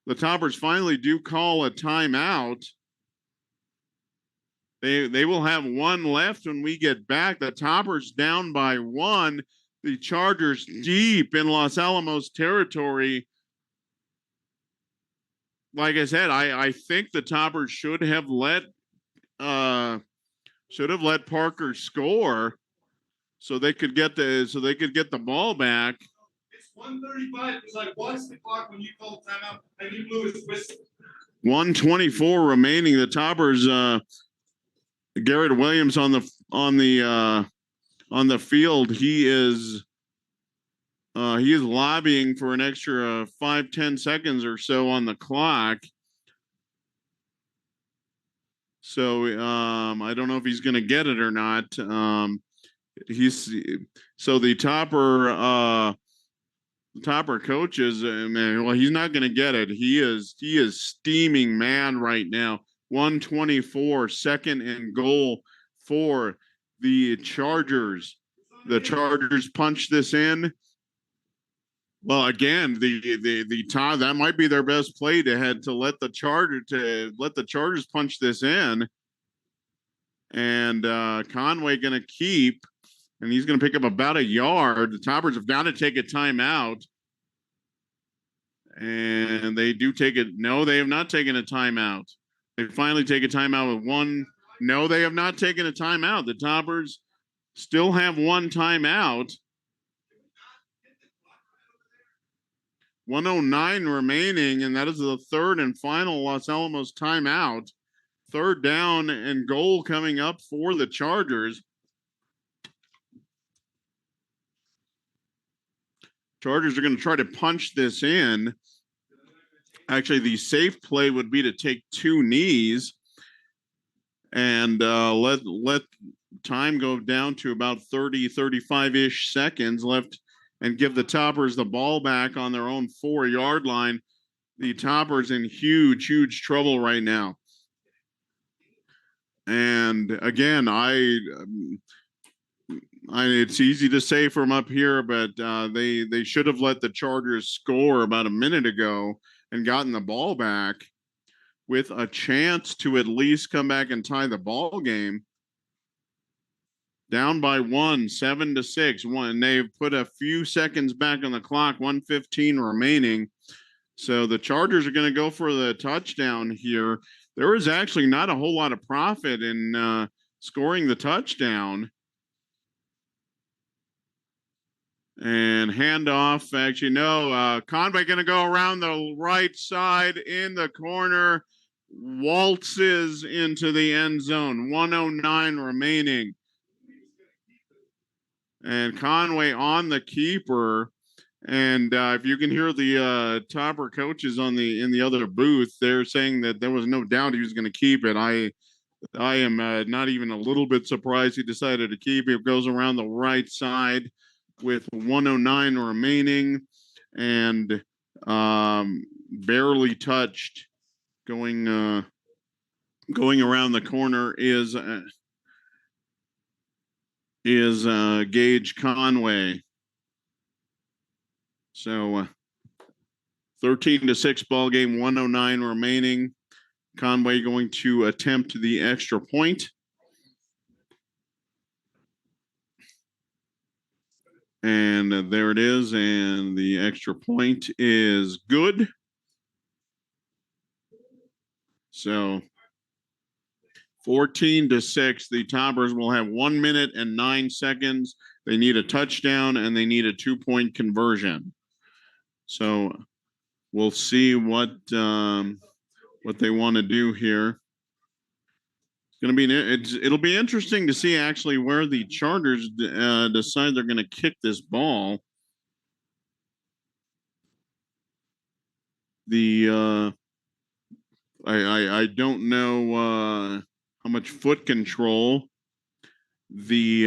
The Toppers finally do call a timeout. They will have 1 left when we get back. The Toppers down by 1. The Chargers deep in Los Alamos territory. Like I said, I think the Toppers should have let Parker score. so they could get the ball back. It's 1:35 because I watched the clock when you called timeout and you blew his whistle. 1:24 remaining. The Toppers, Garrett Williams on the field. He is lobbying for an extra 5-10 seconds or so on the clock. So I don't know if he's going to get it or not. The Topper coaches, man, well, he's not going to get it. He is steaming mad right now. 1:24, second and goal for the Chargers. The Chargers punch this in. Well, again, that might be their best play to let the Chargers punch this in, and Conway going to keep, and he's going to pick up about a yard. The Toppers have got to take a timeout, and they do take it. No, they have not taken a timeout. They finally take a timeout with one. No, they have not taken a timeout. The Toppers still have one timeout. 1:09 remaining, and that is the third and final Los Alamos timeout. Third down and goal coming up for the Chargers. Chargers are going to try to punch this in. Actually, the safe play would be to take two knees and let time go down to about 30, 35-ish seconds left, and give the Toppers the ball back on their own 4-yard line. The Toppers in huge trouble right now. And again, it's easy to say from up here, but they should have let the Chargers score about a minute ago and gotten the ball back with a chance to at least come back and tie the ball game. Down by 1, 7-6. They've put a few seconds back on the clock, 1:15 remaining. So the Chargers are going to go for the touchdown here. There is actually not a whole lot of profit in scoring the touchdown. And handoff. Actually, no. Conway going to go around the right side in the corner. Waltzes into the end zone. 1:09 remaining. And Conway on the keeper. And if you can hear the Topper coaches in the other booth, they're saying that there was no doubt he was going to keep it. I am not even a little bit surprised he decided to keep it. It goes around the right side with 1:09 remaining and barely touched. Going around the corner is Gage Conway. So 13-6 ball game, 1:09 remaining. Conway going to attempt the extra point. And there it is, and the extra point is good. So 14-6, the Toppers will have 1 minute and 9 seconds. They need a touchdown and they need a 2-point conversion. So we'll see what they want to do here. It'll be interesting to see actually where the Chargers decide they're going to kick this ball. I don't know how much foot control the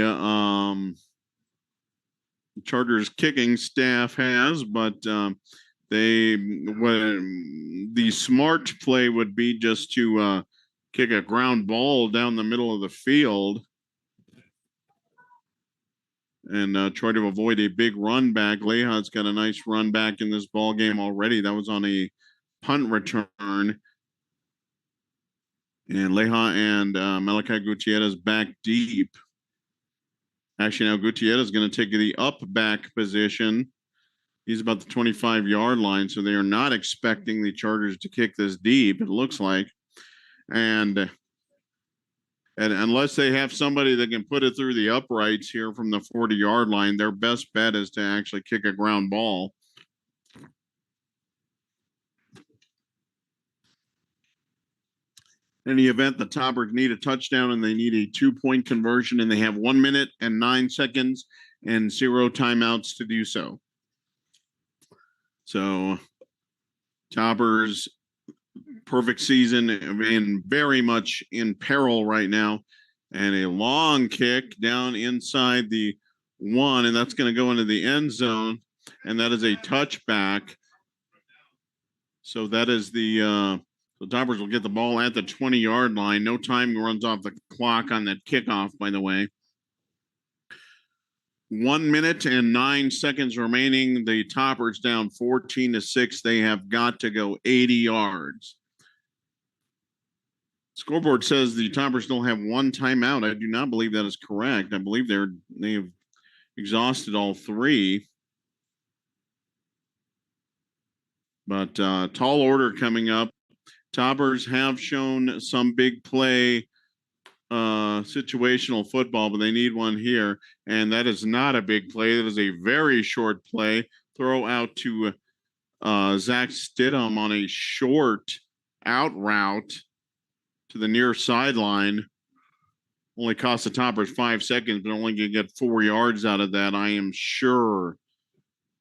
Chargers kicking staff has, but the smart play would be just to kick a ground ball down the middle of the field and try to avoid a big run back. Leha's got a nice run back in this ball game already. That was on a punt return. And Leha and Malachi Gutierrez back deep. Actually, now Gutierrez is going to take the up back position. He's about the 25-yard line, so they are not expecting the Chargers to kick this deep, it looks like. And And unless they have somebody that can put it through the uprights here from the 40-yard line, their best bet is to actually kick a ground ball. In the event, the Toppers need a touchdown and they need a 2-point conversion, and they have 1 minute and 9 seconds and 0 timeouts to do so. So Toppers, perfect season and very much in peril right now. And a long kick down inside the 1, and that's going to go into the end zone, and that is a touchback. So that is the Toppers will get the ball at the 20-yard line. No time runs off the clock on that kickoff, by the way. 1 minute and 9 seconds remaining. The Toppers down 14-6. They have got to go 80 yards. Scoreboard says the Toppers don't have 1 timeout. I do not believe that is correct. I believe they've exhausted all 3. But tall order coming up. Toppers have shown some big play situational football, but they need one here. And that is not a big play. That is a very short play. Throw out to Zach Stidham on a short out route to the near sideline. Only cost the Toppers 5 seconds, but only going to get 4 yards out of that. I am sure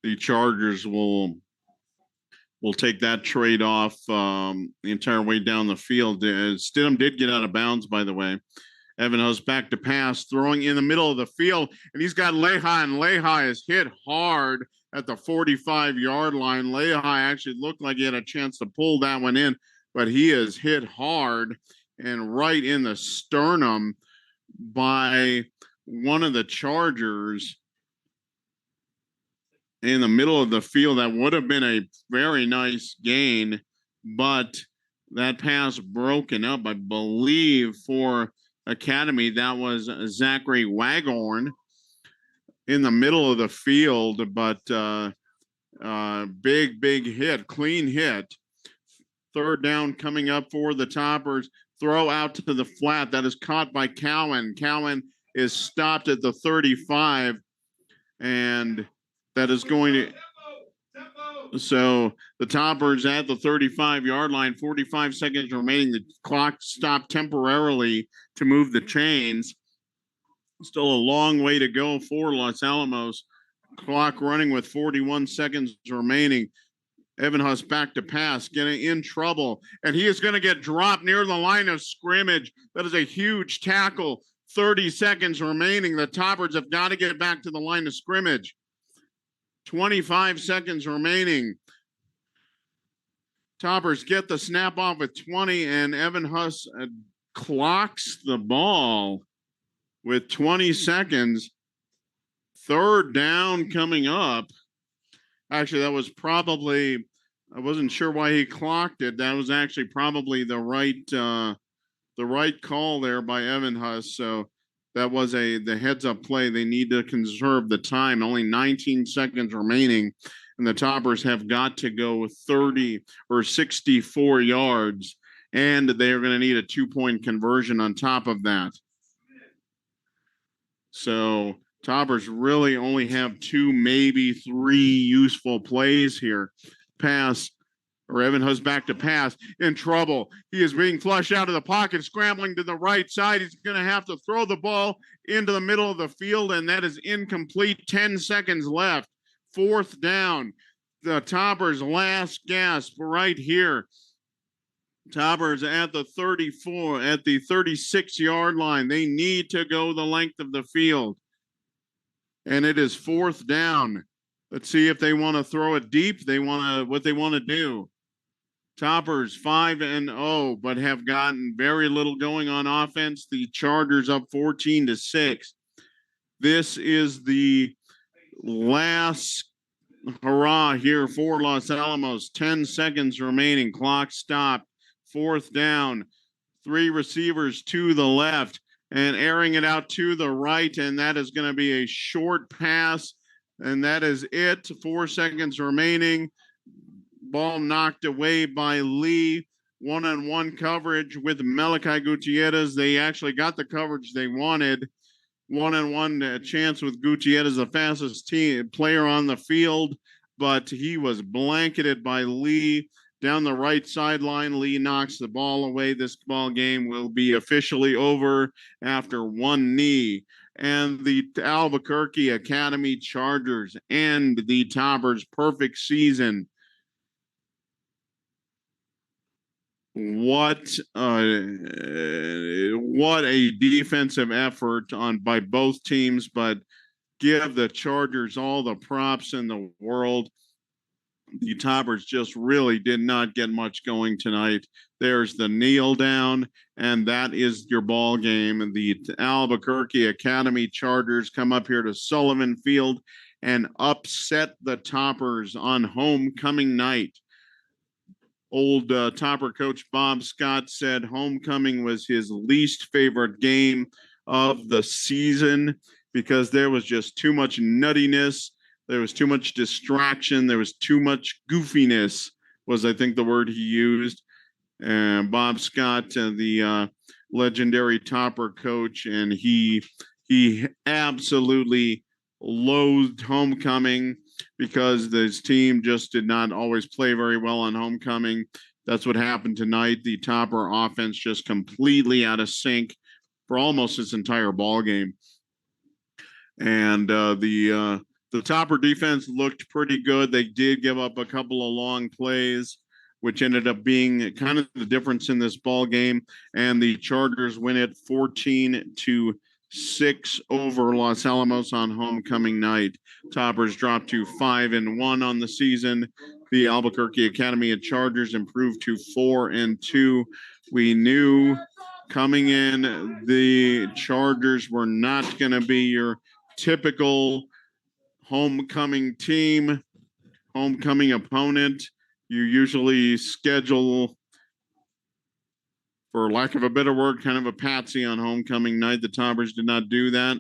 the Chargers will take that trade off the entire way down the field. Stidham did get out of bounds, by the way. Evan Huss back to pass, throwing in the middle of the field, and he's got Lehi, and Lehi is hit hard at the 45-yard line. Lehi actually looked like he had a chance to pull that one in, but he is hit hard and right in the sternum by one of the Chargers in the middle of the field. That would have been a very nice gain, but that pass broken up, I believe, for Academy. That was Zachary Waghorn in the middle of the field, but big hit, clean hit. 3rd down coming up for the Toppers. Throw out to the flat. That is caught by Cowan. Cowan is stopped at the 35, and that is going to. So the Toppers at the 35-yard line, 45 seconds remaining. The clock stopped temporarily to move the chains. Still a long way to go for Los Alamos. Clock running with 41 seconds remaining. Evan Huss back to pass, getting in trouble, and he is going to get dropped near the line of scrimmage. That is a huge tackle. 30 seconds remaining. The Toppers have got to get back to the line of scrimmage. 25 seconds remaining. Toppers get the snap off at 20, and Evan Huss clocks the ball with 20 seconds. 3rd down coming up. Actually, that was probably, I wasn't sure why he clocked it. That was actually probably the right call there by Evan Huss. So that was the heads-up play. They need to conserve the time. Only 19 seconds remaining, and the Toppers have got to go 30 or 64 yards, and they are going to need a 2-point conversion on top of that. So Toppers really only have 2, maybe 3 useful plays here. Pass, or Evan Huss back to pass, in trouble. He is being flushed out of the pocket, scrambling to the right side. He's going to have to throw the ball into the middle of the field, and that is incomplete. 10 seconds left. 4th down. The Toppers' last gasp right here. Toppers at the 34, at the 36-yard line. They need to go the length of the field. And it is 4th down. Let's see if they want to throw it deep. What they want to do. Toppers 5-0, but have gotten very little going on offense. The Chargers up 14-6. This is the last hurrah here for Los Alamos. 10 seconds remaining. Clock stopped. 4th down. 3 receivers to the left and airing it out to the right, and that is going to be a short pass, and that is it. 4 seconds remaining. Ball knocked away by Lee. one-on-one coverage with Malachi Gutierrez. They actually got the coverage they wanted. One-on-one chance with Gutierrez, the fastest player on the field, but he was blanketed by Lee down the right sideline. Lee knocks the ball away. This ball game will be officially over after one knee. And the Albuquerque Academy Chargers end the Toppers' perfect season. What a defensive effort by both teams, but give the Chargers all the props in the world. The Toppers just really did not get much going tonight. There's the kneel down, and that is your ball game. The Albuquerque Academy Chargers come up here to Sullivan Field and upset the Toppers on homecoming night. Old Topper coach Bob Scott said homecoming was his least favorite game of the season because there was just too much nuttiness. There was too much distraction. There was too much goofiness was, I think, the word he used. And Bob Scott, the legendary Topper coach, and he absolutely loathed homecoming because this team just did not always play very well on homecoming. That's what happened tonight. The Topper offense just completely out of sync for almost its entire ball game. And the Topper defense looked pretty good. They did give up a couple of long plays, which ended up being kind of the difference in this ball game. And the Chargers win it 14-6 over Los Alamos on homecoming night. Toppers dropped to 5-1 on the season. The Albuquerque Academy of Chargers improved to 4-2. We knew coming in the Chargers were not going to be your typical homecoming team, homecoming opponent. You usually schedule, for lack of a better word, kind of a patsy on homecoming night. The Toppers did not do that.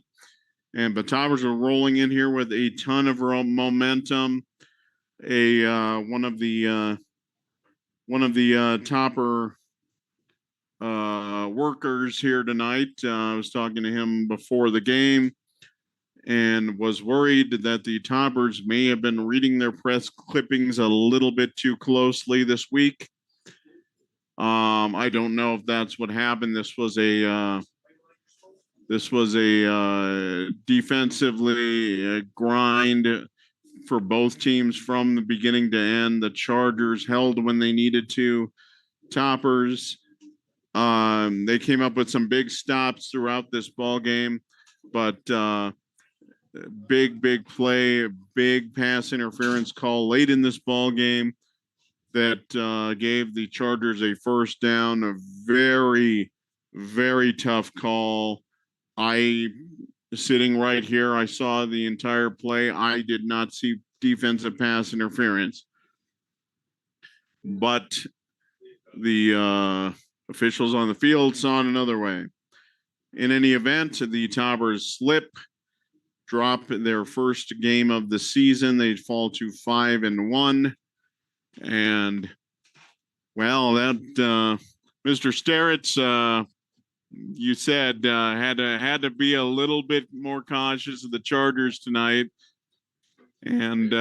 And the Toppers are rolling in here with a ton of momentum. One of the Topper workers here tonight. I was talking to him before the game and was worried that the Toppers may have been reading their press clippings a little bit too closely this week. I don't know if that's what happened. This was a defensively grind for both teams from the beginning to end. The Chargers held when they needed to. Toppers, they came up with some big stops throughout this ball game, but big play, big pass interference call late in this ball game that gave the Chargers a first down. A very, very tough call. Sitting right here, I saw the entire play. I did not see defensive pass interference, but the officials on the field saw it another way. In any event, the Toppers drop their first game of the season. They'd fall to 5-1. And well, that Mr. Starrett's, you said had to be a little bit more cautious of the Chargers tonight. And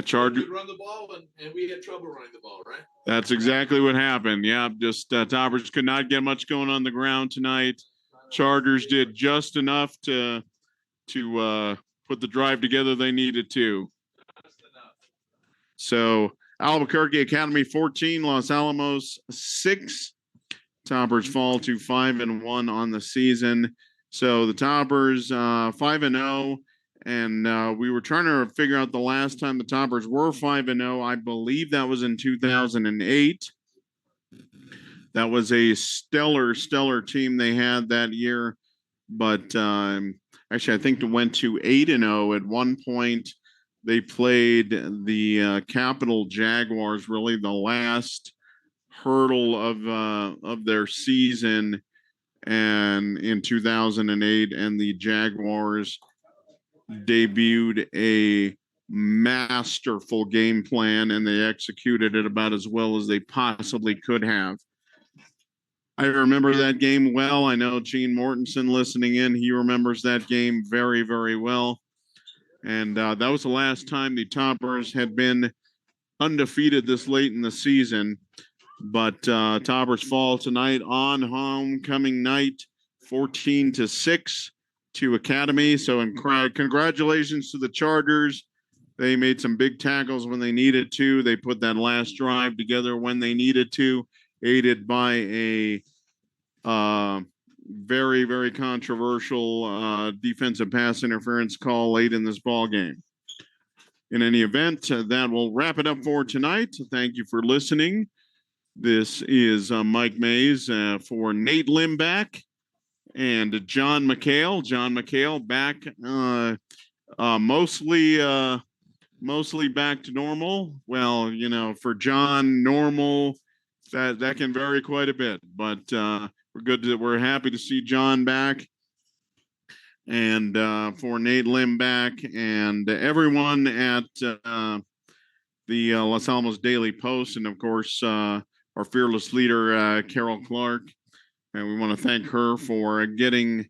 Chargers run the ball, and we had trouble running the ball, right? That's exactly what happened. Yeah, just Toppers could not get much going on the ground tonight. Chargers did just enough to put the drive together they needed to. So Albuquerque Academy 14, Los Alamos 6. Toppers fall to 5-1 on the season. So the Toppers 5-0, and we were trying to figure out the last time the Toppers were 5-0. I believe that was in 2008. That was a stellar team they had that year. But actually, I think it went to 8-0 at one point. They played the Capital Jaguars, really the last hurdle of their season, and in 2008, and the Jaguars debuted a masterful game plan, and they executed it about as well as they possibly could have. I remember that game well. I know Gene Mortensen listening in, he remembers that game very, very well. And that was the last time the Toppers had been undefeated this late in the season. But Toppers fall tonight on homecoming night, 14-6 to Academy. So congratulations to the Chargers. They made some big tackles when they needed to. They put that last drive together when they needed to, aided by a very, very controversial defensive pass interference call late in this ball game. In any event, that will wrap it up for tonight. Thank you for listening. This is Mike Mays for Nate Limback and John McHale. John McHale back mostly back to normal. Well, you know, for John, normal that can vary quite a bit, but we're happy to see John back. And for Nate Limback and everyone at the Los Alamos Daily Post, and of course our fearless leader Carol Clark, and we want to thank her for getting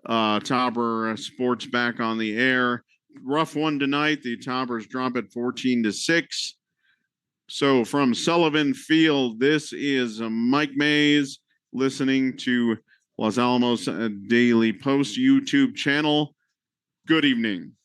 Topper Sports back on the air. Rough one tonight. The Toppers drop it 14-6. So from Sullivan Field, this is Mike Mays listening to Los Alamos Daily Post YouTube channel. Good evening.